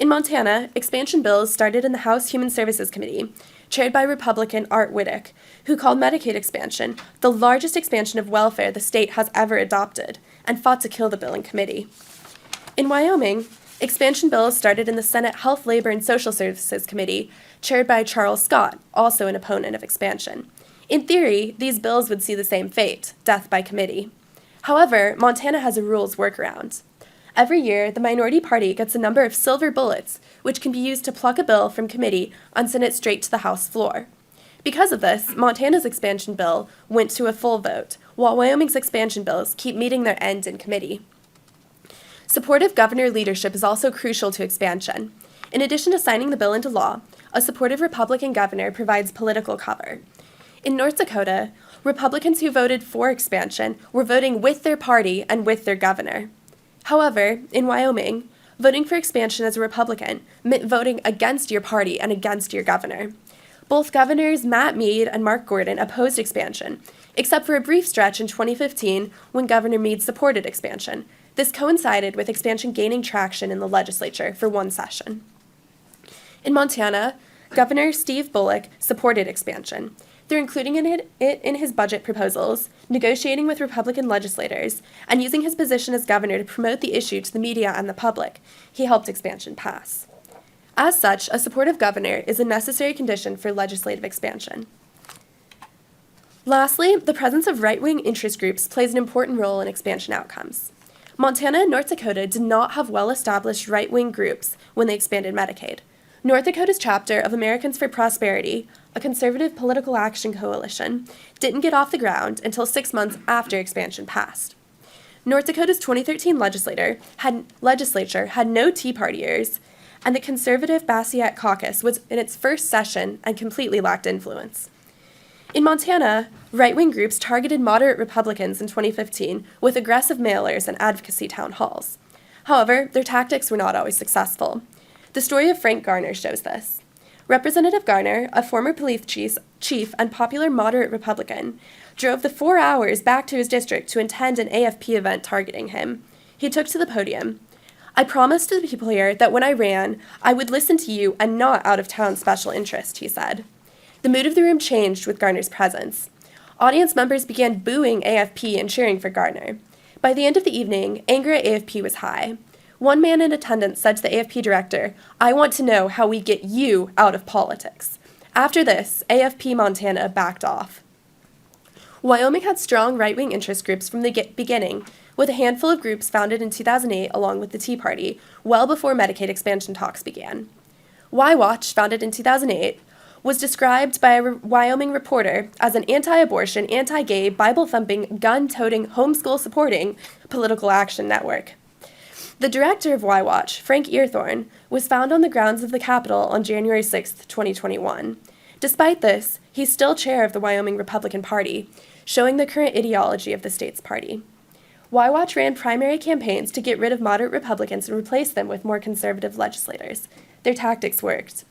In Montana, expansion bills started in the House Human Services Committee, chaired by Republican Art Whittick, who called Medicaid expansion the largest expansion of welfare the state has ever adopted, and fought to kill the bill in committee. In Wyoming, expansion bills started in the Senate Health, Labor, and Social Services Committee, chaired by Charles Scott, also an opponent of expansion. In theory, these bills would see the same fate, death by committee. However, Montana has a rules workaround. Every year, the minority party gets a number of silver bullets, which can be used to pluck a bill from committee and send it straight to the House floor. Because of this, Montana's expansion bill went to a full vote, while Wyoming's expansion bills keep meeting their end in committee. Supportive governor leadership is also crucial to expansion. In addition to signing the bill into law, a supportive Republican governor provides political cover. In North Dakota, Republicans who voted for expansion were voting with their party and with their governor. However, in Wyoming, voting for expansion as a Republican meant voting against your party and against your governor. Both governors Matt Mead and Mark Gordon opposed expansion, except for a brief stretch in 2015 when Governor Mead supported expansion. This coincided with expansion gaining traction in the legislature for one session. In Montana, Governor Steve Bullock supported expansion. Through including it in his budget proposals, negotiating with Republican legislators, and using his position as governor to promote the issue to the media and the public, he helped expansion pass. As such, a supportive governor is a necessary condition for legislative expansion. Lastly, the presence of right-wing interest groups plays an important role in expansion outcomes. Montana and North Dakota did not have well-established right-wing groups when they expanded Medicaid. North Dakota's chapter of Americans for Prosperity, a conservative political action coalition, didn't get off the ground until 6 months after expansion passed. North Dakota's 2013 legislature had no Tea Partiers, and the conservative Bassiat caucus was in its first session and completely lacked influence. In Montana, right-wing groups targeted moderate Republicans in 2015 with aggressive mailers and advocacy town halls. However, their tactics were not always successful. The story of Frank Garner shows this. Representative Garner, a former police chief and popular moderate Republican, drove the 4 hours back to his district to attend an AFP event targeting him. He took to the podium. "I promised to the people here that when I ran, I would listen to you and not out-of-town special interest," he said. The mood of the room changed with Garner's presence. Audience members began booing AFP and cheering for Garner. By the end of the evening, anger at AFP was high. One man in attendance said to the AFP director, "I want to know how we get you out of politics." After this, AFP Montana backed off. Wyoming had strong right-wing interest groups from the beginning, with a handful of groups founded in 2008 along with the Tea Party, well before Medicaid expansion talks began. Y-Watch, founded in 2008, was described by a Wyoming reporter as an anti-abortion, anti-gay, Bible-thumping, gun-toting, homeschool-supporting political action network. The director of Y-Watch, Frank Earthorne, was found on the grounds of the Capitol on January 6, 2021. Despite this, he's still chair of the Wyoming Republican Party, showing the current ideology of the state's party. Y-Watch ran primary campaigns to get rid of moderate Republicans and replace them with more conservative legislators. Their tactics worked.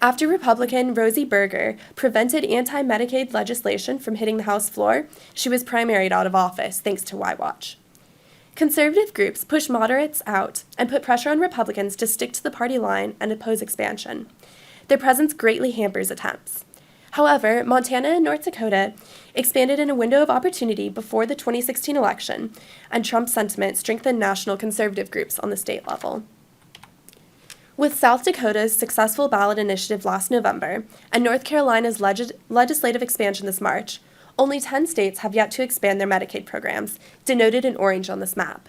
After Republican Rosie Berger prevented anti-Medicaid legislation from hitting the House floor, she was primaried out of office thanks to Y-Watch. Conservative groups pushed moderates out and put pressure on Republicans to stick to the party line and oppose expansion. Their presence greatly hampers attempts. However, Montana and North Dakota expanded in a window of opportunity before the 2016 election, and Trump's sentiment strengthened national conservative groups on the state level. With South Dakota's successful ballot initiative last November and North Carolina's legislative expansion this March, only 10 states have yet to expand their Medicaid programs, denoted in orange on this map.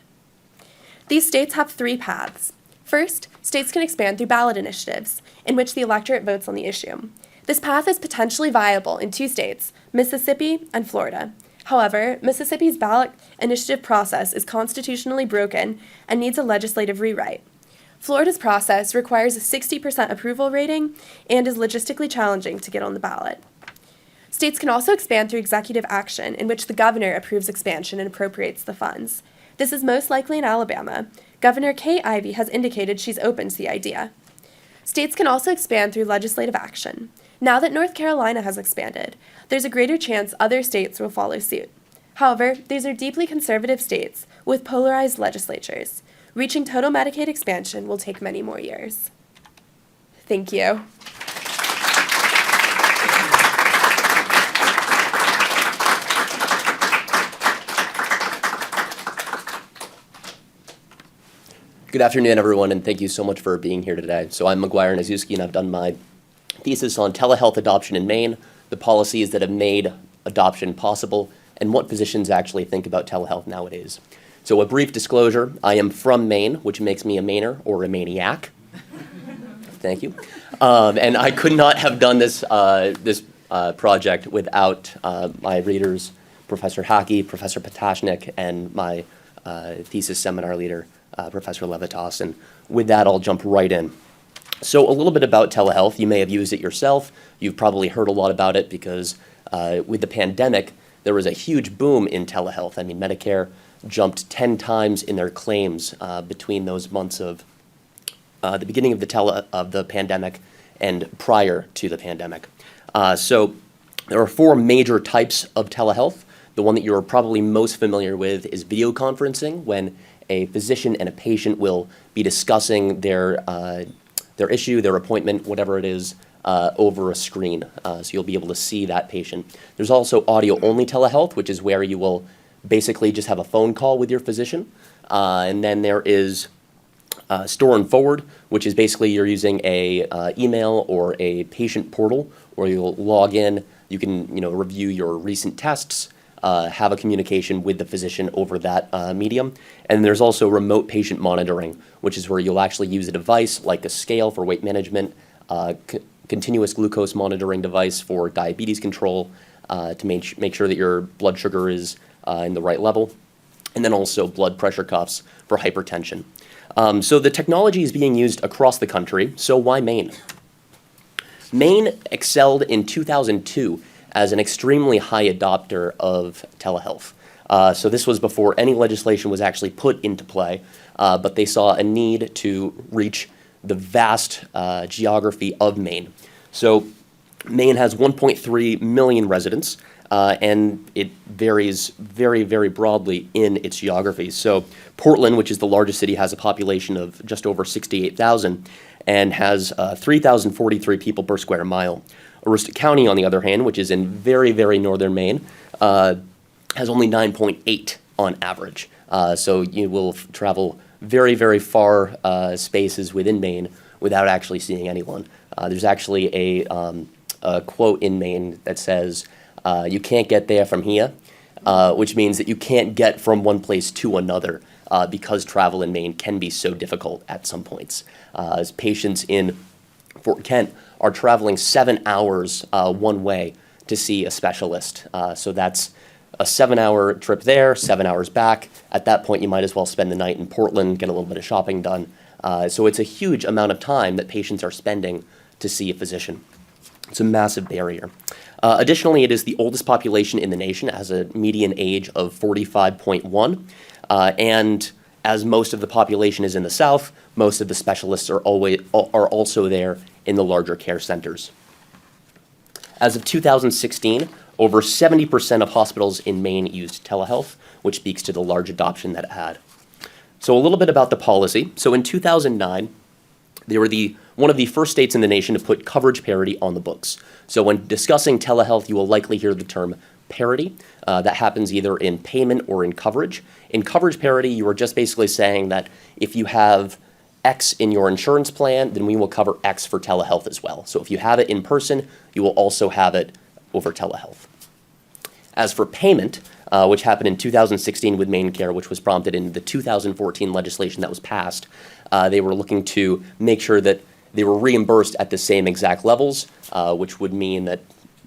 These states have 3 paths. First, states can expand through ballot initiatives, in which the electorate votes on the issue. This path is potentially viable in 2 states, Mississippi and Florida. However, Mississippi's ballot initiative process is constitutionally broken and needs a legislative rewrite. Florida's process requires a 60% approval rating and is logistically challenging to get on the ballot. States can also expand through executive action, in which the governor approves expansion and appropriates the funds. This is most likely in Alabama. Governor Kay Ivey has indicated she's open to the idea. States can also expand through legislative action. Now that North Carolina has expanded, there's a greater chance other states will follow suit. However, these are deeply conservative states with polarized legislatures. Reaching total Medicaid expansion will take many more years. Thank you. Good afternoon, everyone, and thank you so much for being here today. So I'm McGuire Nazuski, and I've done my thesis on telehealth adoption in Maine, the policies that have made adoption possible, and what physicians actually think about telehealth nowadays. So a brief disclosure, I am from Maine, which makes me a Mainer or a maniac. Thank you. And I could not have done this project without my readers, Professor Hackey, Professor Patashnik, and my thesis seminar leader, Professor Levitas. And with that, I'll jump right in. So a little bit about telehealth. You may have used it yourself. You've probably heard a lot about it because with the pandemic, there was a huge boom in telehealth. I mean, Medicare jumped 10 times in their claims between those months of the beginning of the pandemic and prior to the pandemic. So there are 4 major types of telehealth. The one that you're probably most familiar with is video conferencing, when a physician and a patient will be discussing their issue, their appointment, whatever it is, over a screen. So you'll be able to see that patient. There's also audio-only telehealth, which is where you will basically just have a phone call with your physician. And then there is store and forward, which is basically you're using a email or a patient portal where you'll log in. You can review your recent tests, have a communication with the physician over that medium. And there's also remote patient monitoring, which is where you'll actually use a device like a scale for weight management continuous glucose monitoring device for diabetes control to make sure that your blood sugar is in the right level, and then also blood pressure cuffs for hypertension. So the technology is being used across the country, so why Maine? Maine excelled in 2002 as an extremely high adopter of telehealth. So this was before any legislation was actually put into play, but they saw a need to reach the vast geography of Maine. So Maine has 1.3 million residents, and it varies very, very broadly in its geography. So Portland, which is the largest city, has a population of just over 68,000 and has 3,043 people per square mile. Aroostook County, on the other hand, which is in very, very northern Maine, has only 9.8 on average. So you will travel very, very far spaces within Maine without actually seeing anyone. There's actually a quote in Maine that says, you can't get there from here, which means that you can't get from one place to another because travel in Maine can be so difficult at some points. As patients in Fort Kent are traveling 7 hours one way to see a specialist. So that's a 7-hour trip there, 7 hours back. At that point, you might as well spend the night in Portland, get a little bit of shopping done. So it's a huge amount of time that patients are spending to see a physician. It's a massive barrier. Additionally, it is the oldest population in the nation, has a median age of 45.1. And as most of the population is in the South, most of the specialists are also there in the larger care centers. As of 2016, over 70% of hospitals in Maine used telehealth, which speaks to the large adoption that it had. So a little bit about the policy. So in 2009, they were one of the first states in the nation to put coverage parity on the books. So when discussing telehealth, you will likely hear the term parity. That happens either in payment or in coverage. In coverage parity, you are just basically saying that if you have X in your insurance plan, then we will cover X for telehealth as well. So if you have it in person, you will also have it over telehealth. As for payment, which happened in 2016 with MaineCare, which was prompted in the 2014 legislation that was passed, they were looking to make sure that they were reimbursed at the same exact levels, which would mean that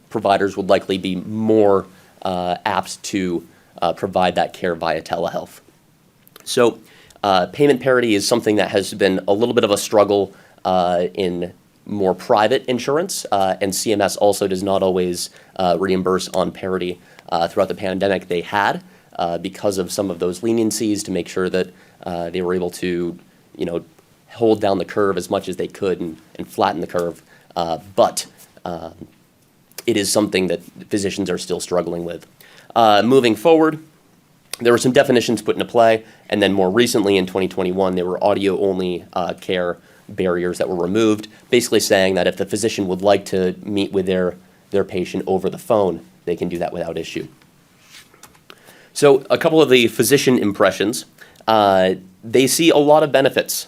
providers would likely be more apt to provide that care via telehealth. So payment parity is something that has been a little bit of a struggle in more private insurance, and CMS also does not always reimburse on parity. Throughout the pandemic, they had, because of some of those leniencies to make sure that they were able to, hold down the curve as much as they could and flatten the curve. But it is something that physicians are still struggling with. Moving forward, there were some definitions put into play, and then more recently in 2021, there were audio-only care barriers that were removed, basically saying that if the physician would like to meet with their patient over the phone, they can do that without issue. So a couple of the physician impressions. They see a lot of benefits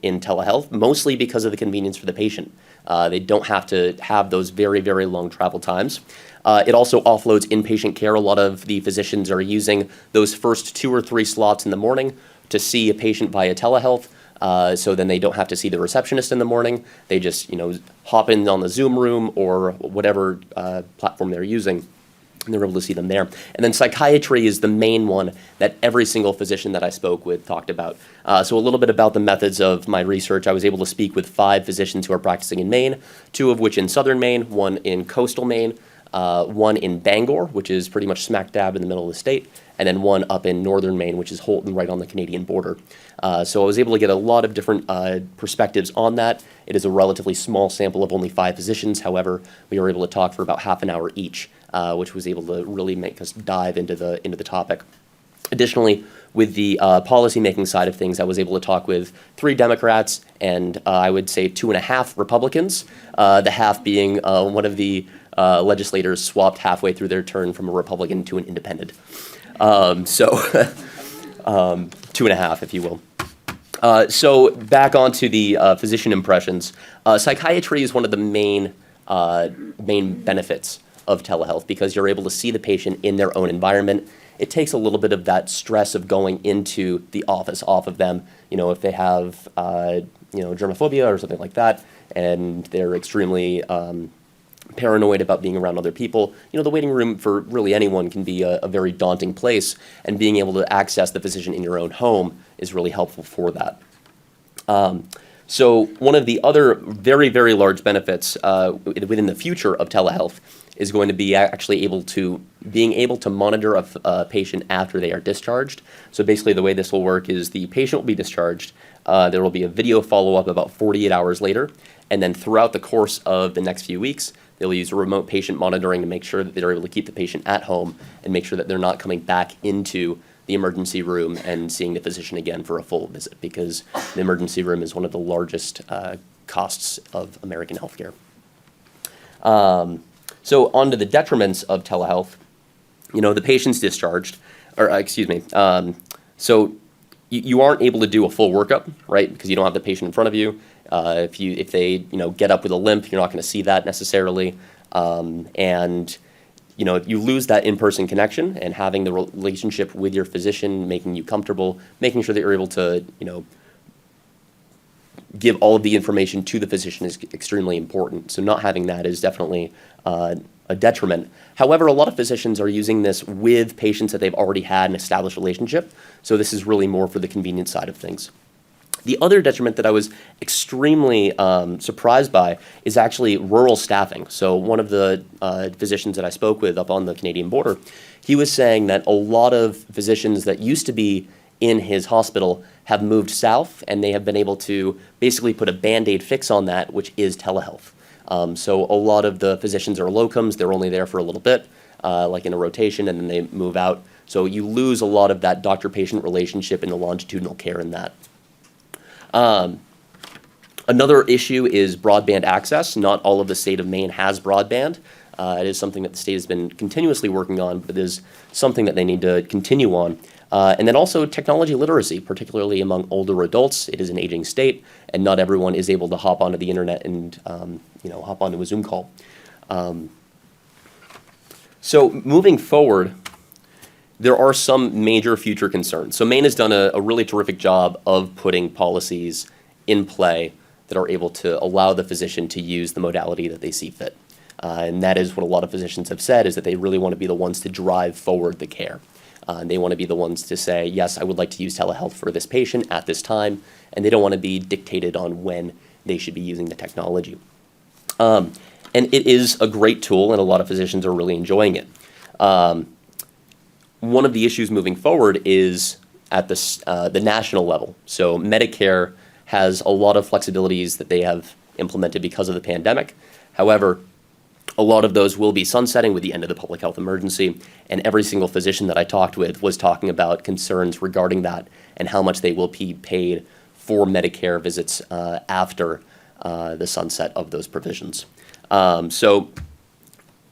in telehealth, mostly because of the convenience for the patient. They don't have to have those very, very long travel times. It also offloads inpatient care. A lot of the physicians are using those first 2 or 3 slots in the morning to see a patient via telehealth. So then they don't have to see the receptionist in the morning. They just, hop in on the Zoom room or whatever platform they're using, and they're able to see them there. And then psychiatry is the main one that every single physician that I spoke with talked about. So a little bit about the methods of my research. I was able to speak with 5 physicians who are practicing in Maine, 2 of which in southern Maine, 1 in coastal Maine, 1 in Bangor, which is pretty much smack dab in the middle of the state, and then 1 up in northern Maine, which is Holton, right on the Canadian border. So I was able to get a lot of different perspectives on that. It is a relatively small sample of only 5 physicians. However, we were able to talk for about half an hour each, which was able to really make us dive into the topic. Additionally, with the policymaking side of things, I was able to talk with 3 Democrats and I would say 2.5 Republicans, the half being one of the legislators swapped halfway through their turn from a Republican to an independent. So 2.5, if you will. So back onto the physician impressions. Psychiatry is one of the main benefits of telehealth because you're able to see the patient in their own environment. It takes a little bit of that stress of going into the office off of them. If they have germophobia or something like that, and they're extremely paranoid about being around other people. The waiting room for really anyone can be a very daunting place, and being able to access the physician in your own home is really helpful for that. So one of the other very, very large benefits within the future of telehealth is going to be being able to monitor a patient after they are discharged. So basically the way this will work is the patient will be discharged, there will be a video follow-up about 48 hours later, and then throughout the course of the next few weeks, they'll use remote patient monitoring to make sure that they're able to keep the patient at home and make sure that they're not coming back into the emergency room and seeing the physician again for a full visit, because the emergency room is one of the largest costs of American healthcare. So on to the detriments of telehealth. The patient's discharged, so you aren't able to do a full workup, right? Because you don't have the patient in front of you. If they get up with a limp, you're not going to see that necessarily, and you lose that in-person connection, and having the relationship with your physician, making you comfortable, making sure that you're able to, give all of the information to the physician is extremely important. So not having that is definitely a detriment. However, a lot of physicians are using this with patients that they've already had an established relationship. So this is really more for the convenience side of things. The other detriment that I was extremely surprised by is actually rural staffing. So one of the physicians that I spoke with up on the Canadian border, he was saying that a lot of physicians that used to be in his hospital have moved south, and they have been able to basically put a Band-Aid fix on that, which is telehealth. So a lot of the physicians are locums. They're only there for a little bit, like in a rotation, and then they move out. So you lose a lot of that doctor-patient relationship and the longitudinal care in that. Another issue is broadband access. Not all of the state of Maine has broadband. It is something that the state has been continuously working on, but it is something that they need to continue on. And then also technology literacy, particularly among older adults. It is an aging state, and not everyone is able to hop onto the internet and hop onto a Zoom call. So moving forward, there are some major future concerns. So Maine has done a really terrific job of putting policies in play that are able to allow the physician to use the modality that they see fit. And that is what a lot of physicians have said, is that they really want to be the ones to drive forward the care. They want to be the ones to say, yes, I would like to use telehealth for this patient at this time, and they don't want to be dictated on when they should be using the technology. And it is a great tool, and a lot of physicians are really enjoying it. One of the issues moving forward is at the national level. So Medicare has a lot of flexibilities that they have implemented because of the pandemic. However, a lot of those will be sunsetting with the end of the public health emergency, and every single physician that I talked with was talking about concerns regarding that and how much they will be paid for Medicare visits after the sunset of those provisions. So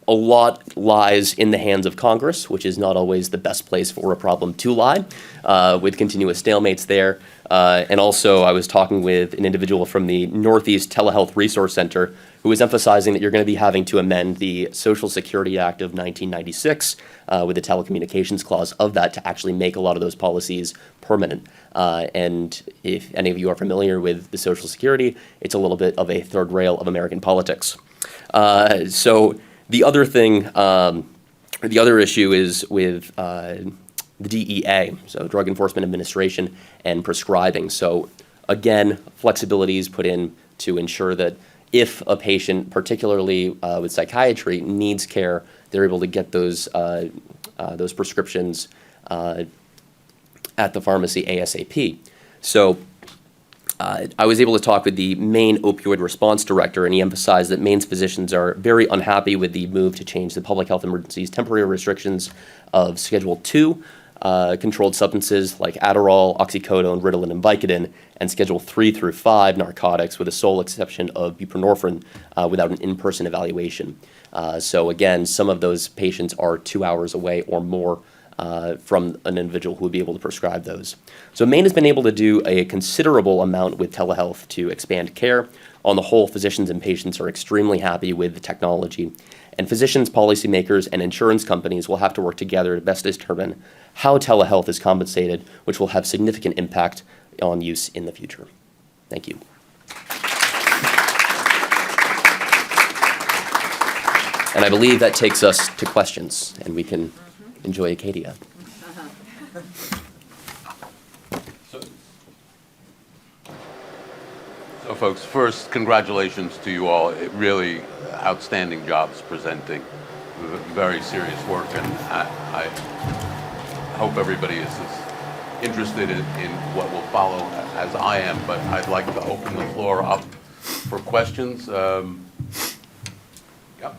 a lot lies in the hands of Congress, which is not always the best place for a problem to lie, with continuous stalemates there. And also, I was talking with an individual from the Northeast Telehealth Resource Center who was emphasizing that you're going to be having to amend the Social Security Act of 1996 with the telecommunications clause of that to actually make a lot of those policies permanent. And if any of you are familiar with the Social Security, it's a little bit of a third rail of American politics. So the other thing, the other issue is with the DEA, so Drug Enforcement Administration, and prescribing. So again, flexibility is put in to ensure that if a patient, particularly with psychiatry, needs care, they're able to get those prescriptions at the pharmacy ASAP. So I was able to talk with the Maine Opioid Response Director, and he emphasized that Maine's physicians are very unhappy with the move to change the public health emergency's temporary restrictions of Schedule 2 controlled substances like Adderall, oxycodone, Ritalin, and Vicodin, and Schedule 3 through 5 narcotics, with the sole exception of buprenorphine, without an in-person evaluation. So again, some of those patients are 2 hours away or more from an individual who would be able to prescribe those. So Maine has been able to do a considerable amount with telehealth to expand care. On the whole, physicians and patients are extremely happy with the technology. And physicians, policymakers, and insurance companies will have to work together to best determine how telehealth is compensated, which will have significant impact on use in the future. Thank you. And I believe that takes us to questions, and we can enjoy Acadia. So folks, first, congratulations to you all. Really outstanding jobs presenting very serious work, and I hope everybody is as interested in what will follow as I am, but I'd like to open the floor up for questions. Yep.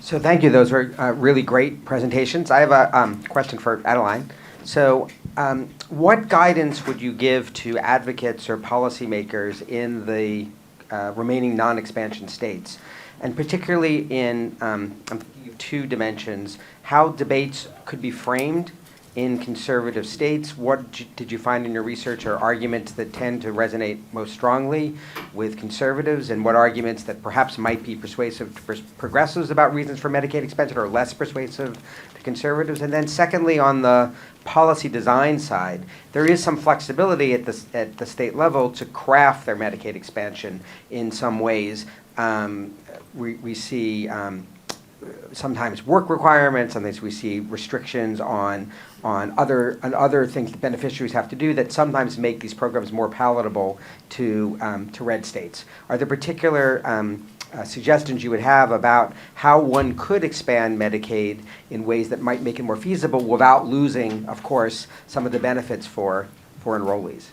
So thank you. Those were really great presentations. I have a question for Adeline. So what guidance would you give to advocates or policymakers in the remaining non-expansion states? And particularly in two dimensions, how debates could be framed in conservative states. What did you find in your research are arguments that tend to resonate most strongly with conservatives, and what arguments that perhaps might be persuasive to progressives about reasons for Medicaid expansion or less persuasive to conservatives? And then secondly, on the policy design side, there is some flexibility at the state level to craft their Medicaid expansion in some ways. We see sometimes work requirements, sometimes we see restrictions on other things that beneficiaries have to do that sometimes make these programs more palatable to red states. Are there particular suggestions you would have about how one could expand Medicaid in ways that might make it more feasible without losing, of course, some of the benefits for enrollees?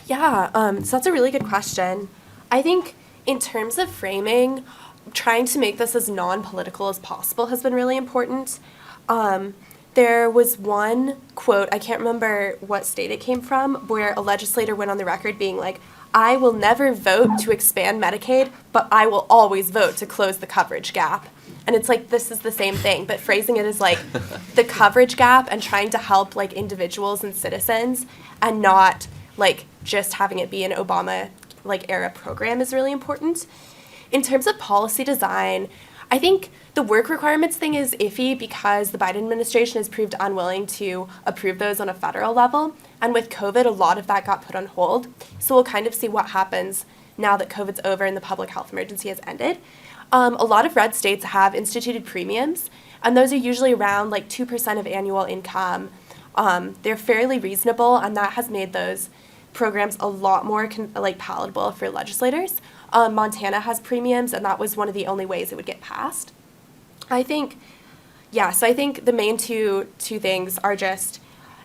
Yeah, so that's a really good question. I think in terms of framing, trying to make this as non-political as possible has been really important. There was one quote, I can't remember what state it came from, where a legislator went on the record being like, I will never vote to expand Medicaid, but I will always vote to close the coverage gap. And it's like, this is the same thing, but phrasing it as like the coverage gap and trying to help like individuals and citizens and not like just having it be an Obama like era program is really important. In terms of policy design, I think the work requirements thing is iffy because the Biden administration has proved unwilling to approve those on a federal level. And with COVID, a lot of that got put on hold. So we'll kind of see what happens now that COVID's over and the public health emergency has ended. A lot of red states have instituted premiums, and those are usually around like 2% of annual income. They're fairly reasonable, and that has made those programs a lot more palatable for legislators. Montana has premiums, and that was one of the only ways it would get passed. I think the main two things are just,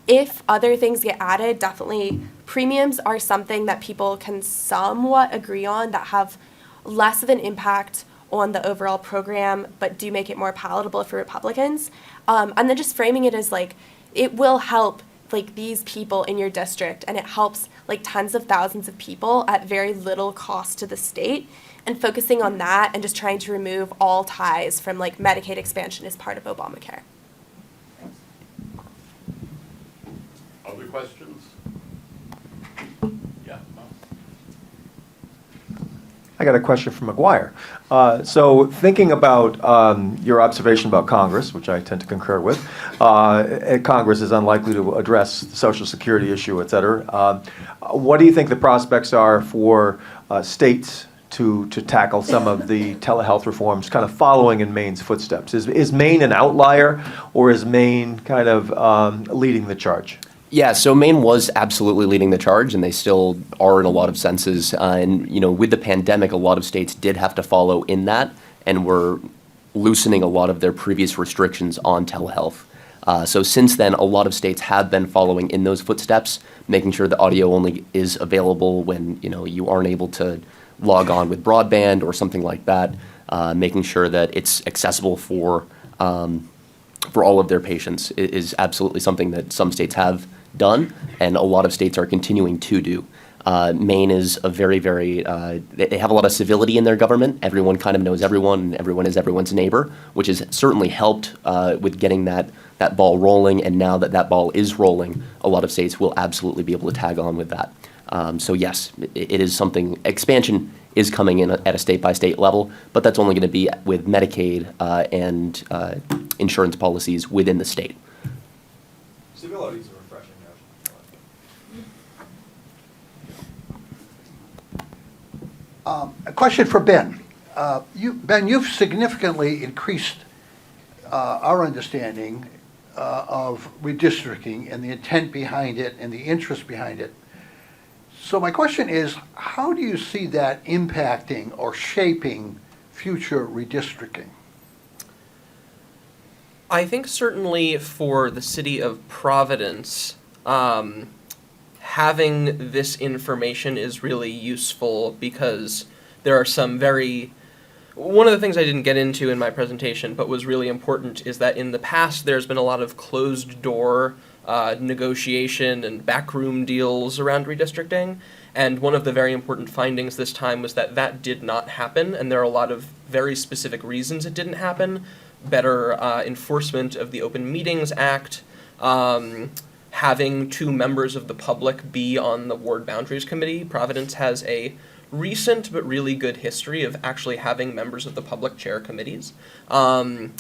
if other things get added, definitely premiums are something that people can somewhat agree on that have less of an impact on the overall program, but do make it more palatable for Republicans. And then just framing it as like, it will help like these people in your district, and it helps like tens of thousands of people at very little cost to the state, and focusing on that and just trying to remove all ties from like Medicaid expansion as part of Obamacare. Other questions? Yeah. I got a question for McGuire. So thinking about your observation about Congress, which I tend to concur with, Congress is unlikely to address the Social Security issue, et cetera. What do you think the prospects are for states to tackle some of the telehealth reforms, kind of following in Maine's footsteps? Is Maine an outlier, or is Maine kind of leading the charge? Yeah, so Maine was absolutely leading the charge, and they still are in a lot of senses. And with the pandemic, a lot of states did have to follow in that, and were loosening a lot of their previous restrictions on telehealth. So since then, a lot of states have been following in those footsteps, making sure the audio only is available when you aren't able to log on with broadband or something like that, making sure that it's accessible for all of their patients is absolutely something that some states have done, and a lot of states are continuing to do. Maine is a very, very, they have a lot of civility in their government. Everyone kind of knows everyone, and everyone is everyone's neighbor, which has certainly helped with getting that ball rolling. And now that ball is rolling, a lot of states will absolutely be able to tag on with that. So yes, it is something, expansion is coming in at a state-by-state level, but that's only going to be with Medicaid and insurance policies within the state. Civility is a refreshing notion. A question for Ben. Ben, you've significantly increased our understanding of redistricting and the intent behind it and the interest behind it. So my question is, how do you see that impacting or shaping future redistricting? I think certainly for the city of Providence, having this information is really useful because there are some one of the things I didn't get into in my presentation but was really important is that in the past there's been a lot of closed door negotiation and backroom deals around redistricting, and one of the very important findings this time was that that did not happen, and there are a lot of very specific reasons it didn't happen. Better enforcement of the Open Meetings Act, having 2 members of the public be on the Ward Boundaries Committee. Providence has a recent but really good history of actually having members of the public chair committees. And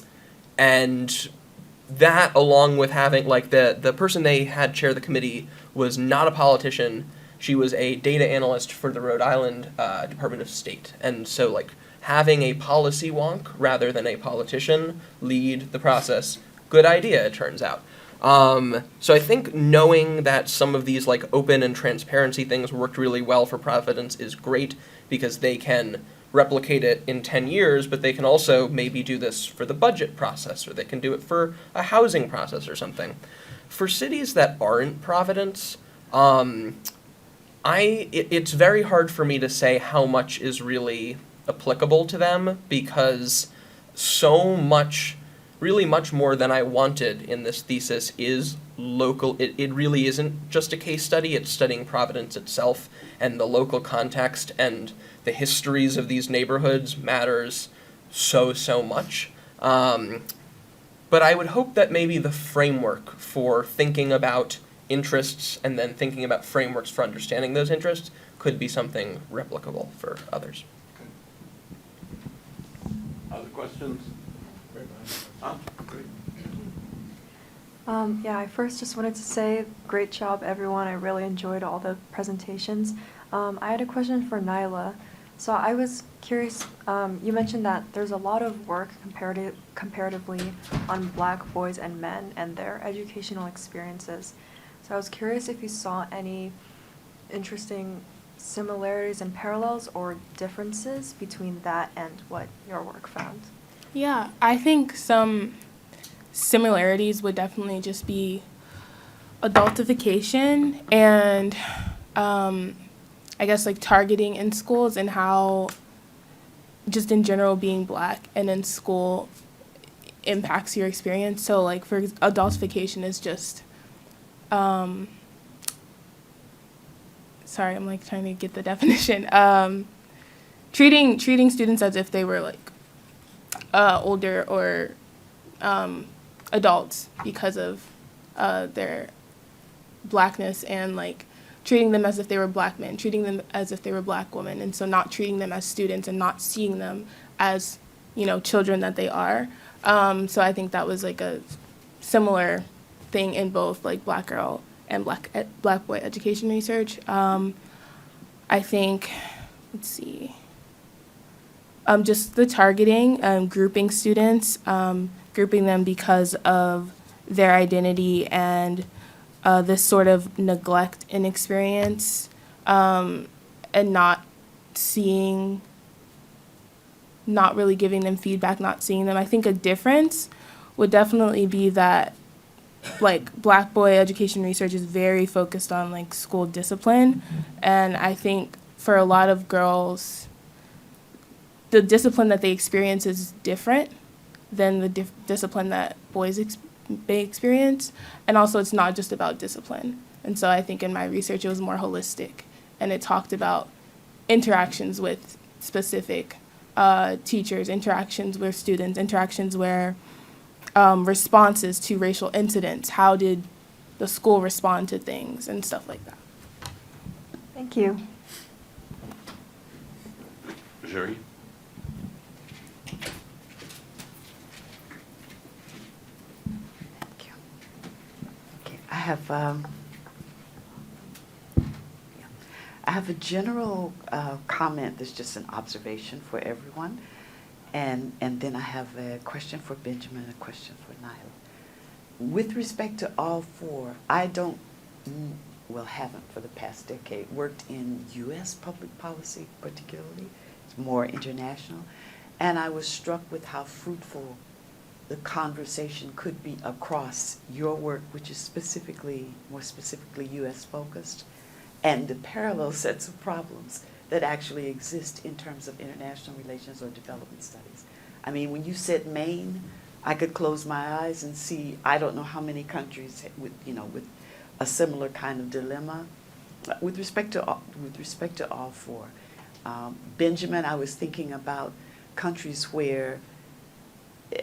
that, along with having, like, the person they had chair the committee was not a politician. She was a data analyst for the Rhode Island Department of State. And so, like, having a policy wonk rather than a politician lead the process, good idea, it turns out. So I think knowing that some of these, like, open and transparency things worked really well for Providence is great, because they can replicate it in 10 years, but they can also maybe do this for the budget process, or they can do it for a housing process or something. For cities that aren't Providence, it's very hard for me to say how much is really applicable to them, because so much, really much more than I wanted in this thesis is local. It really isn't just a case study, it's studying Providence itself, and the local context and the histories of these neighborhoods matters so much. But I would hope that maybe the framework for thinking about interests and then thinking about frameworks for understanding those interests could be something replicable for others. Other questions? Great. Yeah, I first just wanted to say, great job, everyone. I really enjoyed all the presentations. I had a question for Nyla. So I was curious, you mentioned that there's a lot of work comparatively on Black boys and men and their educational experiences. So I was curious if you saw any interesting similarities and parallels or differences between that and what your work found. Yeah, I think some similarities would definitely just be adultification and I guess like targeting in schools, and how just in general being Black and in school impacts your experience. So like for adultification is just sorry, I'm like trying to get the definition. Treating students as if they were like older or adults because of their Blackness, and like treating them as if they were Black men, treating them as if they were Black women, and so not treating them as students and not seeing them as, you know, children that they are. So I think that was like a similar thing in both like Black girl and Black boy education research. I think, let's see, just the targeting, grouping students, grouping them because of their identity and this sort of neglect in experience, and not really giving them feedback, not seeing them. I think a difference would definitely be that like Black boy education research is very focused on like school discipline, and I think for a lot of girls, the discipline that they experience is different than the discipline that boys may experience, and also it's not just about discipline. And so I think in my research it was more holistic, and it talked about interactions with specific teachers, interactions with students, interactions where responses to racial incidents, how did the school respond to things and stuff like that. Thank you. Jerry? I have I have a general comment that's just an observation for everyone. And then I have a question for Benjamin and a question for Nyla. With respect to all four, I don't, well, haven't for the past decade, worked in U.S. public policy particularly. It's more international. And I was struck with how fruitful the conversation could be across your work, which is more specifically U.S. focused, and the parallel sets of problems that actually exist in terms of international relations or development studies. I mean, when you said Maine, I could close my eyes and see, I don't know how many countries with a similar kind of dilemma. With respect to all four, Benjamin, I was thinking about countries where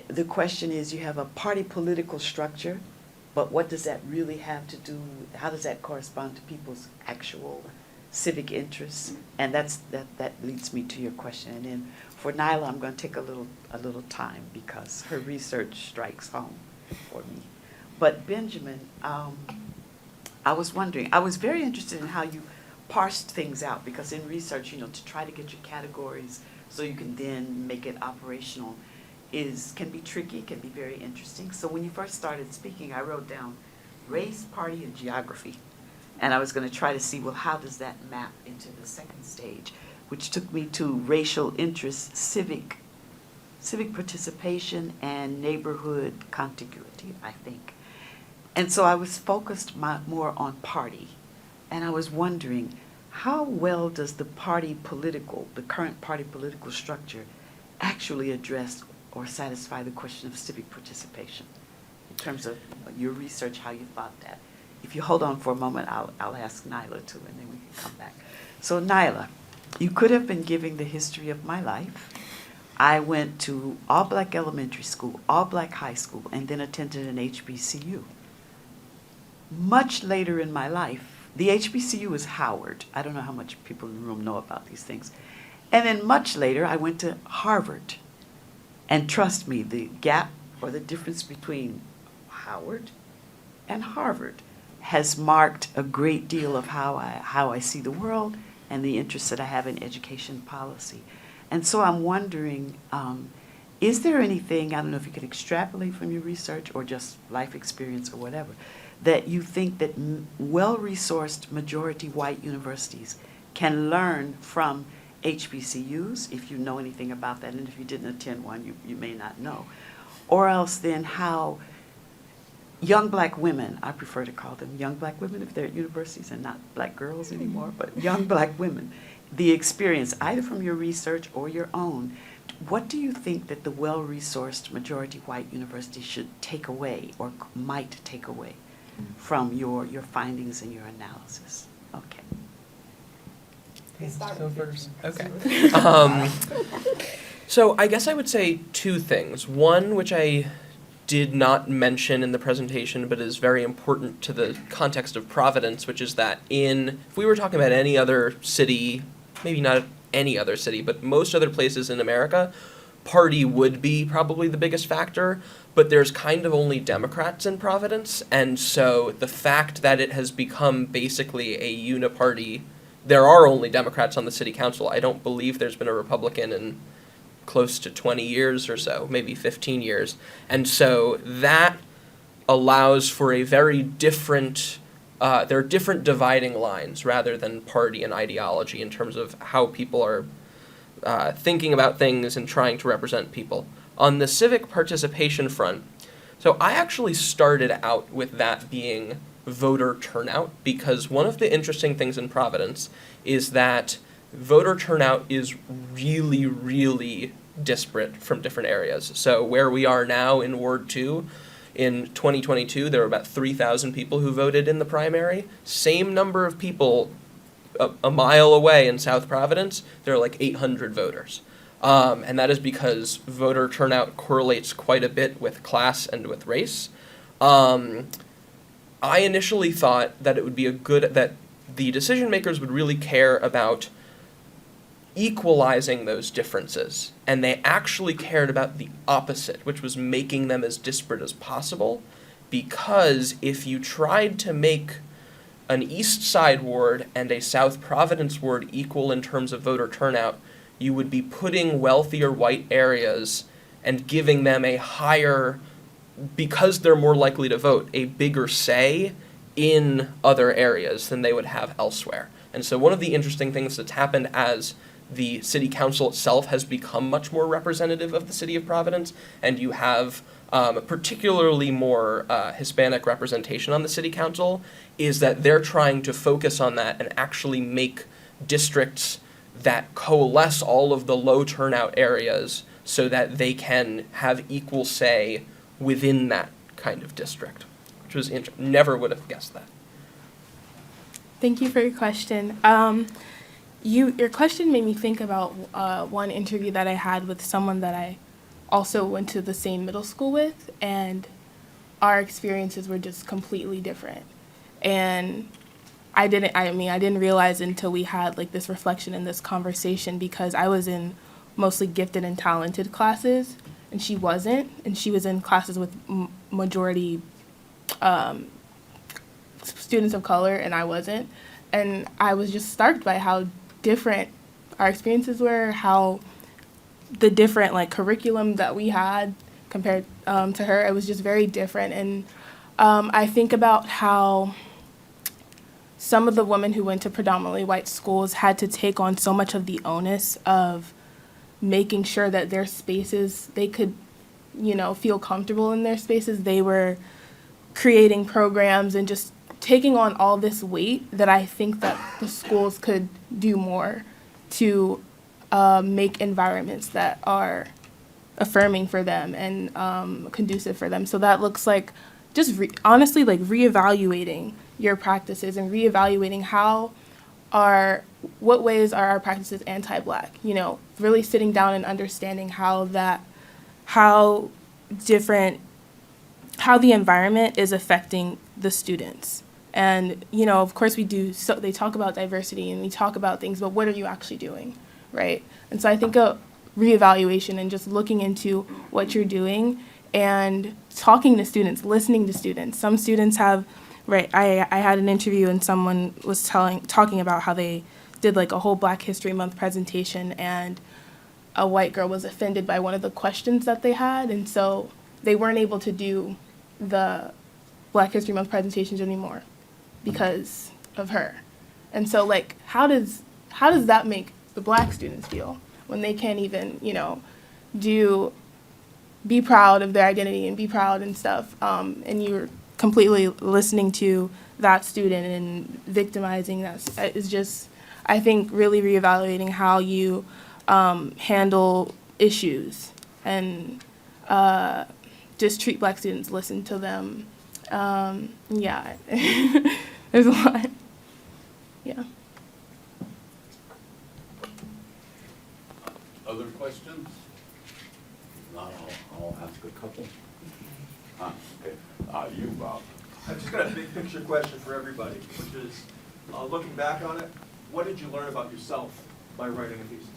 the question is, you have a party political structure, but what does that really have to do, how does that correspond to people's actual civic interests? And that leads me to your question. And then for Nyla, I'm going to take a little time because her research strikes home for me. But Benjamin, I was wondering, I was very interested in how you parsed things out, because in research, to try to get your categories so you can then make it operational can be tricky, can be very interesting. So when you first started speaking, I wrote down race, party, and geography. And I was going to try to see, well, how does that map into the second stage, which took me to racial interests, civic participation, and neighborhood contiguity, I think. And so I was focused more on party. And I was wondering, how well does the current party political structure actually address or satisfy the question of civic participation? In terms of your research, how you thought that. If you hold on for a moment, I'll ask Nyla too, and then we can come back. So Nyla, you could have been giving the history of my life. I went to all-black elementary school, all-black high school, and then attended an HBCU. Much later in my life, the HBCU is Howard. I don't know how much people in the room know about these things. And then much later, I went to Harvard. And trust me, the gap or the difference between Howard and Harvard has marked a great deal of how I see the world and the interests that I have in education policy. And so I'm wondering, is there anything, I don't know if you can extrapolate from your research or just life experience or whatever, that you think that well-resourced majority white universities can learn from HBCUs, if you know anything about that, and if you didn't attend one, you may not know. Or else then how young black women, I prefer to call them young black women if they're at universities and not black girls anymore, but young black women, the experience, either from your research or your own, what do you think that the well-resourced majority white university should take away or might take away from your findings and your analysis? Okay. So first, okay. So I guess I would say two things. One, which I did not mention in the presentation, but is very important to the context of Providence, which is that if we were talking about any other city, maybe not any other city, but most other places in America, party would be probably the biggest factor, but there's kind of only Democrats in Providence, and so the fact that it has become basically a uniparty, there are only Democrats on the city council. I don't believe there's been a Republican in close to 20 years or so, maybe 15 years. And so that allows for a very different, there are different dividing lines rather than party and ideology in terms of how people are thinking about things and trying to represent people. On the civic participation front, so I actually started out with that being voter turnout, because one of the interesting things in Providence is that voter turnout is really, really disparate from different areas. So where we are now in Ward 2, in 2022, there were about 3,000 people who voted in the primary. Same number of people a mile away in South Providence, there are like 800 voters. And that is because voter turnout correlates quite a bit with class and with race. I initially thought that it would be that the decision makers would really care about equalizing those differences, and they actually cared about the opposite, which was making them as disparate as possible, because if you tried to make an East Side ward and a South Providence ward equal in terms of voter turnout, you would be putting wealthier white areas and giving them a higher, because they're more likely to vote, a bigger say in other areas than they would have elsewhere. And so one of the interesting things that's happened as the city council itself has become much more representative of the city of Providence, and you have particularly more Hispanic representation on the city council, is that they're trying to focus on that and actually make districts that coalesce all of the low turnout areas so that they can have equal say within that kind of district, which was never would have guessed that. Thank you for your question. Your question made me think about one interview that I had with someone that I also went to the same middle school with, and our experiences were just completely different. And I didn't realize until we had like this reflection in this conversation, because I was in mostly gifted and talented classes, and she wasn't, and she was in classes with majority students of color, and I wasn't. And I was just startled by how different our experiences were, how the different like curriculum that we had compared to her. It was just very different. And I think about how some of the women who went to predominantly white schools had to take on so much of the onus of making sure that their spaces, they could, feel comfortable in their spaces. They were creating programs and just taking on all this weight that I think that the schools could do more to make environments that are affirming for them and conducive for them. So that looks like just honestly like reevaluating your practices and reevaluating what ways are our practices anti-Black, really sitting down and understanding how the environment is affecting the students. And, of course they talk about diversity and we talk about things, but what are you actually doing, right? And so I think a reevaluation and just looking into what you're doing and talking to students, listening to students. Some students have, right, I had an interview and someone was talking about how they did like a whole Black History Month presentation, and a white girl was offended by one of the questions that they had, and so they weren't able to do the Black History Month presentations anymore because of her. And so like how does that make the Black students feel when they can't even, be proud of their identity and be proud and stuff, and you're completely listening to that student and victimizing that is just, I think, really reevaluating how you handle issues and just treat Black students, listen to them. Yeah, there's a lot. Yeah. Other questions? If not, I'll ask a couple. Okay. You, Bob. I've just got a big picture question for everybody, which is, looking back on it, what did you learn about yourself by writing a thesis?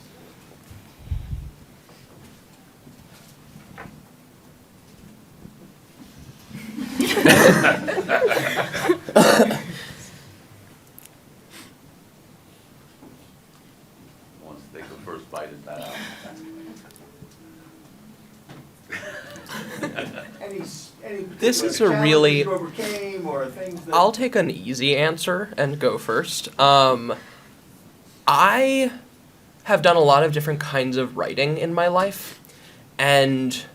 Wants to take the first bite at that apple. This is a really, you overcame or things that... I'll take an easy answer and go first. I have done a lot of different kinds of writing in my life, and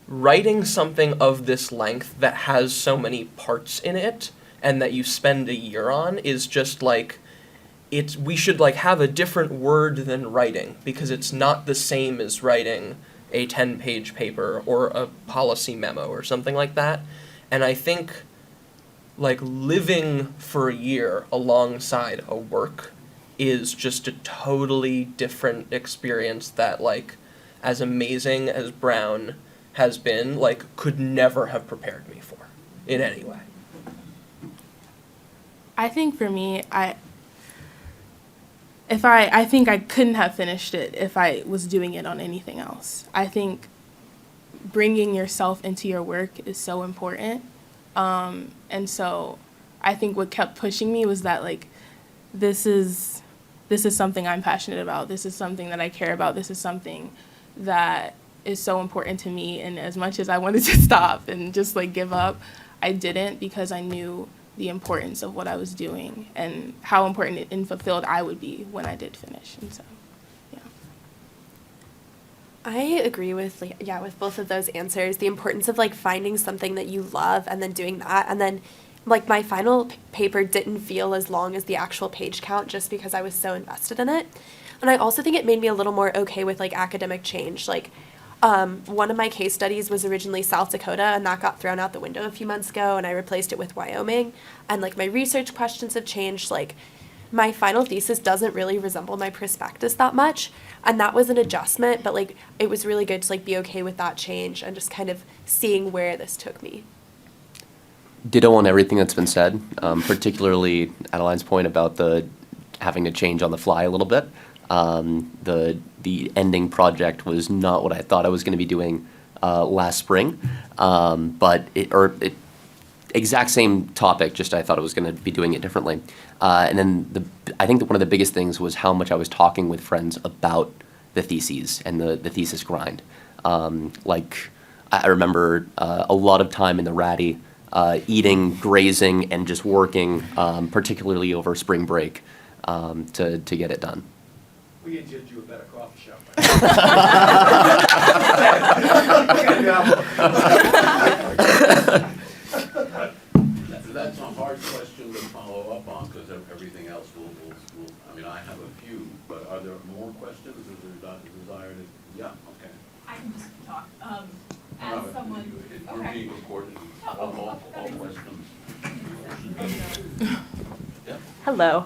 writing something of this length that has so many parts in it and that you spend a year on is just like, we should like have a different word than writing, because it's not the same as writing a 10-page paper or a policy memo or something like that. And I think like living for a year alongside a work is just a totally different experience that, like, as amazing as Brown has been, like, could never have prepared me for in any way. I think for me, I think I couldn't have finished it if I was doing it on anything else. I think bringing yourself into your work is so important. And so I think what kept pushing me was that, like, this is something I'm passionate about. This is something that I care about. This is something that is so important to me. And as much as I wanted to stop and just like give up, I didn't, because I knew the importance of what I was doing and how important and fulfilled I would be when I did finish. And so, yeah. I agree with with both of those answers. The importance of like finding something that you love and then doing that, and then like my final paper didn't feel as long as the actual page count just because I was so invested in it. And I also think it made me a little more okay with like academic change. Like one of my case studies was originally South Dakota, and that got thrown out the window a few months ago, and I replaced it with Wyoming. And like my research questions have changed. Like my final thesis doesn't really resemble my prospectus that much, and that was an adjustment, but like it was really good to like be okay with that change and just kind of seeing where this took me. Ditto on everything that's been said, particularly Adeline's point about the having to change on the fly a little bit. The ending project was not what I thought I was going to be doing last spring, but exact same topic, just I thought I was going to be doing it differently. And then I think that one of the biggest things was how much I was talking with friends about the theses and the thesis grind. Like I remember a lot of time in the ratty, eating, grazing, and just working, particularly over spring break, to get it done. We can get you a better coffee shop. That's a hard question to follow up on, because everything else will, I mean, I have a few, but are there more questions? Is there a desire to, yeah, okay. I can just talk. As someone, You're being recorded, all questions. Hello.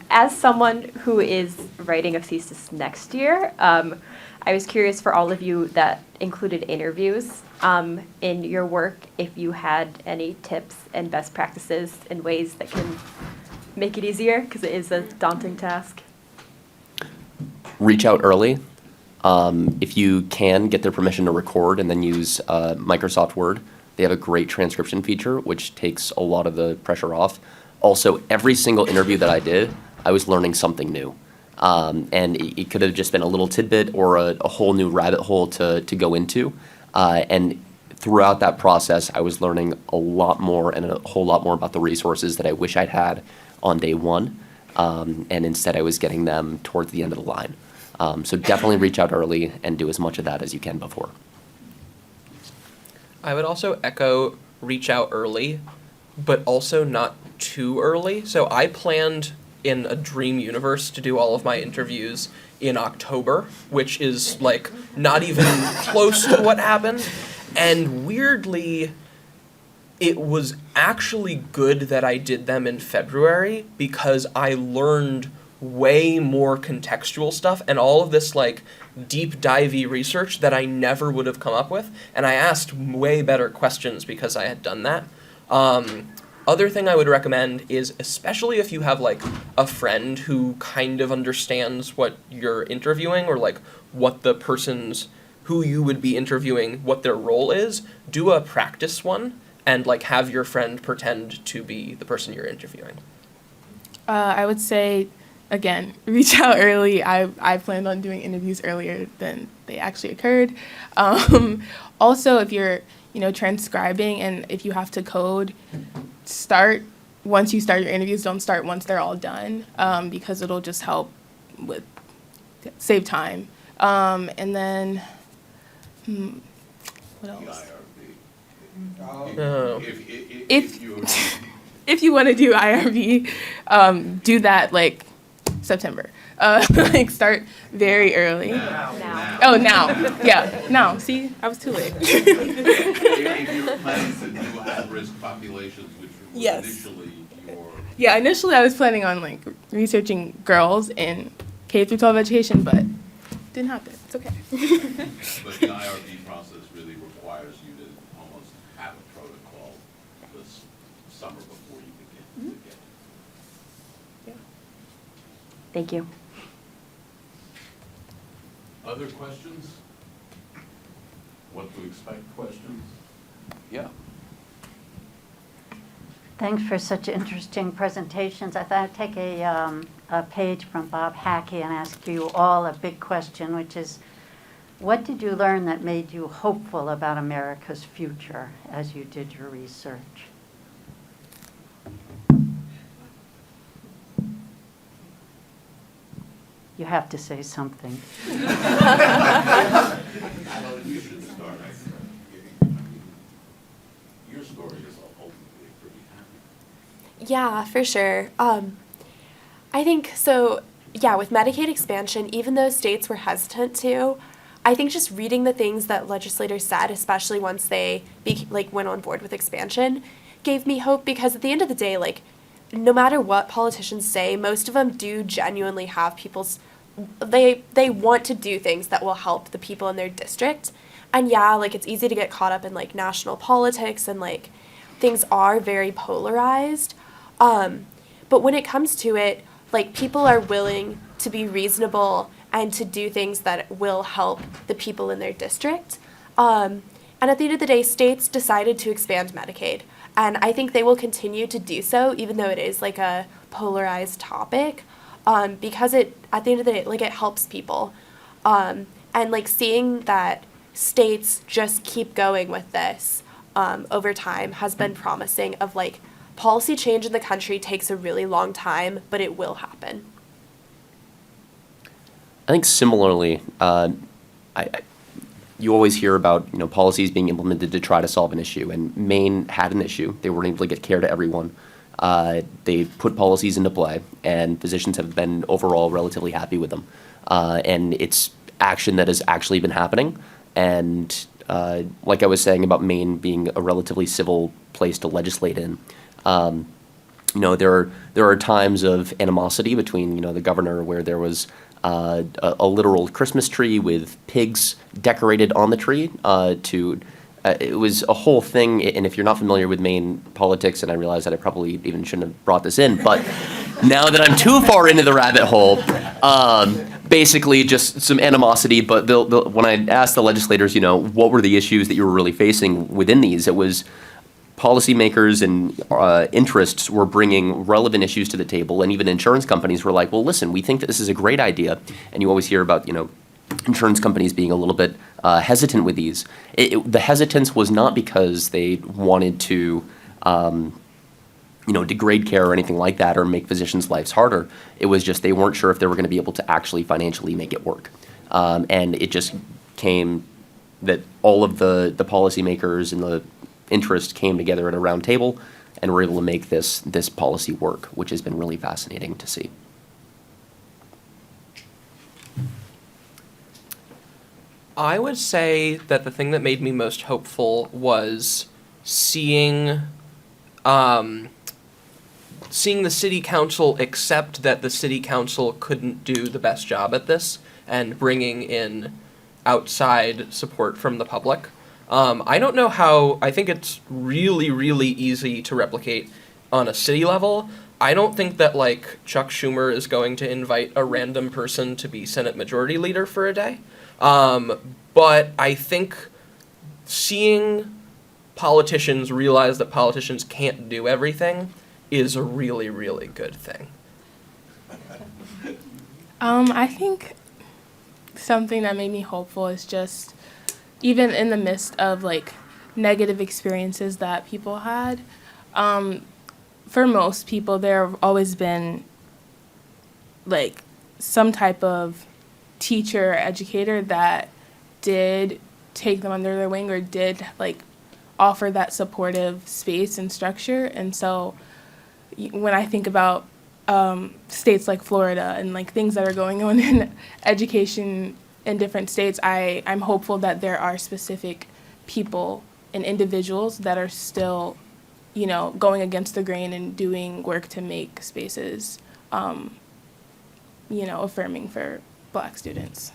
As someone who is writing a thesis next year, I was curious for all of you that included interviews in your work, if you had any tips and best practices and ways that can make it easier, because it is a daunting task. Reach out early. If you can, get their permission to record and then use Microsoft Word. They have a great transcription feature, which takes a lot of the pressure off. Also, every single interview that I did, I was learning something new. And it could have just been a little tidbit or a whole new rabbit hole to go into. And throughout that process, I was learning a lot more and a whole lot more about the resources that I wish I'd had on day one. And instead, I was getting them towards the end of the line. So definitely reach out early and do as much of that as you can before. I would also echo reach out early, but also not too early. So I planned in a dream universe to do all of my interviews in October, which is like not even close to what happened. And weirdly, it was actually good that I did them in February, because I learned way more contextual stuff and all of this like deep divey research that I never would have come up with, and I asked way better questions because I had done that. Other thing I would recommend is, especially if you have like a friend who kind of understands what you're interviewing, or like what the person's who you would be interviewing, what their role is, do a practice one and like have your friend pretend to be the person you're interviewing. I would say, again, reach out early. I planned on doing interviews earlier than they actually occurred. Also, if you're, transcribing and if you have to code, start once you start your interviews. Don't start once they're all done, because it'll just help with save time. And then, what else? If you want to do IRB, do that like September. Like start very early. Now. Oh, now. Yeah, now. See, I was too late. If you're planning to do at-risk populations, which was Yes. initially your... Yeah, initially I was planning on like researching girls in K through 12 education, but didn't happen. It's okay. But the IRB process really requires you to almost have a protocol this summer before you begin to get it. Yeah. Thank you. Other questions? What to expect questions? Yeah. Thanks for such interesting presentations. I thought I'd take a page from Bob Hackey and ask you all a big question, which is, what did you learn that made you hopeful about America's future as you did your research? You have to say something. You should start. Your story is ultimately pretty happy. Yeah, for sure. I think so. Yeah, with Medicaid expansion, even though states were hesitant to, I think just reading the things that legislators said, especially once they went on board with expansion, gave me hope, because at the end of the day, no matter what politicians say, most of them do genuinely have they want to do things that will help the people in their district. And yeah, it's easy to get caught up in national politics, and things are very polarized. But when it comes to it, people are willing to be reasonable and to do things that will help the people in their district. And at the end of the day, states decided to expand Medicaid. And I think they will continue to do so, even though it is a polarized topic, because at the end of the day, it helps people. And seeing that states just keep going with this over time has been promising of policy change in the country takes a really long time, but it will happen. I think similarly, you always hear about policies being implemented to try to solve an issue, and Maine had an issue. They weren't able to get care to everyone. They put policies into play, and physicians have been overall relatively happy with them. And it's action that has actually been happening. And like I was saying about Maine being a relatively civil place to legislate in, there are times of animosity between the governor, where there was a literal Christmas tree with pigs decorated on the tree. It was a whole thing, and if you're not familiar with Maine politics, and I realize that I probably even shouldn't have brought this in, but now that I'm too far into the rabbit hole, basically just some animosity. But when I asked the legislators, what were the issues that you were really facing within these, it was policymakers and interests were bringing relevant issues to the table, and even insurance companies were like, well, listen, we think that this is a great idea. And you always hear about, insurance companies being a little bit hesitant with these. The hesitance was not because they wanted to, degrade care or anything like that, or make physicians' lives harder. It was just they weren't sure if they were going to be able to actually financially make it work. And it just came that all of the policymakers and the interests came together at a round table and were able to make this policy work, which has been really fascinating to see. I would say that the thing that made me most hopeful was seeing the city council accept that the city council couldn't do the best job at this, and bringing in outside support from the public. I don't know how. I think it's really, really easy to replicate on a city level. I don't think that Chuck Schumer is going to invite a random person to be Senate Majority Leader for a day. But I think seeing politicians realize that politicians can't do everything is a really, really good thing. I think something that made me hopeful is just, even in the midst of negative experiences that people had, for most people there have always been some type of teacher or educator that did take them under their wing, or did offer that supportive space and structure. And so when I think about states like Florida and things that are going on in education in different states, I'm hopeful that there are specific people and individuals that are still, going against the grain and doing work to make spaces, affirming for Black students.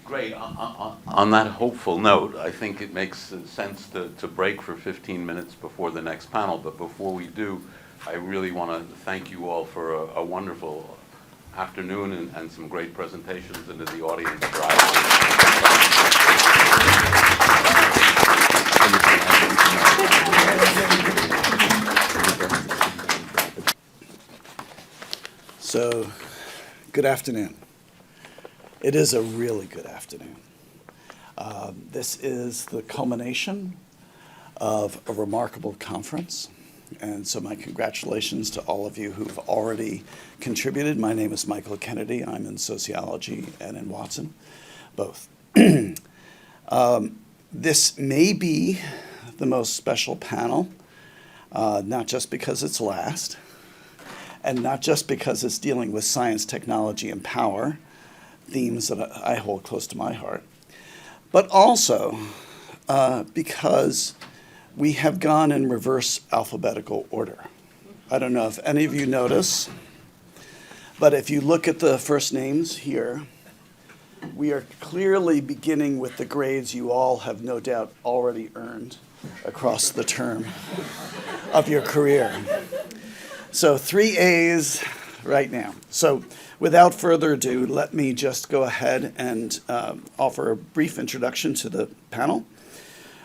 Great. On that hopeful note, I think it makes sense to break for 15 minutes before the next panel. But before we do, I really want to thank you all for a wonderful afternoon and some great presentations, and to the audience for So, good afternoon. It is a really good afternoon. This is the culmination of a remarkable conference. And so my congratulations to all of you who've already contributed. My name is Michael Kennedy. I'm in sociology and in Watson, both. This may be the most special panel, not just because it's last, and not just because it's dealing with science, technology, and power, themes that I hold close to my heart, but also because we have gone in reverse alphabetical order. I don't know if any of you notice, but if you look at the first names here, we are clearly beginning with the grades you all have no doubt already earned across the term of your career. So 3 A's right now. So without further ado, let me just go ahead and offer a brief introduction to the panel.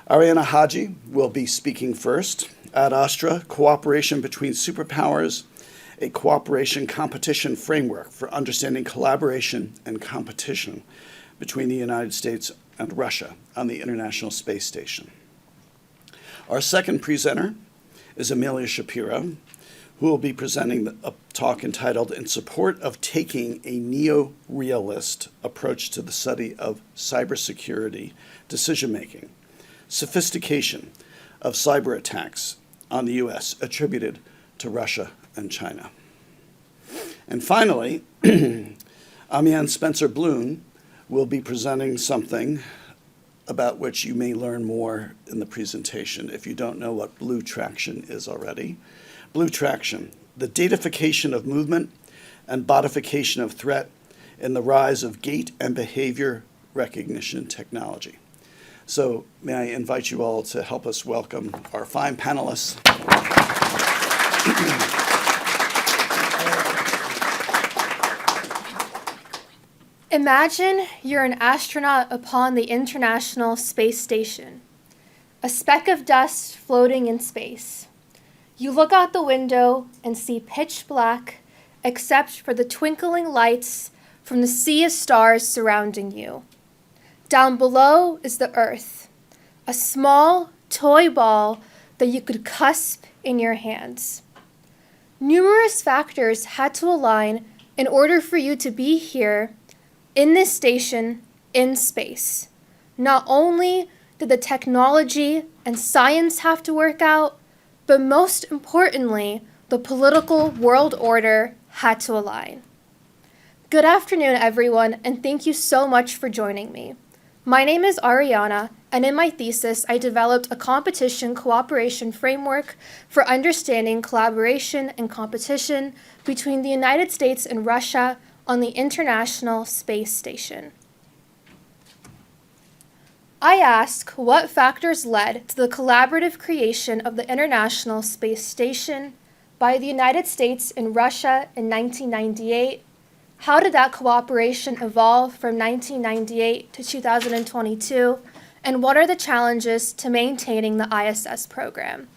Ariana Haji will be speaking first. Ad Astra, Cooperation Between Superpowers, a Cooperation Competition Framework for Understanding Collaboration and Competition between the United States and Russia on the International Space Station. Our second presenter is Amelia Shapiro, who will be presenting a talk entitled In Support of Taking a Neo-Realist Approach to the Study of Cybersecurity Decision-Making, Sophistication of Cyber Attacks on the U.S. attributed to Russia and China. And finally, Amian Spencer-Bloom will be presenting something about which you may learn more in the presentation if you don't know what blue traction is already. Blue traction, the datafication of movement and bodification of threat in the rise of gait and behavior recognition technology. So may I invite you all to help us welcome our fine panelists. Imagine you're an astronaut upon the International Space Station, a speck of dust floating in space. You look out the window and see pitch black, except for the twinkling lights from the sea of stars surrounding you. Down below is the Earth, a small toy ball that you could cusp in your hands. Numerous factors had to align in order for you to be here in this station in space. Not only did the technology and science have to work out, but most importantly, the political world order had to align. Good afternoon, everyone, and thank you so much for joining me. My name is Ariana, and in my thesis, I developed a competition cooperation framework for understanding collaboration and competition between the United States and Russia on the International Space Station. I ask what factors led to the collaborative creation of the International Space Station by the United States and Russia in 1998. How did that cooperation evolve from 1998 to 2022? And what are the challenges to maintaining the ISS program?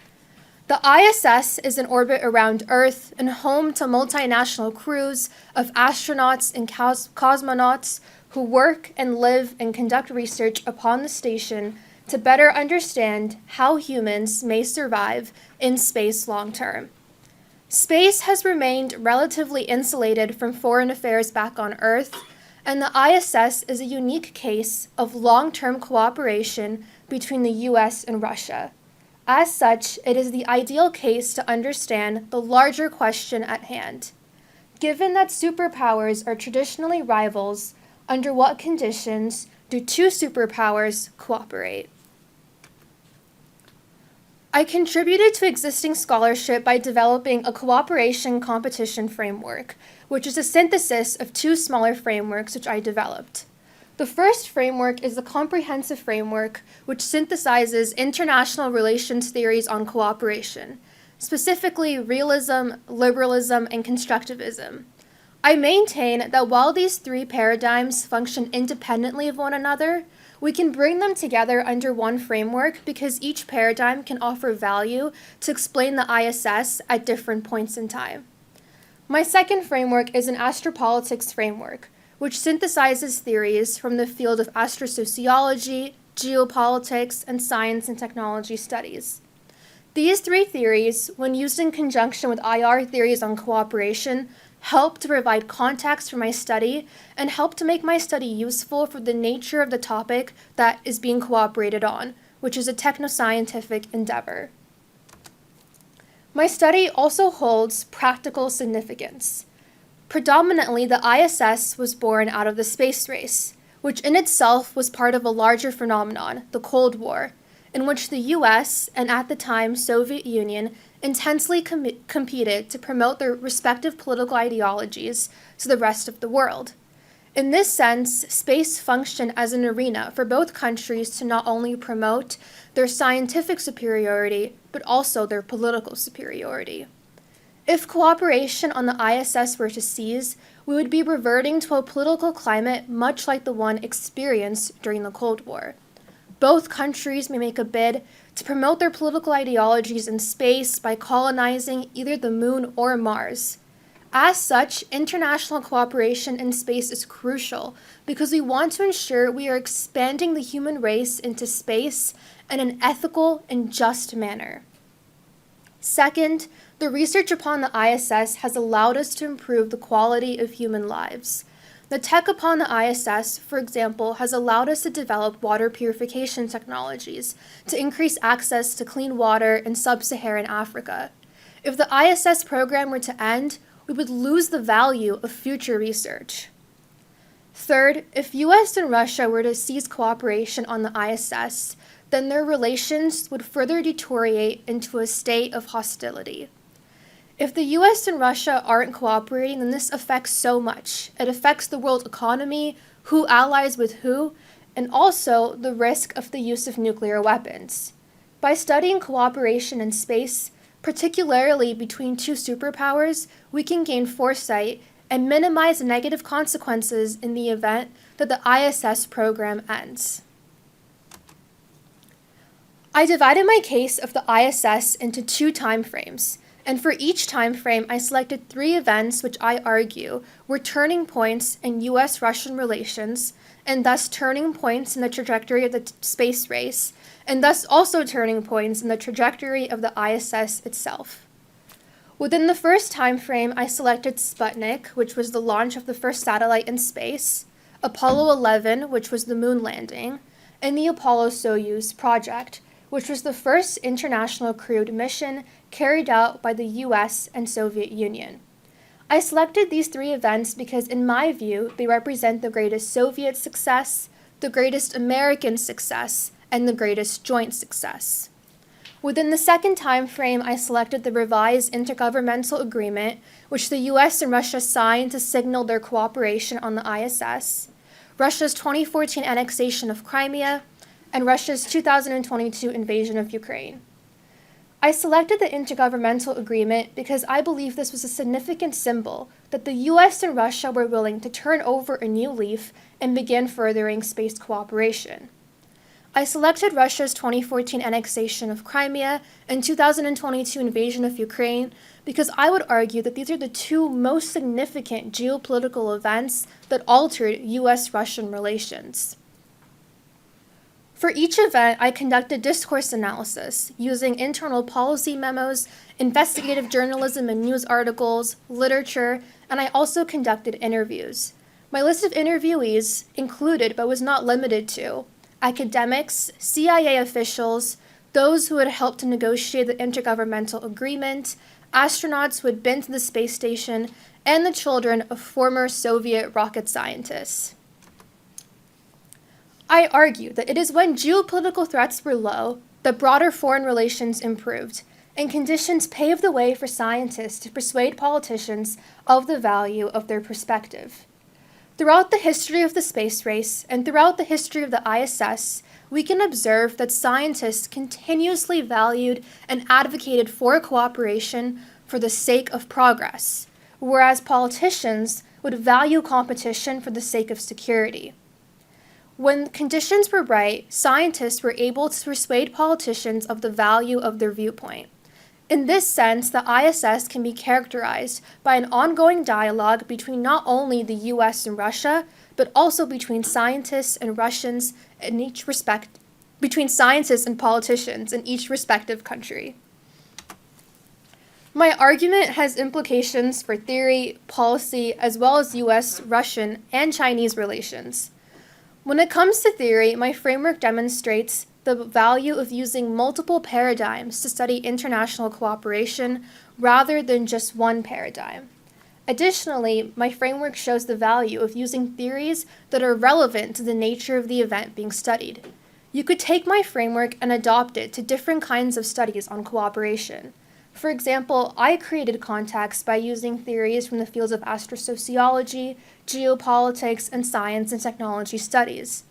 The ISS is in orbit around Earth and home to multinational crews of astronauts and cosmonauts who work and live and conduct research upon the station to better understand how humans may survive in space long term. Space has remained relatively insulated from foreign affairs back on Earth, and the ISS is a unique case of long-term cooperation between the US and Russia. As such, it is the ideal case to understand the larger question at hand. Given that superpowers are traditionally rivals, under what conditions do two superpowers cooperate? I contributed to existing scholarship by developing a cooperation competition framework, which is a synthesis of two smaller frameworks which I developed. The first framework is the comprehensive framework, which synthesizes international relations theories on cooperation, specifically realism, liberalism, and constructivism. I maintain that while these three paradigms function independently of one another, we can bring them together under one framework because each paradigm can offer value to explain the ISS at different points in time. My second framework is an astropolitics framework, which synthesizes theories from the field of astrosociology, geopolitics, and science and technology studies. These three theories, when used in conjunction with IR theories on cooperation, help to provide context for my study and help to make my study useful for the nature of the topic that is being cooperated on, which is a technoscientific endeavor. My study also holds practical significance. Predominantly, the ISS was born out of the space race, which in itself was part of a larger phenomenon, the Cold War, in which the US, and at the time Soviet Union, intensely competed to promote their respective political ideologies to the rest of the world. In this sense, space functioned as an arena for both countries to not only promote their scientific superiority, but also their political superiority. If cooperation on the ISS were to cease, we would be reverting to a political climate much like the one experienced during the Cold War. Both countries may make a bid to promote their political ideologies in space by colonizing either the moon or Mars. As such, international cooperation in space is crucial because we want to ensure we are expanding the human race into space in an ethical and just manner. Second, the research upon the ISS has allowed us to improve the quality of human lives. The tech upon the ISS, for example, has allowed us to develop water purification technologies to increase access to clean water in sub-Saharan Africa. If the ISS program were to end, we would lose the value of future research. Third, if US and Russia were to cease cooperation on the ISS, then their relations would further deteriorate into a state of hostility. If the US and Russia aren't cooperating, then this affects so much. It affects the world economy, who allies with who, and also the risk of the use of nuclear weapons. By studying cooperation in space, particularly between two superpowers, we can gain foresight and minimize negative consequences in the event that the ISS program ends. I divided my case of the ISS into two time frames. And for each time frame, I selected three events which I argue were turning points in US-Russian relations, and thus turning points in the trajectory of the space race, and thus also turning points in the trajectory of the ISS itself. Within the first time frame, I selected Sputnik, which was the launch of the first satellite in space, Apollo 11, which was the moon landing, and the Apollo-Soyuz project, which was the first international crewed mission carried out by the US and Soviet Union. I selected these three events because, in my view, they represent the greatest Soviet success, the greatest American success, and the greatest joint success. Within the second time frame, I selected the revised intergovernmental agreement, which the US and Russia signed to signal their cooperation on the ISS, Russia's 2014 annexation of Crimea, and Russia's 2022 invasion of Ukraine. I selected the Intergovernmental Agreement because I believe this was a significant symbol that the US and Russia were willing to turn over a new leaf and begin furthering space cooperation. I selected Russia's 2014 annexation of Crimea and 2022 invasion of Ukraine because I would argue that these are the two most significant geopolitical events that altered US-Russian relations. For each event, I conducted discourse analysis using internal policy memos, investigative journalism and news articles, literature, and I also conducted interviews. My list of interviewees included, but was not limited to, academics, CIA officials, those who had helped to negotiate the intergovernmental agreement, astronauts who had been to the space station, and the children of former Soviet rocket scientists. I argue that it is when geopolitical threats were low that broader foreign relations improved, and conditions paved the way for scientists to persuade politicians of the value of their perspective. Throughout the history of the space race and throughout the history of the ISS, we can observe that scientists continuously valued and advocated for cooperation for the sake of progress, whereas politicians would value competition for the sake of security. When conditions were right, scientists were able to persuade politicians of the value of their viewpoint. In this sense, the ISS can be characterized by an ongoing dialogue between not only the US and Russia, but also between scientists and Russians in each respect, between scientists and politicians in each respective country. My argument has implications for theory, policy, as well as US, Russian, and Chinese relations. When it comes to theory, my framework demonstrates the value of using multiple paradigms to study international cooperation rather than just one paradigm. Additionally, my framework shows the value of using theories that are relevant to the nature of the event being studied. You could take my framework and adopt it to different kinds of studies on cooperation. For example, I created contacts by using theories from the fields of astrosociology, geopolitics, and science and technology studies.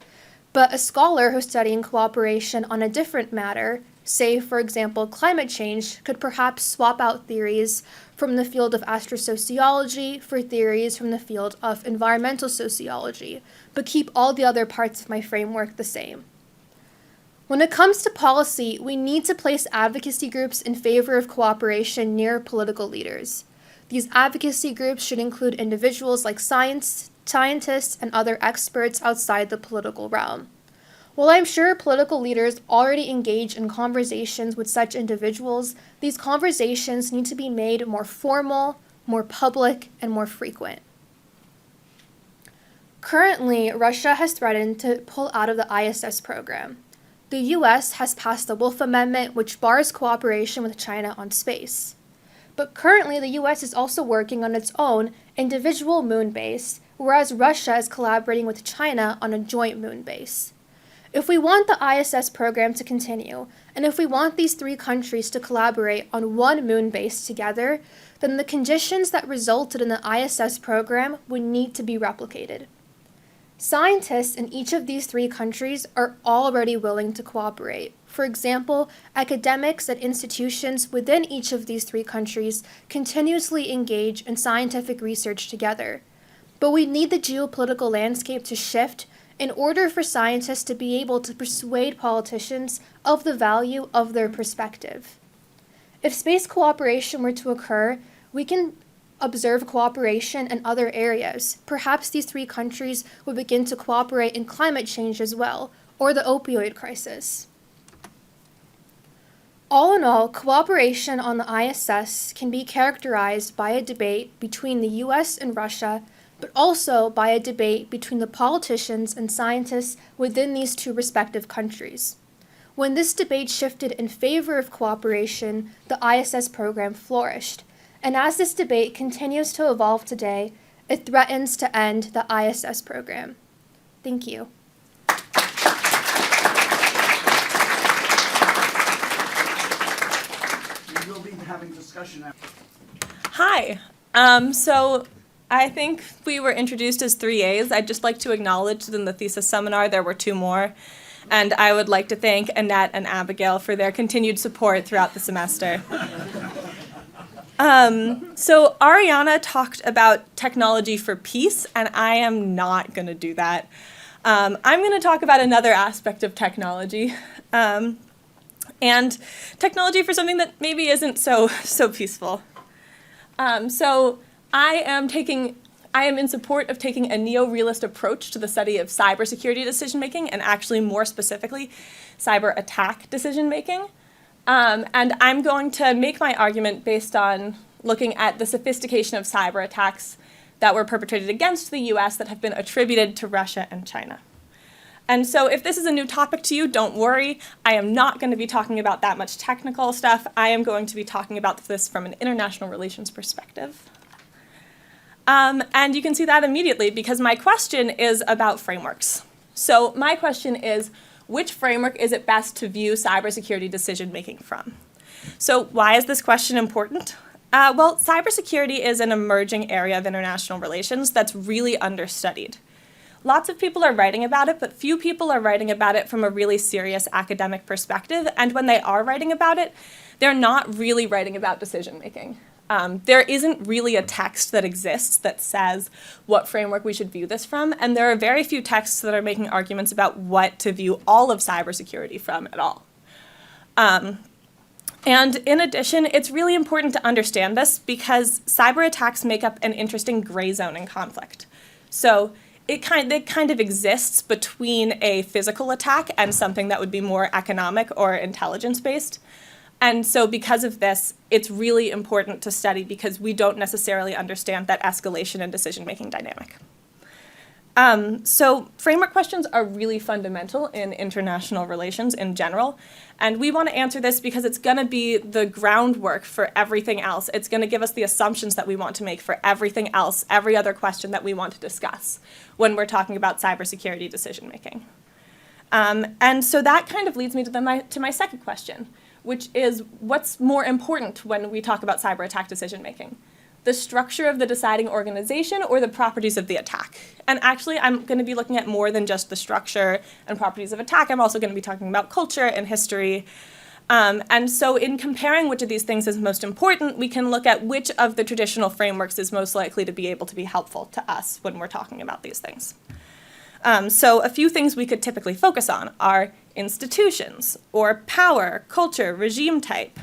But a scholar who's studying cooperation on a different matter, say, for example, climate change, could perhaps swap out theories from the field of astrosociology for theories from the field of environmental sociology, but keep all the other parts of my framework the same. When it comes to policy, we need to place advocacy groups in favor of cooperation near political leaders. These advocacy groups should include individuals like scientists, and other experts outside the political realm. While I'm sure political leaders already engage in conversations with such individuals, these conversations need to be made more formal, more public, and more frequent. Currently, Russia has threatened to pull out of the ISS program. The US has passed the Wolf Amendment, which bars cooperation with China on space. But currently, the US is also working on its own individual moon base, whereas Russia is collaborating with China on a joint moon base. If we want the ISS program to continue, and if we want these three countries to collaborate on one moon base together, then the conditions that resulted in the ISS program would need to be replicated. Scientists in each of these three countries are already willing to cooperate. For example, academics at institutions within each of these three countries continuously engage in scientific research together. But we need the geopolitical landscape to shift in order for scientists to be able to persuade politicians of the value of their perspective. If space cooperation were to occur, we can observe cooperation in other areas. Perhaps these three countries would begin to cooperate in climate change as well, or the opioid crisis. All in all, cooperation on the ISS can be characterized by a debate between the US and Russia, but also by a debate between the politicians and scientists within these two respective countries. When this debate shifted in favor of cooperation, the ISS program flourished. And as this debate continues to evolve today, it threatens to end the ISS program. Thank you. We will be having discussion after. Hi. So I think we were introduced as 3As. I'd just like to acknowledge that in the thesis seminar there were 2 more. And I would like to thank Annette and Abigail for their continued support throughout the semester. So Ariana talked about technology for peace, and I am not going to do that. I'm going to talk about another aspect of technology, and technology for something that maybe isn't so peaceful. So I am in support of taking a neo-realist approach to the study of cybersecurity decision-making, and actually more specifically, cyber attack decision-making. And I'm going to make my argument based on looking at the sophistication of cyber attacks that were perpetrated against the US that have been attributed to Russia and China. And so if this is a new topic to you, don't worry. I am not going to be talking about that much technical stuff. I am going to be talking about this from an international relations perspective. And you can see that immediately because my question is about frameworks. So my question is, which framework is it best to view cybersecurity decision-making from? So why is this question important? Well, cybersecurity is an emerging area of international relations that's really understudied. Lots of people are writing about it, but few people are writing about it from a really serious academic perspective. And when they are writing about it, they're not really writing about decision-making. There isn't really a text that exists that says what framework we should view this from, and there are very few texts that are making arguments about what to view all of cybersecurity from at all. And in addition, it's really important to understand this because cyber attacks make up an interesting gray zone in conflict. So it kind of exists between a physical attack and something that would be more economic or intelligence-based. And so because of this, it's really important to study because we don't necessarily understand that escalation and decision-making dynamic. So framework questions are really fundamental in international relations in general. And we want to answer this because it's going to be the groundwork for everything else. It's going to give us the assumptions that we want to make for everything else, every other question that we want to discuss when we're talking about cybersecurity decision-making. And so that kind of leads me to my second question, which is what's more important when we talk about cyber attack decision-making? The structure of the deciding organization or the properties of the attack? And actually, I'm going to be looking at more than just the structure and properties of attack. I'm also going to be talking about culture and history. And so in comparing which of these things is most important, we can look at which of the traditional frameworks is most likely to be able to be helpful to us when we're talking about these things. So a few things we could typically focus on are institutions, or power, culture, regime type.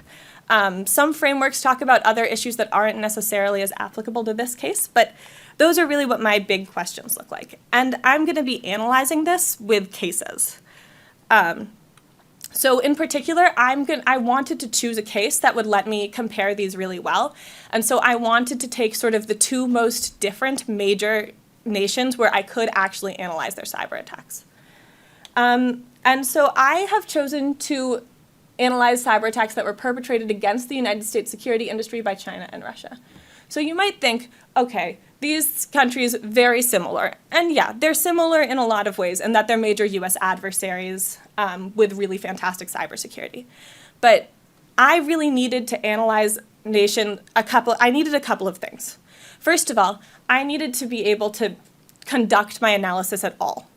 Some frameworks talk about other issues that aren't necessarily as applicable to this case, but those are really what my big questions look like. And I'm going to be analyzing this with cases. So in particular, I wanted to choose a case that would let me compare these really well. And so I wanted to take sort of the two most different major nations where I could actually analyze their cyber attacks. And so I have chosen to analyze cyber attacks that were perpetrated against the United States security industry by China and Russia. So you might think, okay, these countries very similar. And yeah, they're similar in a lot of ways in that they're major US adversaries with really fantastic cybersecurity. But I really needed to analyze I needed a couple of things. First of all, I needed to be able to conduct my analysis at all,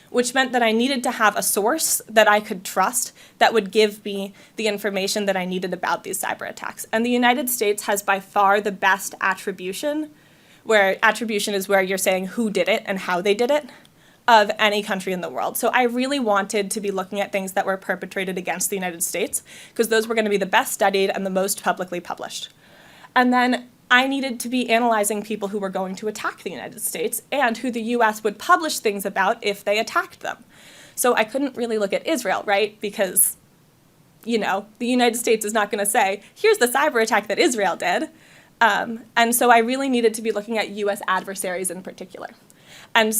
which meant that I needed to have a source that I could trust that would give me the information that I needed about these cyber attacks. And the United States has by far the best attribution, where attribution is where you're saying who did it and how they did it, of any country in the world. So I really wanted to be looking at things that were perpetrated against the United States, because those were going to be the best studied and the most publicly published. And then I needed to be analyzing people who were going to attack the United States and who the US would publish things about if they attacked them. So I couldn't really look at Israel, right? Because, you know, the United States is not going to say, here's the cyber attack that Israel did. And so I really needed to be looking at US adversaries in particular. And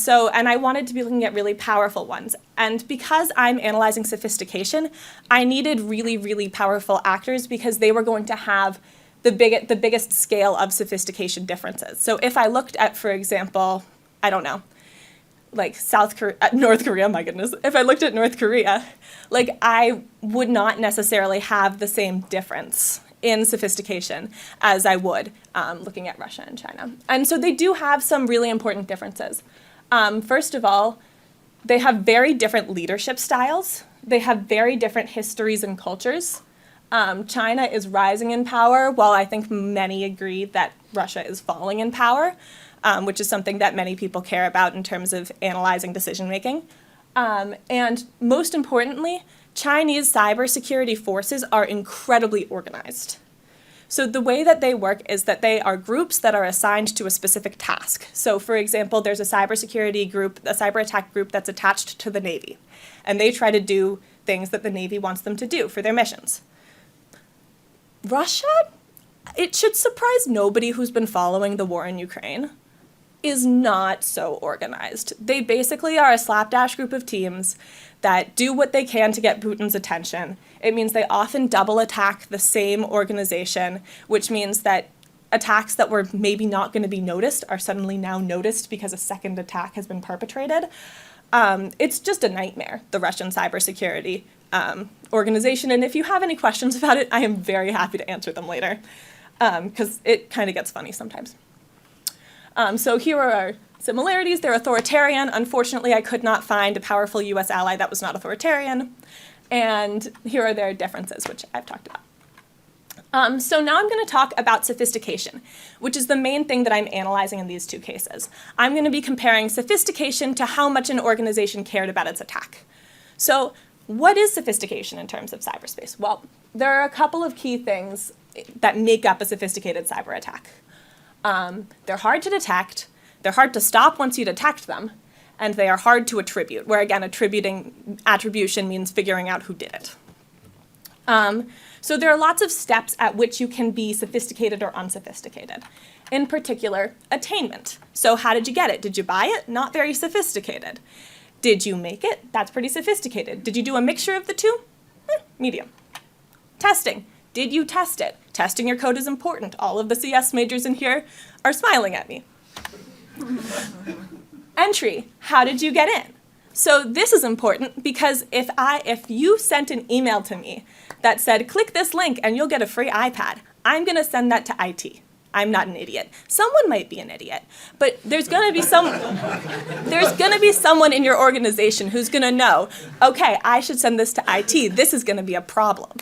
I wanted to be looking at really powerful ones. And because I'm analyzing sophistication, I needed really, really powerful actors because they were going to have the biggest scale of sophistication differences. So if I looked at, for example, I don't know, like North Korea, my goodness. If I looked at North Korea, like I would not necessarily have the same difference in sophistication as I would looking at Russia and China. And so they do have some really important differences. First of all, they have very different leadership styles. They have very different histories and cultures. China is rising in power, while I think many agree that Russia is falling in power, which is something that many people care about in terms of analyzing decision-making. And most importantly, Chinese cybersecurity forces are incredibly organized. So the way that they work is that they are groups that are assigned to a specific task. So for example, there's a cybersecurity group, a cyber attack group that's attached to the Navy, and they try to do things that the Navy wants them to do for their missions. Russia, it should surprise nobody who's been following the war in Ukraine, is not so organized. They basically are a slapdash group of teams that do what they can to get Putin's attention. It means they often double attack the same organization, which means that attacks that were maybe not going to be noticed are suddenly now noticed because a second attack has been perpetrated. It's just a nightmare, the Russian cybersecurity organization. And if you have any questions about it, I am very happy to answer them later, because it kind of gets funny sometimes. So here are our similarities. They're authoritarian. Unfortunately, I could not find a powerful US ally that was not authoritarian. And here are their differences, which I've talked about. So now I'm going to talk about sophistication, which is the main thing that I'm analyzing in these two cases. I'm going to be comparing sophistication to how much an organization cared about its attack. So what is sophistication in terms of cyberspace? Well, there are a couple of key things that make up a sophisticated cyber attack. They're hard to detect, they're hard to stop once you detect them, and they are hard to attribute, where again, attribution means figuring out who did it. So there are lots of steps at which you can be sophisticated or unsophisticated. In particular, attainment. So how did you get it? Did you buy it? Not very sophisticated. Did you make it? That's pretty sophisticated. Did you do a mixture of the two? Medium. Testing. Did you test it? Testing your code is important. All of the CS majors in here are smiling at me. Entry. How did you get in? So this is important because if you sent an email to me that said, click this link and you'll get a free iPad, I'm going to send that to IT. I'm not an idiot. Someone might be an idiot, but there's going to be someone in your organization who's going to know, okay, I should send this to IT. This is going to be a problem.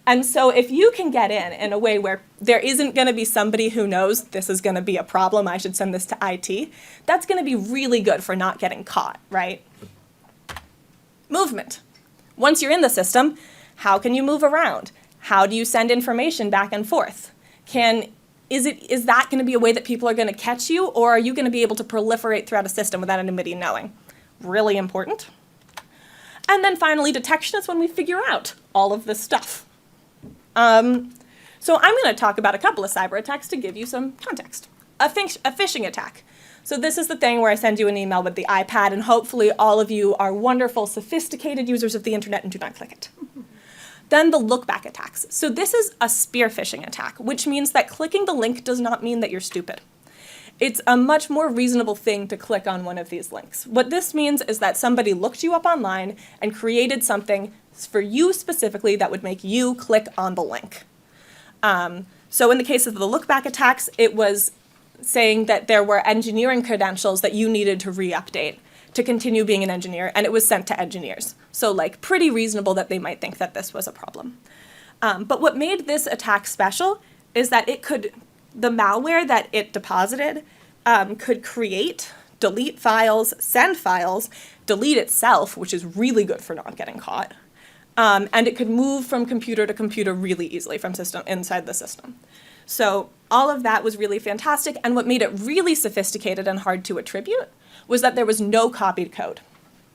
And so if you can get in a way where there isn't going to be somebody who knows this is going to be a problem, I should send this to IT, that's going to be really good for not getting caught, right? Movement. Once you're in the system, how can you move around? How do you send information back and forth? Is that going to be a way that people are going to catch you, or are you going to be able to proliferate throughout a system without anybody knowing? Really important. And then finally, detection is when we figure out all of this stuff. So I'm going to talk about a couple of cyber attacks to give you some context. A phishing attack. So this is the thing where I send you an email with the iPad, and hopefully all of you are wonderful, sophisticated users of the internet and do not click it. Then the look-back attacks. So this is a spear phishing attack, which means that clicking the link does not mean that you're stupid. It's a much more reasonable thing to click on one of these links. What this means is that somebody looked you up online and created something for you specifically that would make you click on the link. So in the case of the look-back attacks, it was saying that there were engineering credentials that you needed to re-update to continue being an engineer, and it was sent to engineers. So like pretty reasonable that they might think that this was a problem. But what made this attack special is that the malware that it deposited could create, delete files, send files, delete itself, which is really good for not getting caught. And it could move from computer to computer really easily from inside the system. So all of that was really fantastic, and what made it really sophisticated and hard to attribute was that there was no copied code.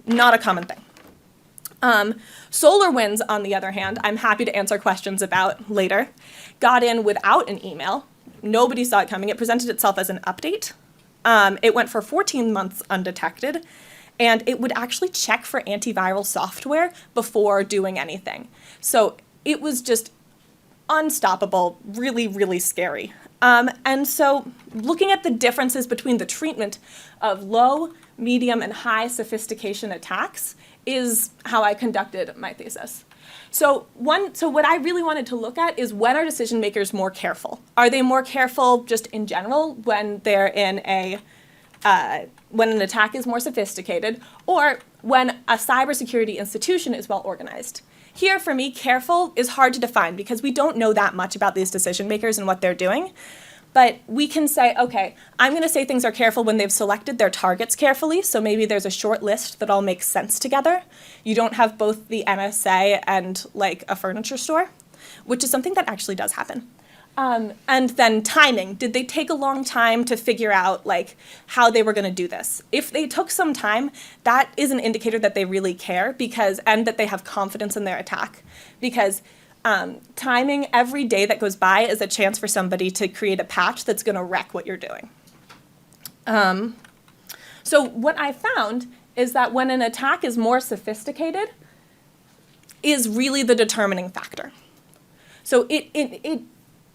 Not a common thing. SolarWinds, on the other hand, I'm happy to answer questions about later, got in without an email. Nobody saw it coming. It presented itself as an update. It went for 14 months undetected, and it would actually check for antiviral software before doing anything. So it was just unstoppable, really, really scary. And so looking at the differences between the treatment of low, medium, and high sophistication attacks is how I conducted my thesis. So what I really wanted to look at is, when are decision makers more careful? Are they more careful just in general when they're in when an attack is more sophisticated, or when a cybersecurity institution is well organized? Here, for me, careful is hard to define because we don't know that much about these decision makers and what they're doing. But we can say, okay, I'm going to say things are careful when they've selected their targets carefully, so maybe there's a short list that all makes sense together. You don't have both the NSA and like a furniture store, which is something that actually does happen. And then timing. Did they take a long time to figure out like how they were going to do this? If they took some time, that is an indicator that they really care and that they have confidence in their attack. Because timing, every day that goes by is a chance for somebody to create a patch that's going to wreck what you're doing. So what I found is that when an attack is more sophisticated is really the determining factor. So it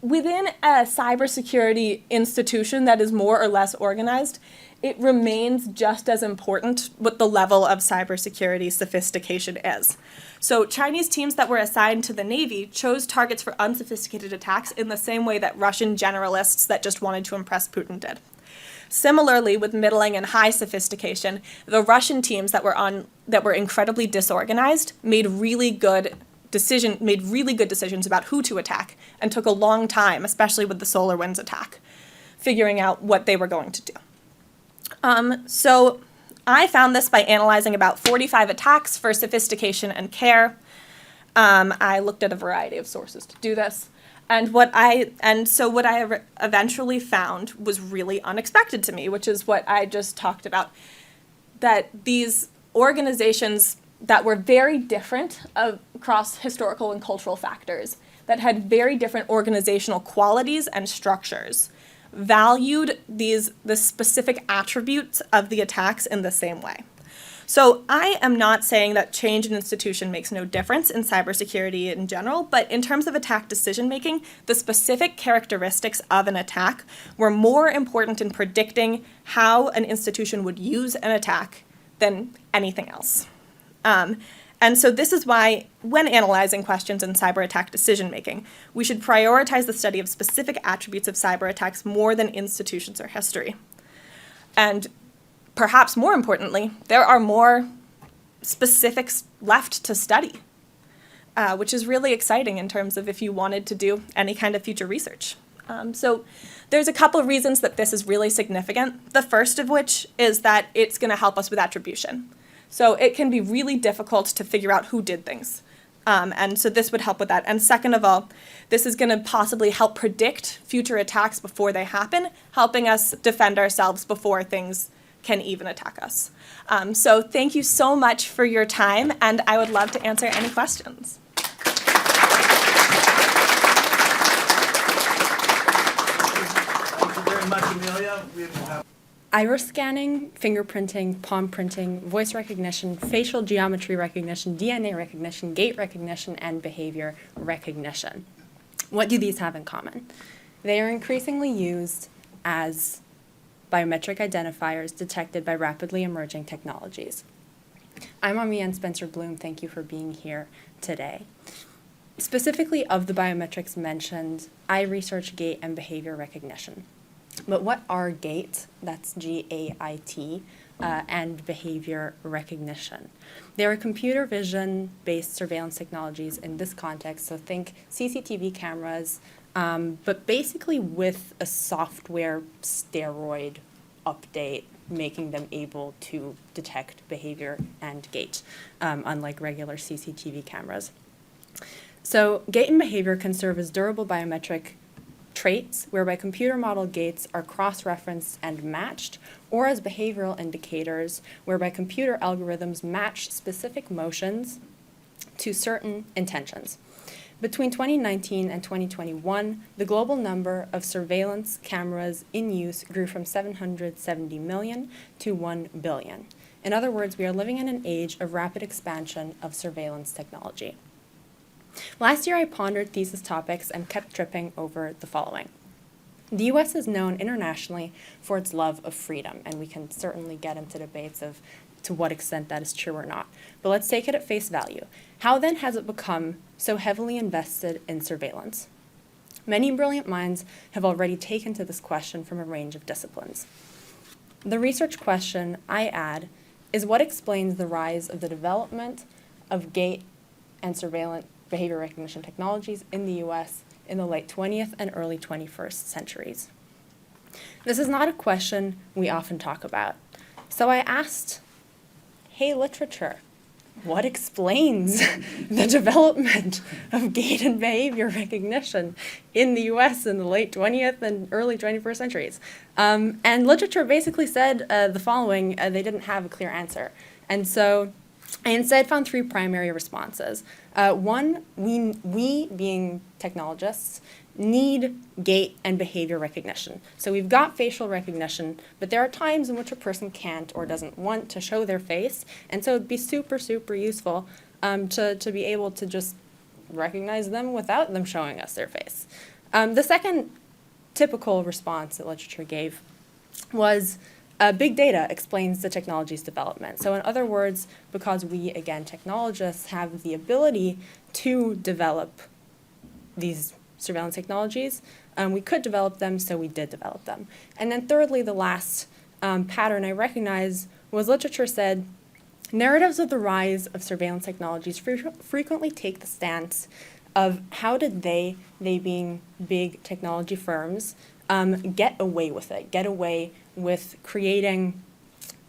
within a cybersecurity institution that is more or less organized, it remains just as important what the level of cybersecurity sophistication is. So Chinese teams that were assigned to the Navy chose targets for unsophisticated attacks in the same way that Russian generalists that just wanted to impress Putin did. Similarly, with middling and high sophistication, the Russian teams that were incredibly disorganized made really good made really good decisions about who to attack, and took a long time, especially with the SolarWinds attack, figuring out what they were going to do. So I found this by analyzing about 45 attacks for sophistication and care. I looked at a variety of sources to do this. And what I eventually found was really unexpected to me, which is what I just talked about, that these organizations that were very different across historical and cultural factors, that had very different organizational qualities and structures, valued the specific attributes of the attacks in the same way. So I am not saying that change in institution makes no difference in cybersecurity in general, but in terms of attack decision-making, the specific characteristics of an attack were more important in predicting how an institution would use an attack than anything else. And so this is why, when analyzing questions in cyber attack decision-making, we should prioritize the study of specific attributes of cyber attacks more than institutions or history. And perhaps more importantly, there are more specifics left to study, which is really exciting in terms of if you wanted to do any kind of future research. So there's a couple of reasons that this is really significant. The first of which is that it's going to help us with attribution. So it can be really difficult to figure out who did things. And so this would help with that. And second of all, this is going to possibly help predict future attacks before they happen, helping us defend ourselves before things can even attack us. So thank you so much for your time, and I would love to answer any questions. Thank you very much, Amelia. We will have Iris scanning, fingerprinting, palm printing, voice recognition, facial geometry recognition, DNA recognition, gait recognition, and behavior recognition. What do these have in common? They are increasingly used as biometric identifiers detected by rapidly emerging technologies. I'm Amienne Spencer-Bloom. Thank you for being here today. Specifically of the biometrics mentioned, I research gait and behavior recognition. But what are gait, that's G-A-I-T, and behavior recognition? They are computer vision-based surveillance technologies in this context, so think CCTV cameras, but basically with a software steroid update, making them able to detect behavior and gait, unlike regular CCTV cameras. So gait and behavior can serve as durable biometric traits whereby computer model gaits are cross-referenced and matched, or as behavioral indicators whereby computer algorithms match specific motions to certain intentions. Between 2019 and 2021, the global number of surveillance cameras in use grew from 770 million to 1 billion. In other words, we are living in an age of rapid expansion of surveillance technology. Last year, I pondered thesis topics and kept tripping over the following. The U.S. is known internationally for its love of freedom, and we can certainly get into debates of to what extent that is true or not. But let's take it at face value. How then has it become so heavily invested in surveillance? Many brilliant minds have already taken to this question from a range of disciplines. The research question I add is what explains the rise of the development of gait and surveillance behavior recognition technologies in the U.S. in the late 20th and early 21st centuries. This is not a question we often talk about. So I asked, hey, literature, what explains the development of gait and behavior recognition in the U.S. in the late 20th and early 21st centuries? And literature basically said the following, they didn't have a clear answer. And so I instead found three primary responses. One, we being technologists, need gait and behavior recognition. So we've got facial recognition, but there are times in which a person can't or doesn't want to show their face, and so it'd be super, super useful to be able to just recognize them without them showing us their face. The second typical response that literature gave was big data explains the technology's development. So in other words, because we, again, technologists, have the ability to develop these surveillance technologies, we could develop them, so we did develop them. And then thirdly, the last pattern I recognized was literature said Narratives of the rise of surveillance technologies frequently take the stance of how did they being big technology firms, get away with it, get away with creating,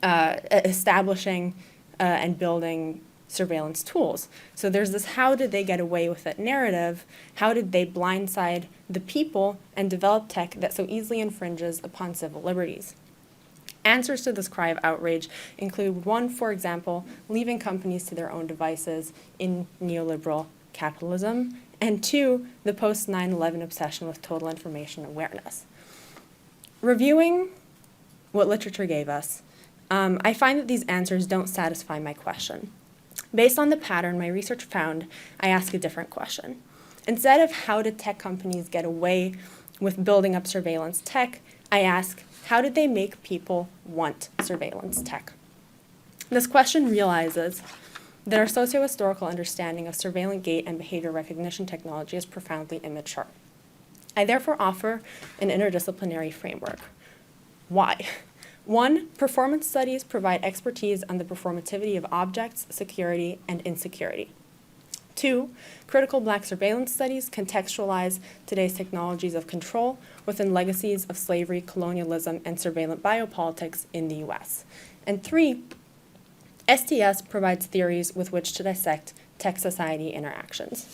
establishing, and building surveillance tools. So there's this how did they get away with it narrative, how did they blindside the people and develop tech that so easily infringes upon civil liberties. Answers to this cry of outrage include one, for example, leaving companies to their own devices in neoliberal capitalism, and two, the post-9/11 obsession with total information awareness. Reviewing what literature gave us, I find that these answers don't satisfy my question. Based on the pattern my research found, I ask a different question. Instead of how did tech companies get away with building up surveillance tech, I ask, how did they make people want surveillance tech? This question realizes that our socio-historical understanding of surveillance gait and behavior recognition technology is profoundly immature. I therefore offer an interdisciplinary framework. Why? 1, performance studies provide expertise on the performativity of objects, security, and insecurity. 2, critical Black surveillance studies contextualize today's technologies of control within legacies of slavery, colonialism, and surveillance biopolitics in the US. And 3, STS provides theories with which to dissect tech-society interactions.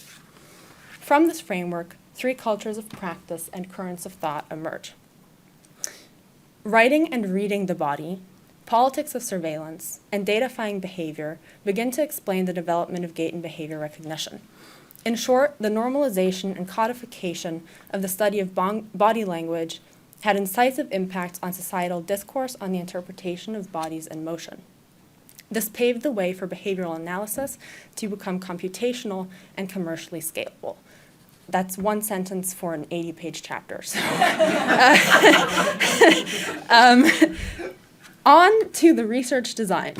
From this framework, 3 cultures of practice and currents of thought emerge. Writing and reading the body, politics of surveillance, and datafying behavior begin to explain the development of gait and behavior recognition. In short, the normalization and codification of the study of body language had incisive impacts on societal discourse on the interpretation of bodies and motion. This paved the way for behavioral analysis to become computational and commercially scalable. That's one sentence for an 80-page chapter. So. On to the research design.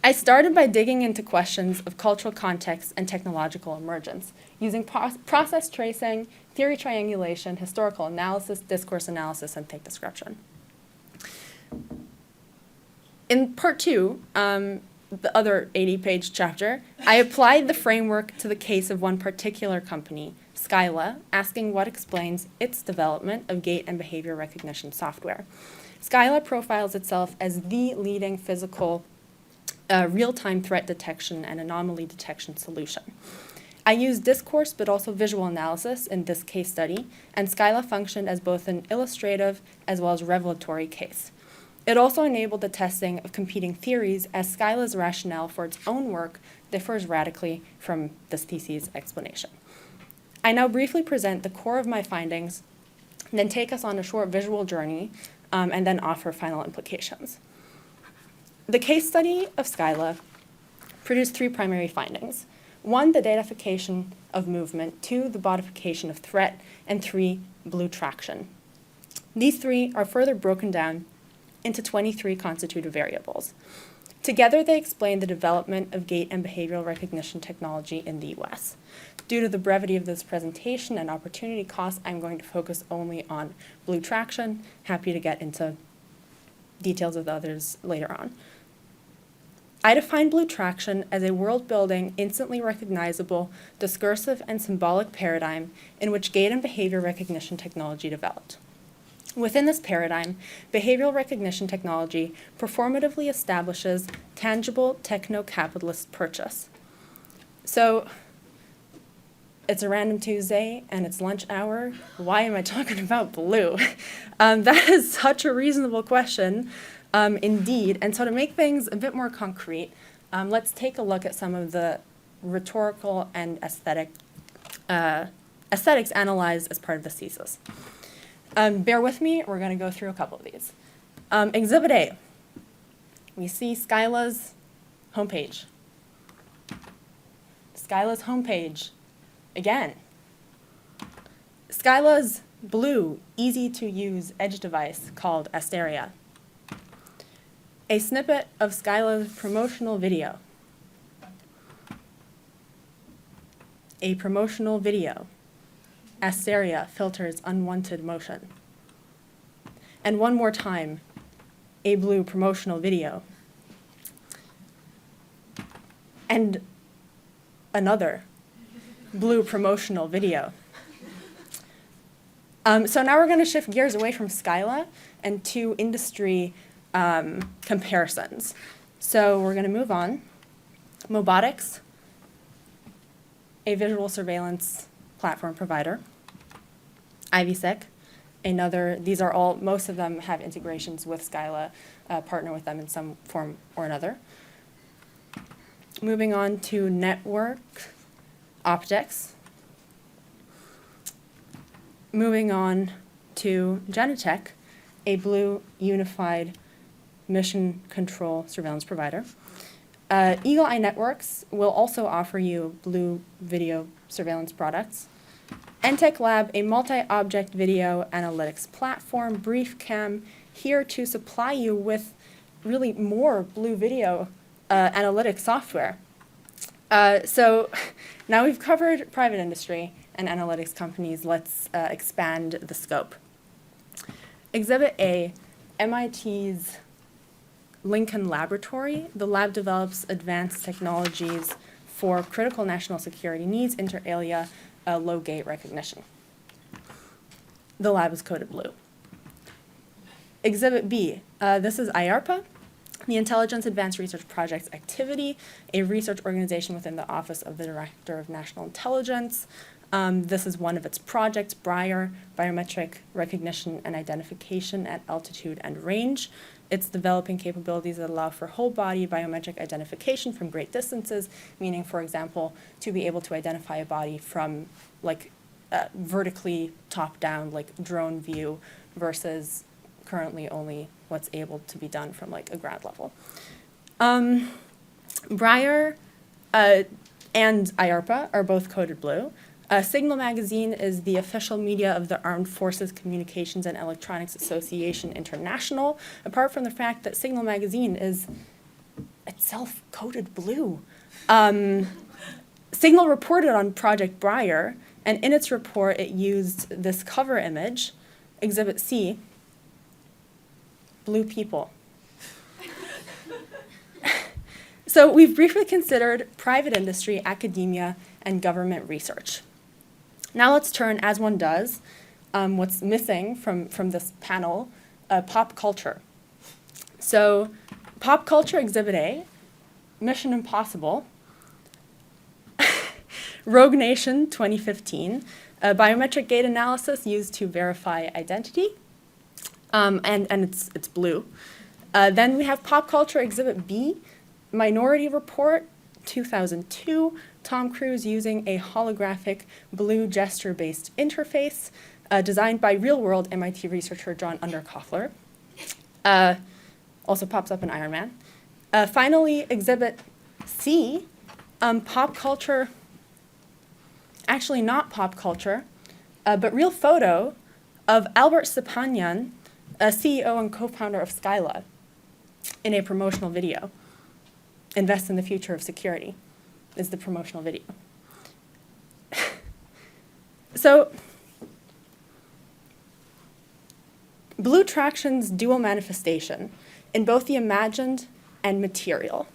I started by digging into questions of cultural context and technological emergence, using process tracing, theory triangulation, historical analysis, discourse analysis, and think description. In part 2, the other 80-page chapter, I applied the framework to the case of one particular company, Skyla, asking what explains its development of gait and behavior recognition software. Skyla profiles itself as the leading physical real-time threat detection and anomaly detection solution. I used discourse but also visual analysis in this case study, and Skyla functioned as both an illustrative as well as revelatory case. It also enabled the testing of competing theories, as Skyla's rationale for its own work differs radically from this thesis explanation. I now briefly present the core of my findings, then take us on a short visual journey, and then offer final implications. The case study of Skyla produced 3 primary findings. 1, the datafication of movement. 2, the bodification of threat. And 3, blue traction. These 3 are further broken down into 23 constitutive variables. Together, they explain the development of gait and behavioral recognition technology in the US. Due to the brevity of this presentation and opportunity cost, I'm going to focus only on blue traction. Happy to get into details of the others later on. I define blue traction as a world-building, instantly recognizable, discursive, and symbolic paradigm in which gait and behavior recognition technology developed. Within this paradigm, behavioral recognition technology performatively establishes tangible techno-capitalist purchase. So, it's a random Tuesday and it's lunch hour. Why am I talking about blue? That is such a reasonable question, indeed. And so to make things a bit more concrete, let's take a look at some of the rhetorical and aesthetics analyzed as part of the thesis. Bear with me, we're going to go through a couple of these. Exhibit A, we see Skyla's homepage. Skyla's homepage, again. Skyla's blue, easy-to-use edge device called Asteria. A snippet of Skyla's promotional video. A promotional video. Asteria filters unwanted motion. And one more time, a blue promotional video. and another blue promotional video. So now we're going to shift gears away from Scylla and to industry comparisons. So we're going to move on. Mobotics, a visual surveillance platform provider. IVSec, another, these are all, most of them have integrations with Scylla, partner with them in some form or another. Moving on to network optics. Moving on to Genetec, a blue unified mission control surveillance provider. Eagle Eye Networks will also offer you blue video surveillance products. Entech Lab, a multi-object video analytics platform, BriefCam, here to supply you with really more blue video analytics software. So now we've covered private industry and analytics companies. Let's expand the scope. Exhibit A, MIT's Lincoln Laboratory. The lab develops advanced technologies for critical national security needs, inter alia, low gate recognition. The lab is coded blue. Exhibit B, this is IARPA, the Intelligence Advanced Research Projects Activity, a research organization within the Office of the Director of National Intelligence. This is one of its projects, BRIAR, Biometric Recognition and Identification at Altitude and Range. It's developing capabilities that allow for whole body biometric identification from great distances, meaning, for example, to be able to identify a body from like vertically top down, like drone view, versus currently only what's able to be done from like a ground level. BRIAR and IARPA are both coded blue. Signal Magazine is the official media of the Armed Forces Communications and Electronics Association International, apart from the fact that Signal Magazine is itself coded blue. Signal reported on Project BRIAR, and in its report it used this cover image, Exhibit C, blue people. So we've briefly considered private industry, academia, and government research. Now let's turn, as one does, what's missing from this panel, pop culture. So pop culture Exhibit A, Mission Impossible, Rogue Nation 2015, biometric gait analysis used to verify identity, and it's blue. Then we have pop culture Exhibit B, Minority Report 2002, Tom Cruise using a holographic blue gesture-based interface designed by real-world MIT researcher John Underkoffler. Also pops up in Iron Man. Finally, Exhibit C, pop culture, actually not pop culture, but real photo of Albert Stepanyan, a CEO and co-founder of Scylla, in a promotional video. Invest in the future of security is the promotional video. So, Blue Traction's dual manifestation in both the imagined and material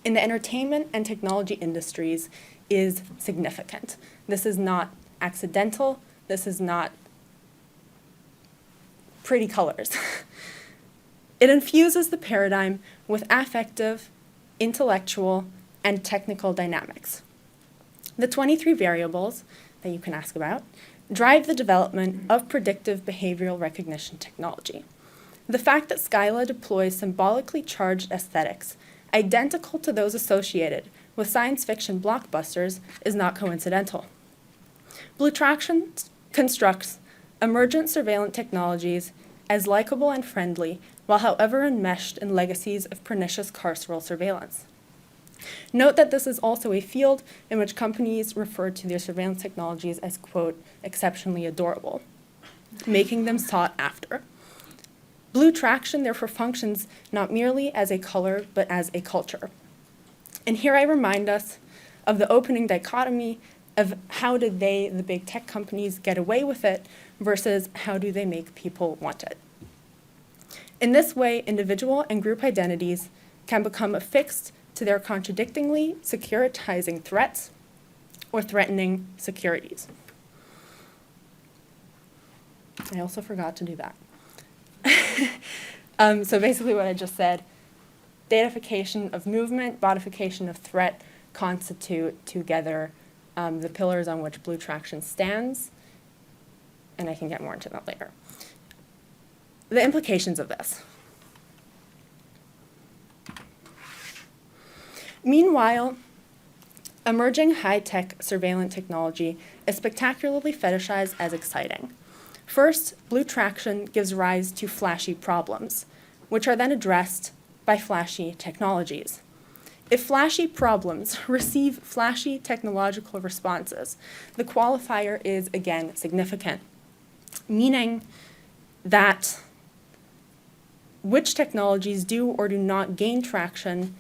in the entertainment and technology industries is significant. This is not accidental. This is not pretty colors. It infuses the paradigm with affective, intellectual, and technical dynamics. The 23 variables that you can ask about drive the development of predictive behavioral recognition technology. The fact that Scylla deploys symbolically charged aesthetics identical to those associated with science fiction blockbusters is not coincidental. Blue Traction constructs emergent surveillance technologies as likable and friendly, while however enmeshed in legacies of pernicious carceral surveillance. Note that this is also a field in which companies refer to their surveillance technologies as, quote, exceptionally adorable, making them sought after. Blue Traction therefore functions not merely as a color, but as a culture. And here I remind us of the opening dichotomy of how did they, the big tech companies, get away with it versus how do they make people want it. In this way, individual and group identities can become affixed to to their contradictingly securitizing threats or threatening securities. I also forgot to do that. So basically what I just said, datafication of movement, bodification of threat constitute together the pillars on which Blue Traction stands, and I can get more into that later. The implications of this. Meanwhile, emerging high-tech surveillance technology is spectacularly fetishized as exciting. First, Blue Traction gives rise to flashy problems, which are then addressed by flashy technologies. If flashy problems receive flashy technological responses, the qualifier is again significant, meaning that which technologies do or do not gain traction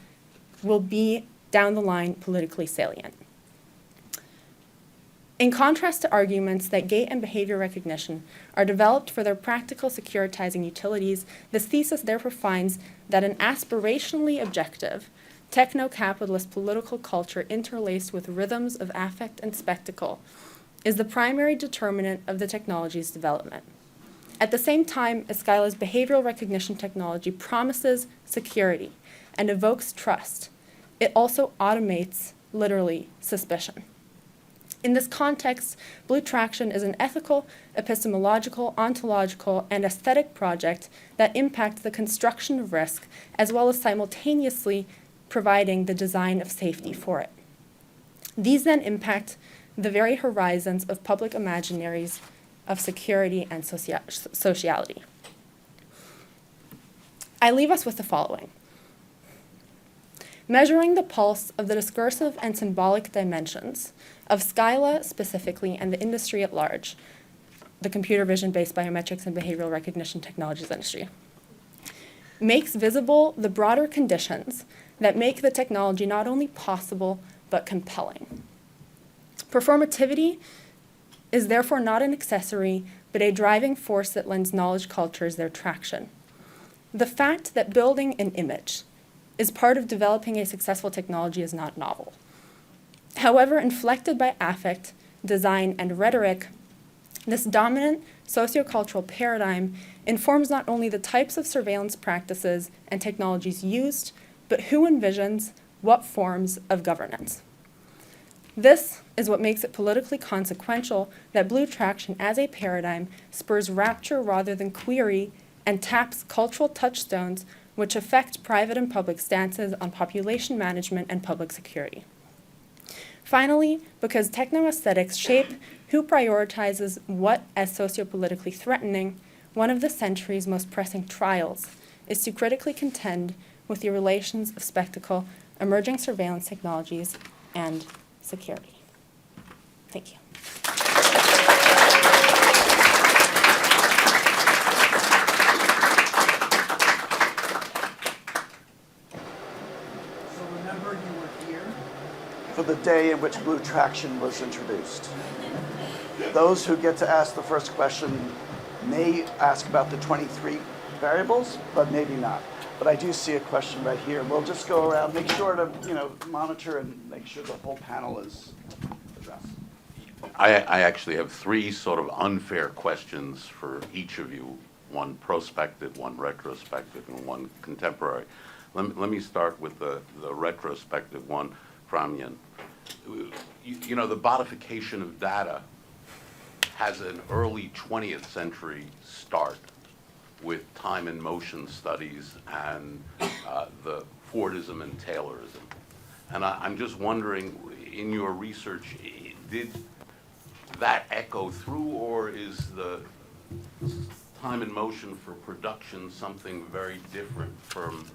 will be down the line politically salient. In contrast to arguments that gait and behavior recognition are developed for their practical securitizing utilities, this thesis therefore finds that an aspirationally objective, techno-capitalist political culture interlaced with rhythms of affect and spectacle is the primary determinant of the technology's development. At the same time, Escala's behavioral recognition technology promises security and evokes trust, it also automates, literally, suspicion. In this context, Blue Traction is an ethical, epistemological, ontological, and aesthetic project that impacts the construction of risk, as well as simultaneously providing the design of safety for it. These then impact the very horizons of public imaginaries of security and sociality. I leave us with the following. Measuring the pulse of the discursive and symbolic dimensions of Scylla specifically and the industry at large, the computer vision-based biometrics and behavioral recognition technologies industry, makes visible the broader conditions that make the technology not only possible, but compelling. Performativity is therefore not an accessory, but a driving force that lends knowledge cultures their traction. The fact that building an image is part of developing a successful technology is not novel. However, inflected by affect, design, and rhetoric, this dominant sociocultural paradigm informs not only the types of surveillance practices and technologies used, but who envisions what forms of governance. This is what makes it politically consequential that Blue Traction as a paradigm spurs rapture rather than query and taps cultural touchstones which affect private and public stances on population management and public security. Finally, because techno-aesthetics shape who prioritizes what as sociopolitically threatening, one of the century's most pressing trials is to critically contend with the relations of spectacle, emerging surveillance technologies, and security. Thank you. So remember, you were here for the day in which Blue Traction was introduced. Those who get to ask the first question may ask about the 23 variables, but maybe not. But I do see a question right here. We'll just go around, make sure to monitor and make sure the whole panel is addressed. I actually have three sort of unfair questions for each of you, one prospective, one retrospective, and one contemporary. Let me start with the retrospective one, Pramyan. You know, the bodification of data has an early 20th century start with time and motion studies and the Fordism and Taylorism. And I'm just wondering, in your research, did that echo through, or is the time and motion for production something very different from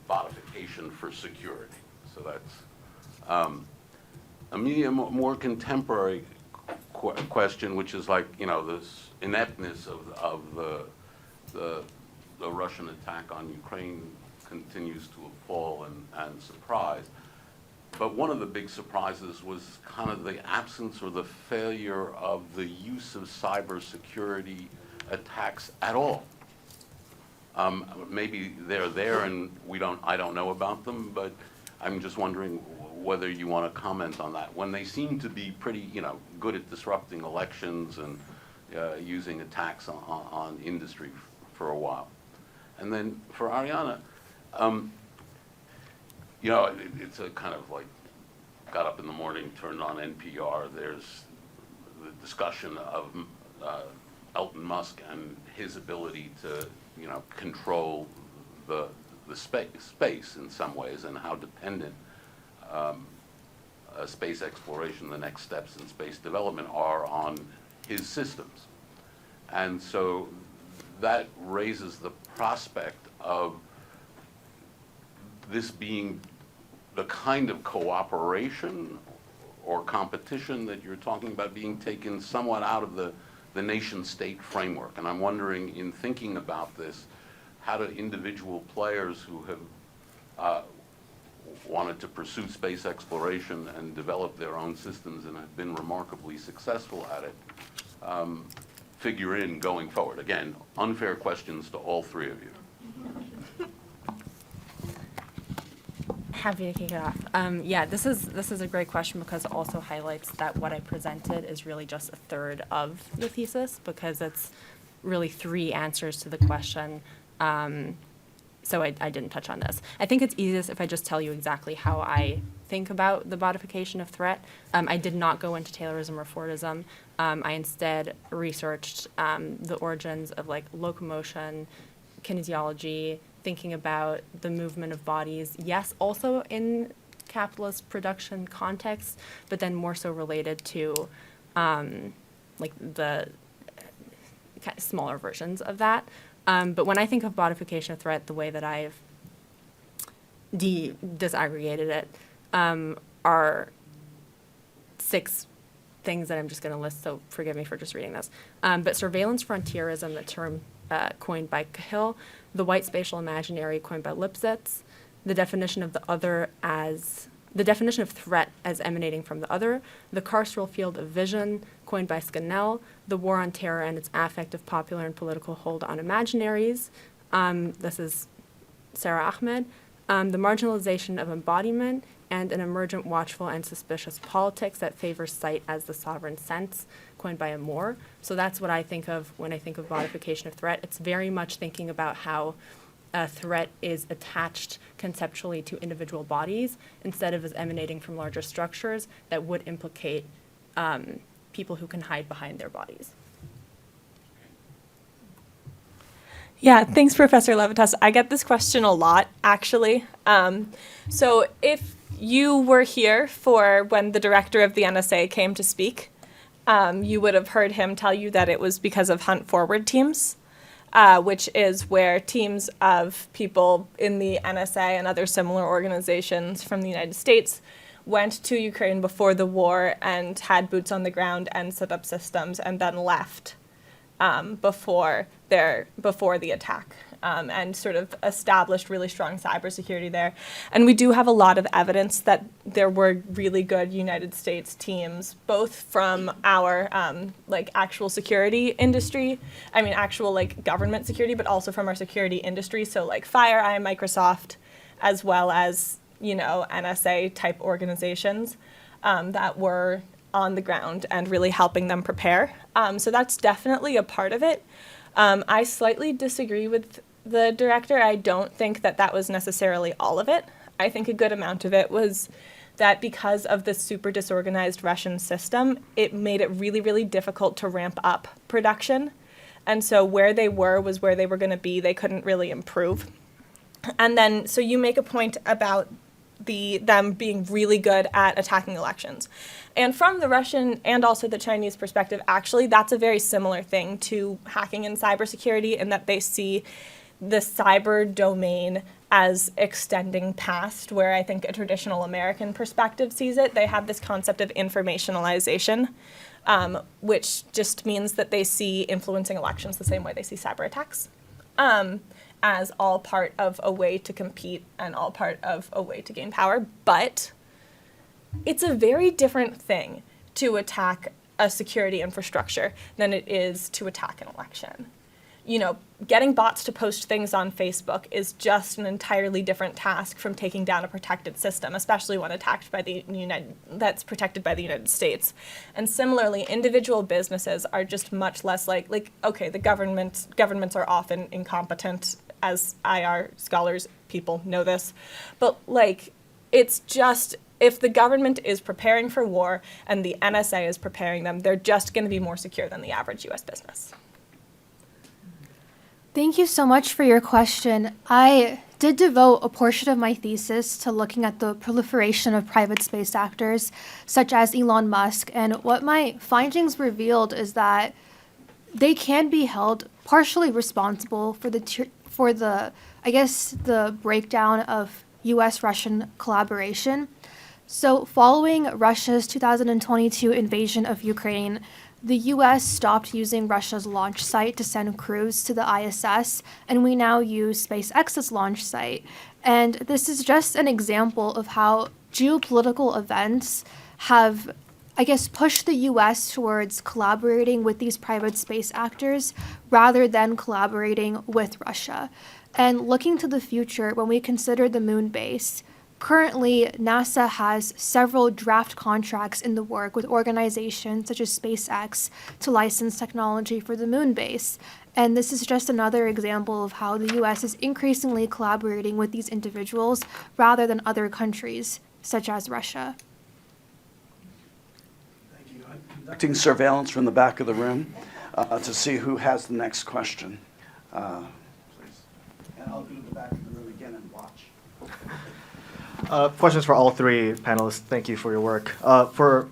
bodification for security? So that's a more contemporary question, which is like, this ineptness of the Russian attack on Ukraine continues to appall and surprise. But one of the big surprises was kind of the absence or the failure of the use of cybersecurity attacks at all. Maybe they're there and I don't know about them, but I'm just wondering whether you want to comment on that. When they seem to be pretty, good at disrupting elections and using attacks on industry for a while. And then for Ariana, it's a kind of like, got up in the morning, turned on NPR, there's the discussion of Elon Musk and his ability to, control the space in some ways, and how dependent space exploration, the next steps in space development, are on his systems. And so that raises the prospect of this being the kind of cooperation or competition that you're talking about being taken somewhat out of the nation-state framework. And I'm wondering, in thinking about this, how do individual players who have wanted to pursue space exploration and develop their own systems and have been remarkably successful at it figure in going forward? Again, unfair questions to all three of you. Happy to kick it off. Yeah, this is a great question because it also highlights that what I presented is really just a third of the thesis, because it's really three answers to the question. So I didn't touch on this. I think it's easiest if I just tell you exactly how I think about the bodification of threat. I did not go into Taylorism or Fordism. I instead researched the origins of locomotion, kinesiology, thinking about the movement of bodies, yes, also in capitalist production context, but then more so related to the kind of smaller versions of that. But when I think of bodification of threat, the way that I've disaggregated it are 6 things that I'm just going to list, so forgive me for just reading this. But surveillance frontierism, the term coined by Cahill, the white spatial imaginary coined by Lipsitz, the definition of the definition of threat as emanating from the other, the carceral field of vision coined by Scannell, the war on terror and its affective, popular, and political hold on imaginaries. This is Sarah Ahmed. The marginalization of embodiment and an emergent, watchful, and suspicious politics that favors sight as the sovereign sense, coined by Amour. So that's what I think of when I think of bodification of threat. It's very much thinking about how a threat is attached conceptually to individual bodies instead of as emanating from larger structures that would implicate people who can hide behind their bodies. Yeah, thanks, Professor Levitas. I get this question a lot, actually. So if you were here for when the director of the NSA came to speak, you would have heard him tell you that it was because of Hunt Forward teams, which is where teams of people in the NSA and other similar organizations from the United States went to Ukraine before the war and had boots on the ground and set up systems and then left before the attack, and sort of established really strong cybersecurity there. And we do have a lot of evidence that there were really good United States teams, both from our actual security industry, actual government security, but also from our security industry. So FireEye, Microsoft, as well as NSA type organizations that were on the ground and really helping them prepare. So that's definitely a part of it. I slightly disagree with the director. I don't think that that was necessarily all of it. I think a good amount of it was that because of the super disorganized Russian system, it made it really, really difficult to ramp up production. And so where they were was where they were going to be. They couldn't really improve. And then, so you make a point about them being really good at attacking elections. And from the Russian and also the Chinese perspective, actually, that's a very similar thing to hacking in cybersecurity, in that they see the cyber domain as extending past where I think a traditional American perspective sees it. They have this concept of informationalization, which just means that they see influencing elections the same way they see cyber attacks. As all part of a way to compete and all part of a way to gain power. But it's a very different thing to attack a security infrastructure than it is to attack an election. getting bots to post things on Facebook is just an entirely different task from taking down a protected system, especially one attacked by that's protected by the United States. And similarly, individual businesses are just much less okay, the governments are often incompetent, as IR scholars, people know this, but it's just, if the government is preparing for war and the NSA is preparing them, they're just going to be more secure than the average US business. Thank you so much for your question. I did devote a portion of my thesis to looking at the proliferation of private space actors, such as Elon Musk, and what my findings revealed is that they can be held partially responsible for the breakdown of US-Russian collaboration. So following Russia's 2022 invasion of Ukraine, the US stopped using Russia's launch site to send crews to the ISS, and we now use SpaceX's launch site. And this is just an example of how geopolitical events have, pushed the US towards collaborating with these private space actors rather than collaborating with Russia. And looking to the future, when we consider the moon base, currently, NASA has several draft contracts in the work with organizations such as SpaceX to license technology for the moon base. And this is just another example of how the US is increasingly collaborating with these individuals rather than other countries, such as Russia. Thank you. I'm conducting surveillance from the back of the room to see who has the next question. Please. And I'll do the back of the room again and watch. Questions for all three panelists. Thank you for your work. For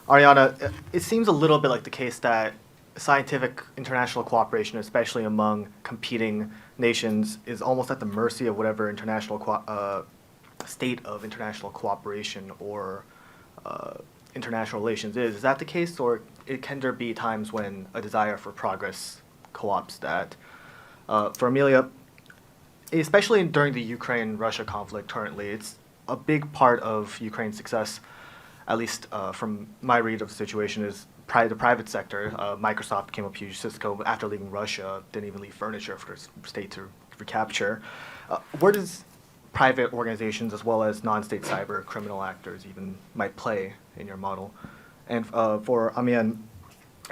Ariana, it seems a little bit like the case that scientific international cooperation, especially among competing nations, is almost at the mercy of whatever international state of international cooperation or international relations is. Is that the case, or can there be times when a desire for progress co-opts that? For Amelia, especially during the Ukraine-Russia conflict currently, it's a big part of Ukraine's success, at least from my read of the situation, is the private sector. Microsoft became a huge. Cisco, after leaving Russia, didn't even leave furniture for the state to recapture. Where does private organizations as well as non-state cyber criminal actors even might play in your model? And for Amian,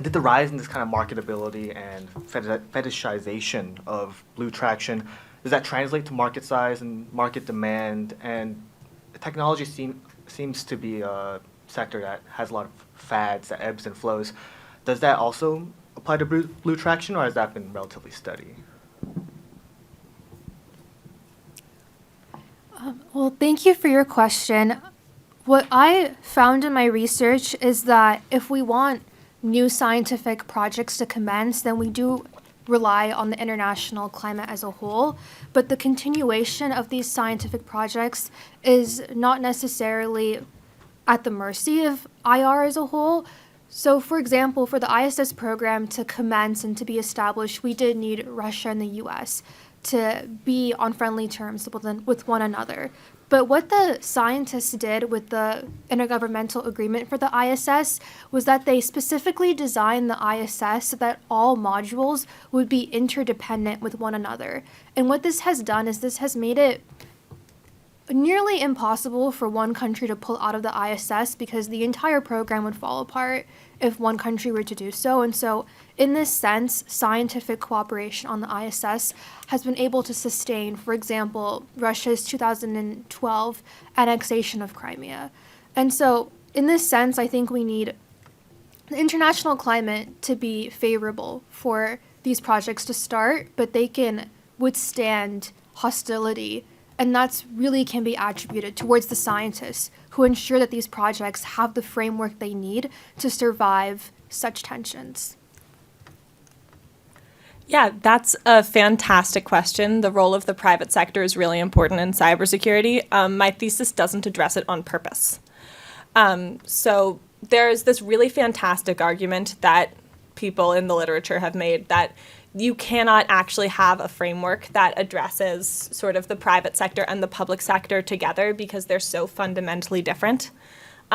did the rise in this kind of marketability and fetishization of blue traction, does that translate to market size and market demand? And technology seems to be a sector that has a lot of fads, that ebbs and flows. Does that also apply to blue traction, or has that been relatively steady? Well, thank you for your question. What I found in my research is that if we want new scientific projects to commence, then we do rely on the international climate as a whole, but the continuation of these scientific projects is not necessarily at the mercy of IR as a whole. So, for example, for the ISS program to commence and to be established, we did need Russia and the US to be on friendly terms with one another. But what the scientists did with the intergovernmental agreement for the ISS was that they specifically designed the ISS so that all modules would be interdependent with one another. And what this has done is this has made it nearly impossible for one country to pull out of the ISS because the entire program would fall apart if one country were to do so. And so, in this sense, scientific cooperation on the ISS has been able to sustain, for example, Russia's 2012 annexation of Crimea. And so, in this sense, I think we need the international climate to be favorable for these projects to start, but they can withstand hostility. And that's really can be attributed towards the scientists who ensure that these projects have the framework they need to survive such tensions. Yeah, that's a fantastic question. The role of the private sector is really important in cybersecurity. My thesis doesn't address it on purpose. So there's this really fantastic argument that people in the literature have made that you cannot actually have a framework that addresses sort of the private sector and the public sector together because they're so fundamentally different.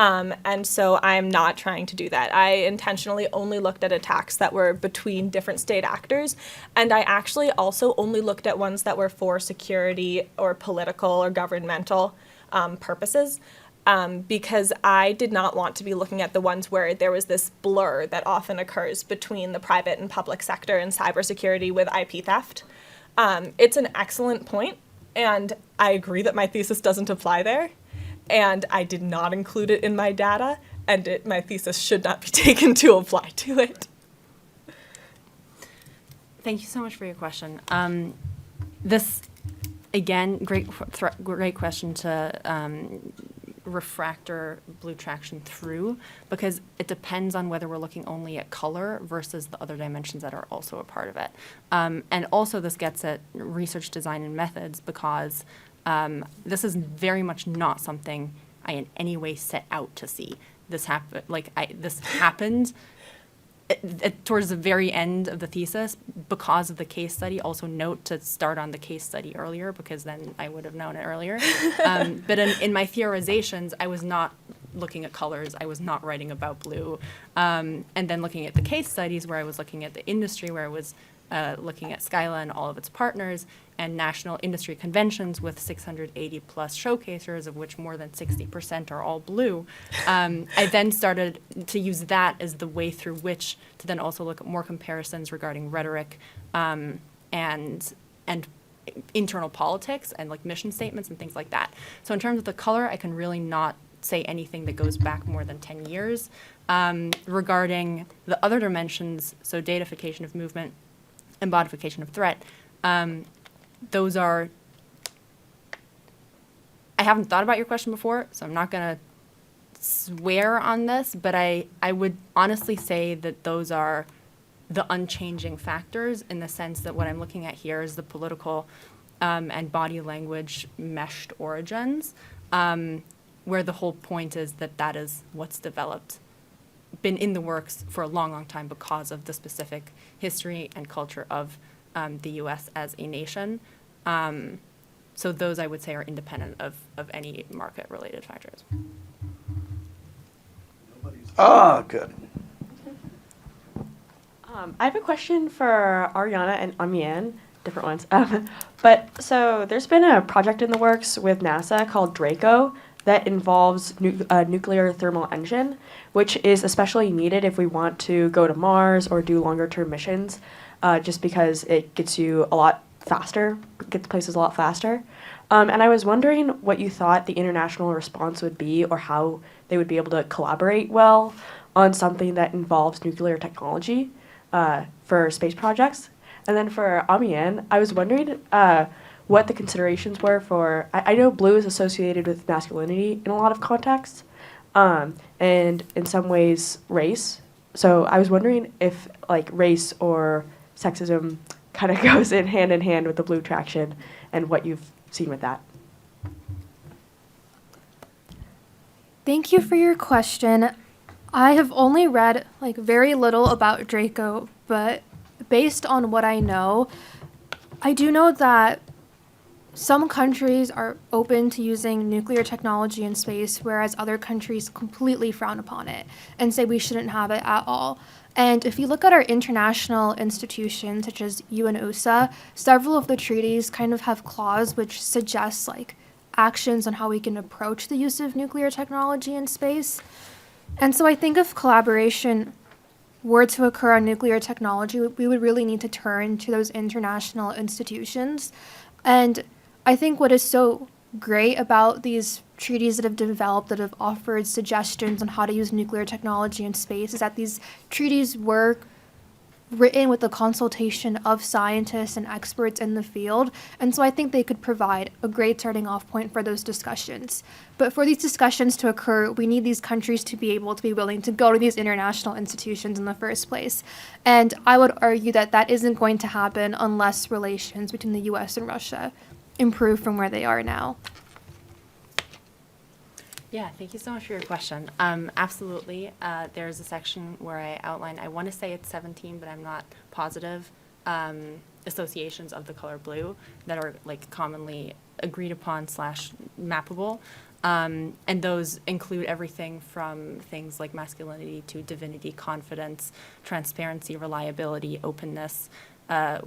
And so I'm not trying to do that. I intentionally only looked at attacks that were between different state actors, and I actually also only looked at ones that were for security or political or governmental purposes, because I did not want to be looking at the ones where there was this blur that often occurs between the private and public sector in cybersecurity with IP theft. It's an excellent point, and I agree that my thesis doesn't apply there. And I did not include it in my data, and my thesis should not be taken to apply to it. Thank you so much for your question. This, again, great question to refractor blue traction through, because it depends on whether we're looking only at color versus the other dimensions that are also a part of it. And also this gets at research design and methods, because this is very much not something I in any way set out to see. This happened towards the very end of the thesis because of the case study. Also note to start on the case study earlier, because then I would have known it earlier. But in my theorizations, I was not looking at colors. I was not writing about blue. And then looking at the case studies where I was looking at the industry, where I was looking at Skyla and all of its partners, and national industry conventions with 680 plus showcasers, of which more than 60% are all blue. I then started to use that as the way through which to then also look at more comparisons regarding rhetoric and internal politics and like mission statements and things like that. So in terms of the color, I can really not say anything that goes back more than 10 years. Regarding the other dimensions, so datafication of movement and modification of threat, those are, I haven't thought about your question before, so I'm not going to swear on this, but I would honestly say that those are the unchanging factors, in the sense that what I'm looking at here is the political and body language meshed origins, where the whole point is that that is what's developed, been in the works for a long, long time because of the specific history and culture of the U.S. as a nation. So those, I would say, are independent of any market-related factors. Ah, good. I have a question for Ariana and Amian, different ones. But so there's been a project in the works with NASA called Draco that involves a nuclear thermal engine, which is especially needed if we want to go to Mars or do longer-term missions, just because it gets you a lot faster, gets places a lot faster. And I was wondering what you thought the international response would be, or how they would be able to collaborate well on something that involves nuclear technology for space projects. And then for Amian, I was wondering what the considerations were for, I know blue is associated with masculinity in a lot of contexts, and in some ways race. So I was wondering if like race or sexism kind of goes in hand with the blue traction, and what you've seen with that. Thank you for your question. I have only read like very little about Draco, but based on what I know, I do know that some countries are open to using nuclear technology in space, whereas other countries completely frown upon it and say we shouldn't have it at all. And if you look at our international institutions, such as UNOSA, several of the treaties kind of have clause which suggests like actions on how we can approach the use of nuclear technology in space. And so I think if collaboration were to occur on nuclear technology, we would really need to turn to those international institutions. And I think what is so great about these treaties that have developed, that have offered suggestions on how to use nuclear technology in space, is that these treaties were written with the consultation of scientists and experts in the field. And so I think they could provide a great starting off point for those discussions. But for these discussions to occur, we need these countries to be able to be willing to go to these international institutions in the first place. And I would argue that that isn't going to happen unless relations between the US and Russia improve from where they are now. Yeah, thank you so much for your question. Absolutely. There's a section where I outline, I want to say it's 17, but I'm not positive, associations of the color blue that are like commonly agreed upon / mappable. And those include everything from things like masculinity to divinity, confidence, transparency, reliability, openness,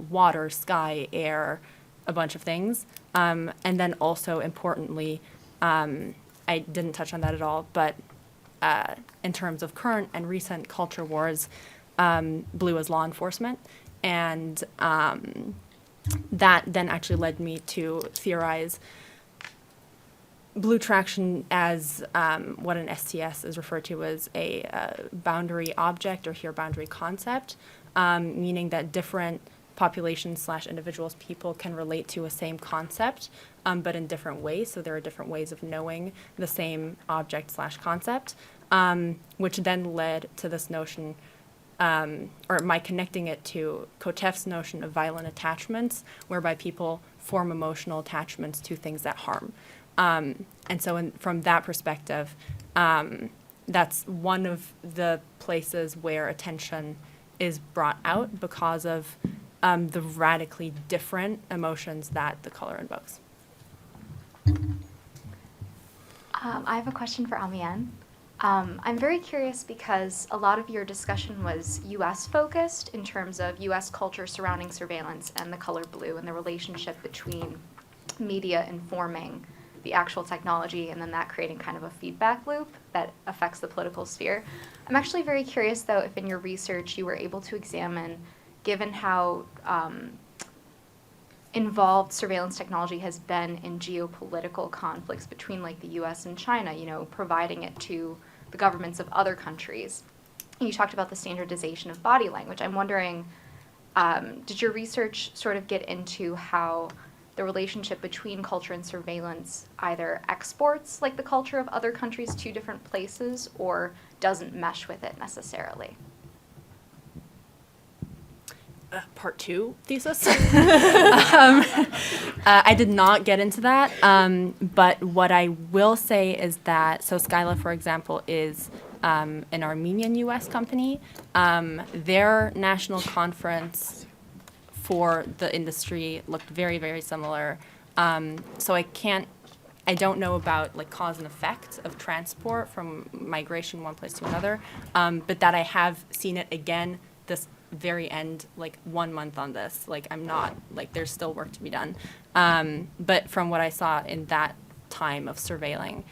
water, sky, air, a bunch of things. And then also importantly, I didn't touch on that at all, but in terms of current and recent culture wars, blue as law enforcement. And that then actually led me to theorize blue traction as what an STS is referred to as a boundary object, or here boundary concept, meaning that different populations / individuals, people can relate to a same concept, but in different ways. So there are different ways of knowing the same object / concept, which then led to this notion, or my connecting it to Kotev's notion of violent attachments, whereby people form emotional attachments to things that harm. And so from that perspective, that's one of the places where attention is brought out because of the radically different emotions that the color invokes. I have a question for Amian. I'm very curious because a lot of your discussion was US focused in terms of US culture surrounding surveillance and the color blue and the relationship between media informing the actual technology and then that creating kind of a feedback loop that affects the political sphere. I'm actually very curious though if in your research you were able to examine, given how involved surveillance technology has been in geopolitical conflicts between like the US and China, you know, providing it to the governments of other countries. You talked about the standardization of body language. I'm wondering, did your research sort of get into how the relationship between culture and surveillance either exports like the culture of other countries to different places or doesn't mesh with it necessarily? Part 2 thesis. I did not get into that, but what I will say is that, so Skyla, for example, is an Armenian U.S. company. Their national conference for the industry looked very, very similar. So I don't know about like cause and effect of transport from migration one place to another, but that I have seen it again this very end, like 1 month on this. Like I'm not, like there's still work to be done. But from what I saw in that time of surveilling,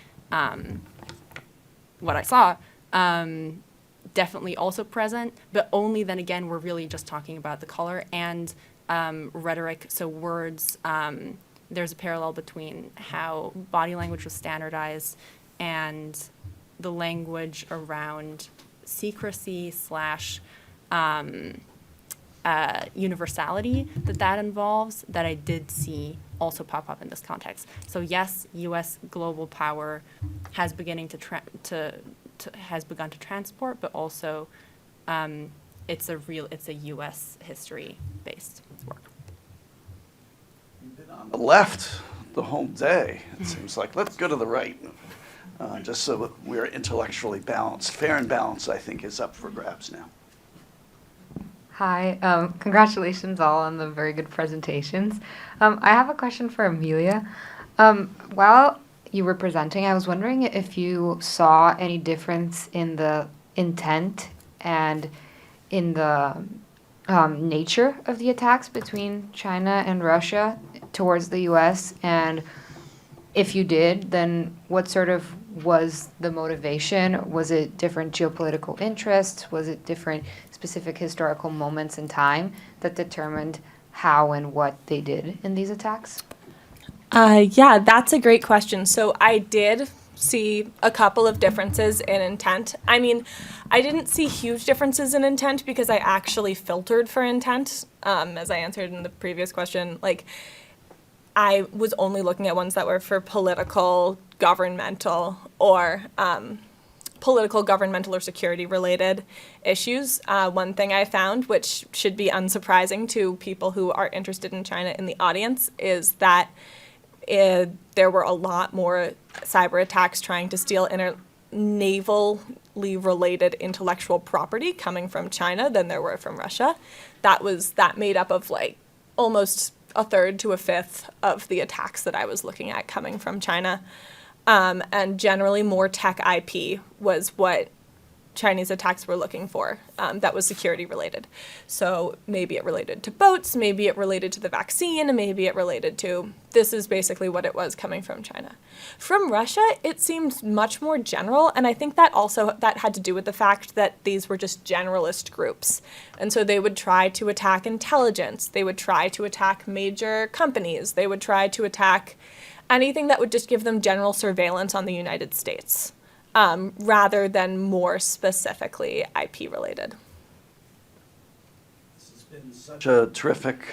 what I saw, definitely also present, but only then again, we're really just talking about the color and rhetoric, so words. There's a parallel between how body language was standardized and the language around secrecy / universality that involves that I did see also pop up in this context. So yes, U.S. global power has begun to transport, but also it's a U.S. history based work. You've been on the left the whole day. It seems like let's go to the right, just so that we're intellectually balanced. Fair and balanced, I think, is up for grabs now. Hi, congratulations all on the very good presentations. I have a question for Amelia. While you were presenting, I was wondering if you saw any difference in the intent and in the nature of the attacks between China and Russia towards the US, and if you did, then what sort of was the motivation? Was it different geopolitical interests? Was it different specific historical moments in time that determined how and what they did in these attacks? Yeah, that's a great question. So I did see a couple of differences in intent. I mean, I didn't see huge differences in intent because I actually filtered for intent, as I answered in the previous question. Like, I was only looking at ones that were for political, governmental, or security related issues. One thing I found, which should be unsurprising to people who are interested in China in the audience, is that there were a lot more cyber attacks trying to steal navally related intellectual property coming from China than there were from Russia. That made up of like almost a third to a fifth of the attacks that I was looking at coming from China. and generally more tech IP was what Chinese attacks were looking for, that was security related. So maybe it related to boats, maybe it related to the vaccine, maybe it related to, this is basically what it was coming from China. From Russia, it seemed much more general, and I think that had to do with the fact that these were just generalist groups. And so they would try to attack intelligence, they would try to attack major companies, they would try to attack anything that would just give them general surveillance on the United States. Rather than more specifically IP related. This has been such a terrific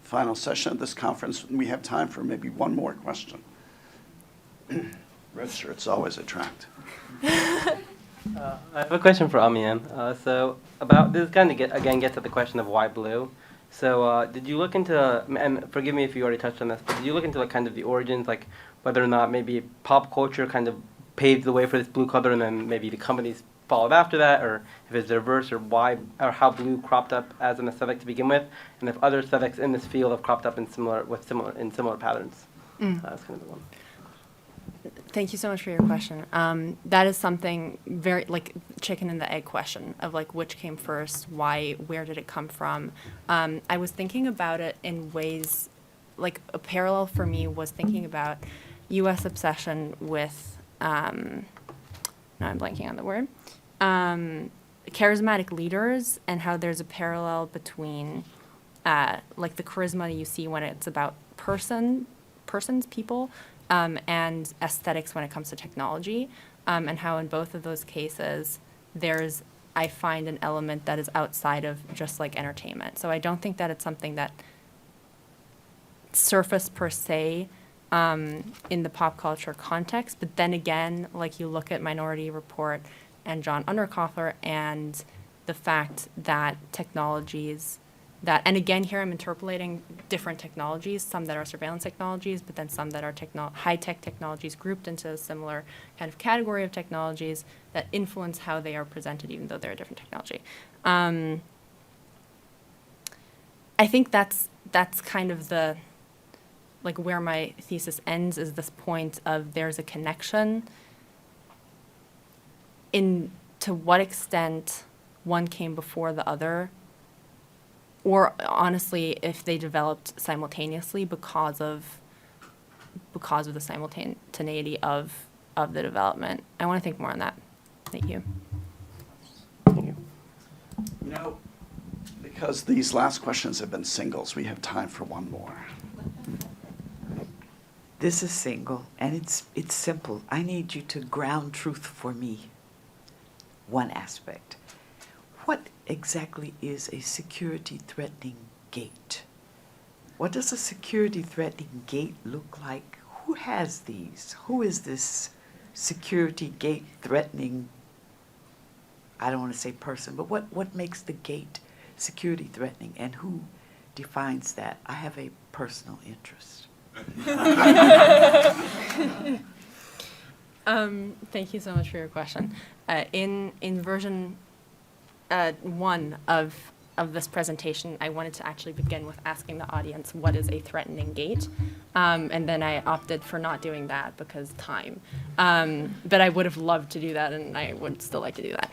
final session of this conference. We have time for maybe one more question. Register, it's always a tract. I have a question for Amian. So about this kind of gets at the question of why blue. So did you look into, and forgive me if you already touched on this, but did you look into like kind of the origins, like whether or not maybe pop culture kind of paved the way for this blue color, and then maybe the companies followed after that, or if it's the reverse, or why, or how blue cropped up as an aesthetic to begin with, and if other aesthetics in this field have cropped up in similar patterns. That's kind of the one. Thank you so much for your question. That is something very like chicken and the egg question of like which came first, why, where did it come from? I was thinking about it in ways, like a parallel for me was thinking about U.S. obsession with now I'm blanking on the word, charismatic leaders, and how there's a parallel between like the charisma that you see when it's about people, and aesthetics when it comes to technology, and how in both of those cases there's, I find, an element that is outside of just like entertainment. So I don't think that it's something that surfaced per se in the pop culture context, but then again, like you look at Minority Report and John Underkoffler and the fact that technologies that, and again here I'm interpolating different technologies, some that are surveillance technologies, but then some that are high-tech technologies grouped into a similar kind of category of technologies that influence how they are presented even though they're a different technology. I think that's kind of the, like where my thesis ends is this point of there's a connection in to what extent one came before the other, or honestly if they developed simultaneously because of the simultaneity of the development. I want to think more on that. Thank you. Thank you. Because these last questions have been singles, we have time for one more. This is single, and it's simple. I need you to ground truth for me. One aspect. What exactly is a security-threatening gate? What does a security-threatening gate look like? Who has these? Who is this security gate threatening, I don't want to say person, but what makes the gate security threatening, and who defines that? I have a personal interest. Thank you so much for your question. In version 1 of this presentation, I wanted to actually begin with asking the audience what is a threatening gate, and then I opted for not doing that because time. But I would have loved to do that, and I would still like to do that.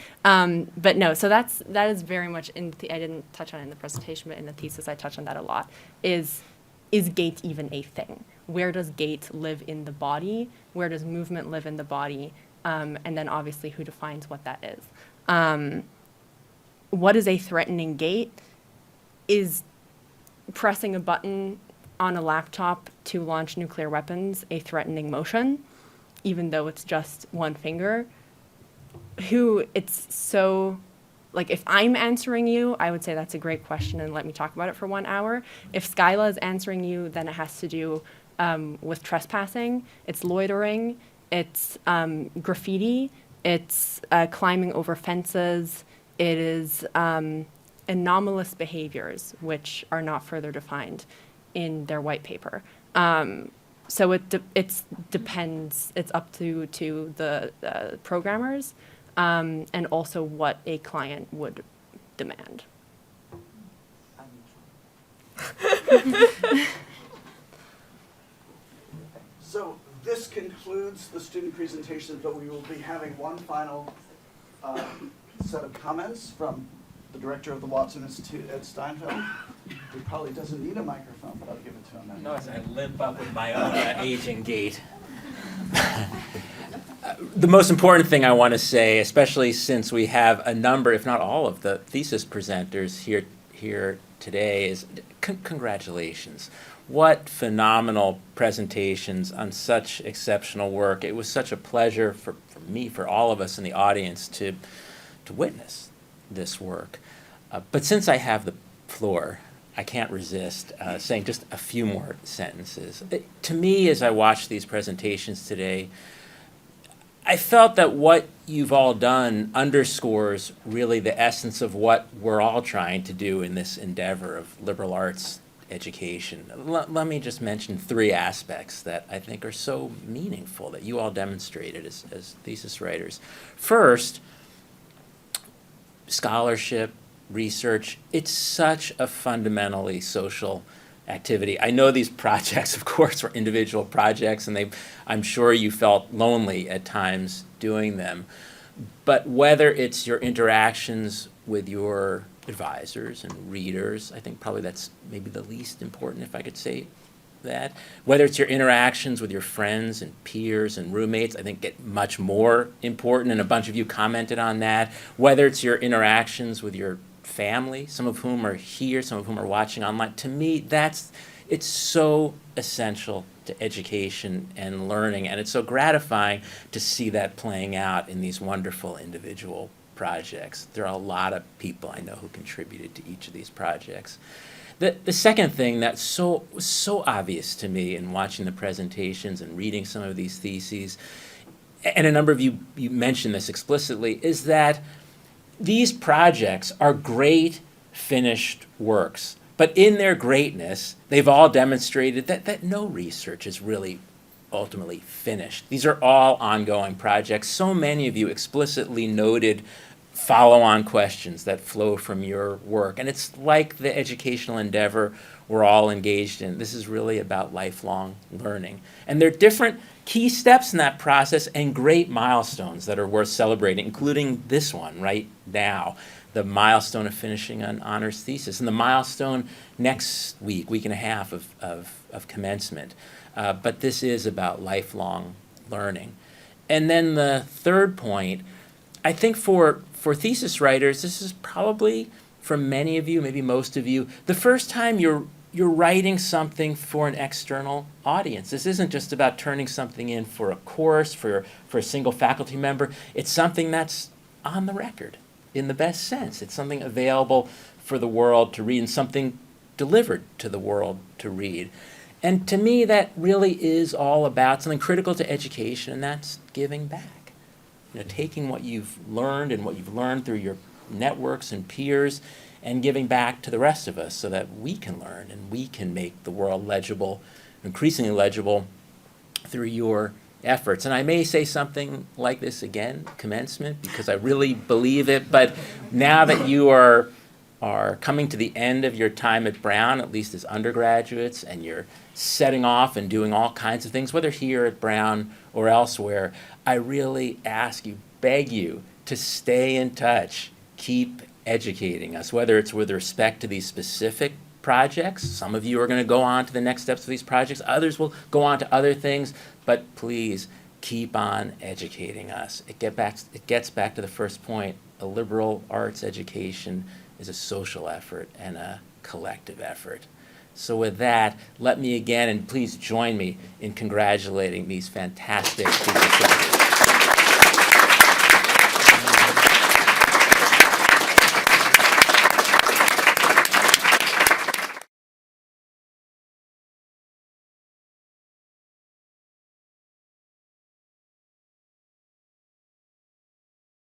But no, so that is very much I didn't touch on it in the presentation, but in the thesis I touch on that a lot. Is gait even a thing? Where does gait live in the body? Where does movement live in the body? And then obviously who defines what that is? What is a threatening gait? Is pressing a button on a laptop to launch nuclear weapons a threatening motion, even though it's just one finger? Like, if I'm answering you, I would say that's a great question and let me talk about it for 1 hour. If Skyla is answering you, then it has to do with trespassing, it's loitering, it's graffiti, it's climbing over fences, it is anomalous behaviors, which are not further defined in their white paper. So it depends, it's up to the programmers, and also what a client would demand. So This concludes the student presentations, but we will be having one final set of comments from the director of the Watson Institute, Ed Steinfeld. He probably doesn't need a microphone, but I'll give it to him. No, as I limp up with my own aging gait. The most important thing I want to say, especially since we have a number, if not all, of the thesis presenters here today, is congratulations. What phenomenal presentations on such exceptional work. It was such a pleasure for me, for all of us in the audience to witness this work. But since I have the floor, I can't resist saying just a few more sentences. To me, as I watched these presentations today, I felt that what you've all done underscores really the essence of what we're all trying to do in this endeavor of liberal arts education. Let me just mention three aspects that I think are so meaningful that you all demonstrated as thesis writers. First, scholarship, research, it's such a fundamentally social activity. I know these projects, of course, were individual projects, and I'm sure you felt lonely at times doing them. But whether it's your interactions with your advisors and readers, I think probably that's maybe the least important, if I could say that. Whether it's your interactions with your friends and peers and roommates, I think get much more important, and a bunch of you commented on that. Whether it's your interactions with your family, some of whom are here, some of whom are watching online. To me, it's so essential to education and learning, and it's so gratifying to see that playing out in these wonderful individual projects. There are a lot of people I know who contributed to each of these projects. The second thing that's so obvious to me in watching the presentations and reading some of these theses, and a number of you mentioned this explicitly, is that these projects are great finished works. But in their greatness, they've all demonstrated that no research is really ultimately finished. These are all ongoing projects. So many of you explicitly noted follow-on questions that flow from your work. And it's like the educational endeavor we're all engaged in. This is really about lifelong learning. And there are different key steps in that process and great milestones that are worth celebrating, including this one right now, the milestone of finishing an honors thesis, and the milestone next week and a half of commencement. But this is about lifelong learning. And then the third point, I think for thesis writers, this is probably, for many of you, maybe most of you, the first time you're writing something for an external audience. This isn't just about turning something in for a course, for a single faculty member. It's something that's on the record, in the best sense. It's something available for the world to read and something delivered to the world to read. And to me, that really is all about something critical to education, and that's giving back. You know, taking what you've learned and what you've learned through your networks and peers and giving back to the rest of us so that we can learn and we can make the world legible, increasingly legible through your efforts. And I may say something like this again, commencement, because I really believe it, but now that you are coming to the end of your time at Brown, at least as undergraduates, and you're setting off and doing all kinds of things, whether here at Brown or elsewhere, I really ask you, beg you, to stay in touch, keep educating us, whether it's with respect to these specific projects. Some of you are going to go on to the next steps of these projects. Others will go on to other things. But please keep on educating us. It gets back to the first point. A liberal arts education is a social effort and a collective effort. So with that, let me again, and please join me in congratulating these fantastic teachers.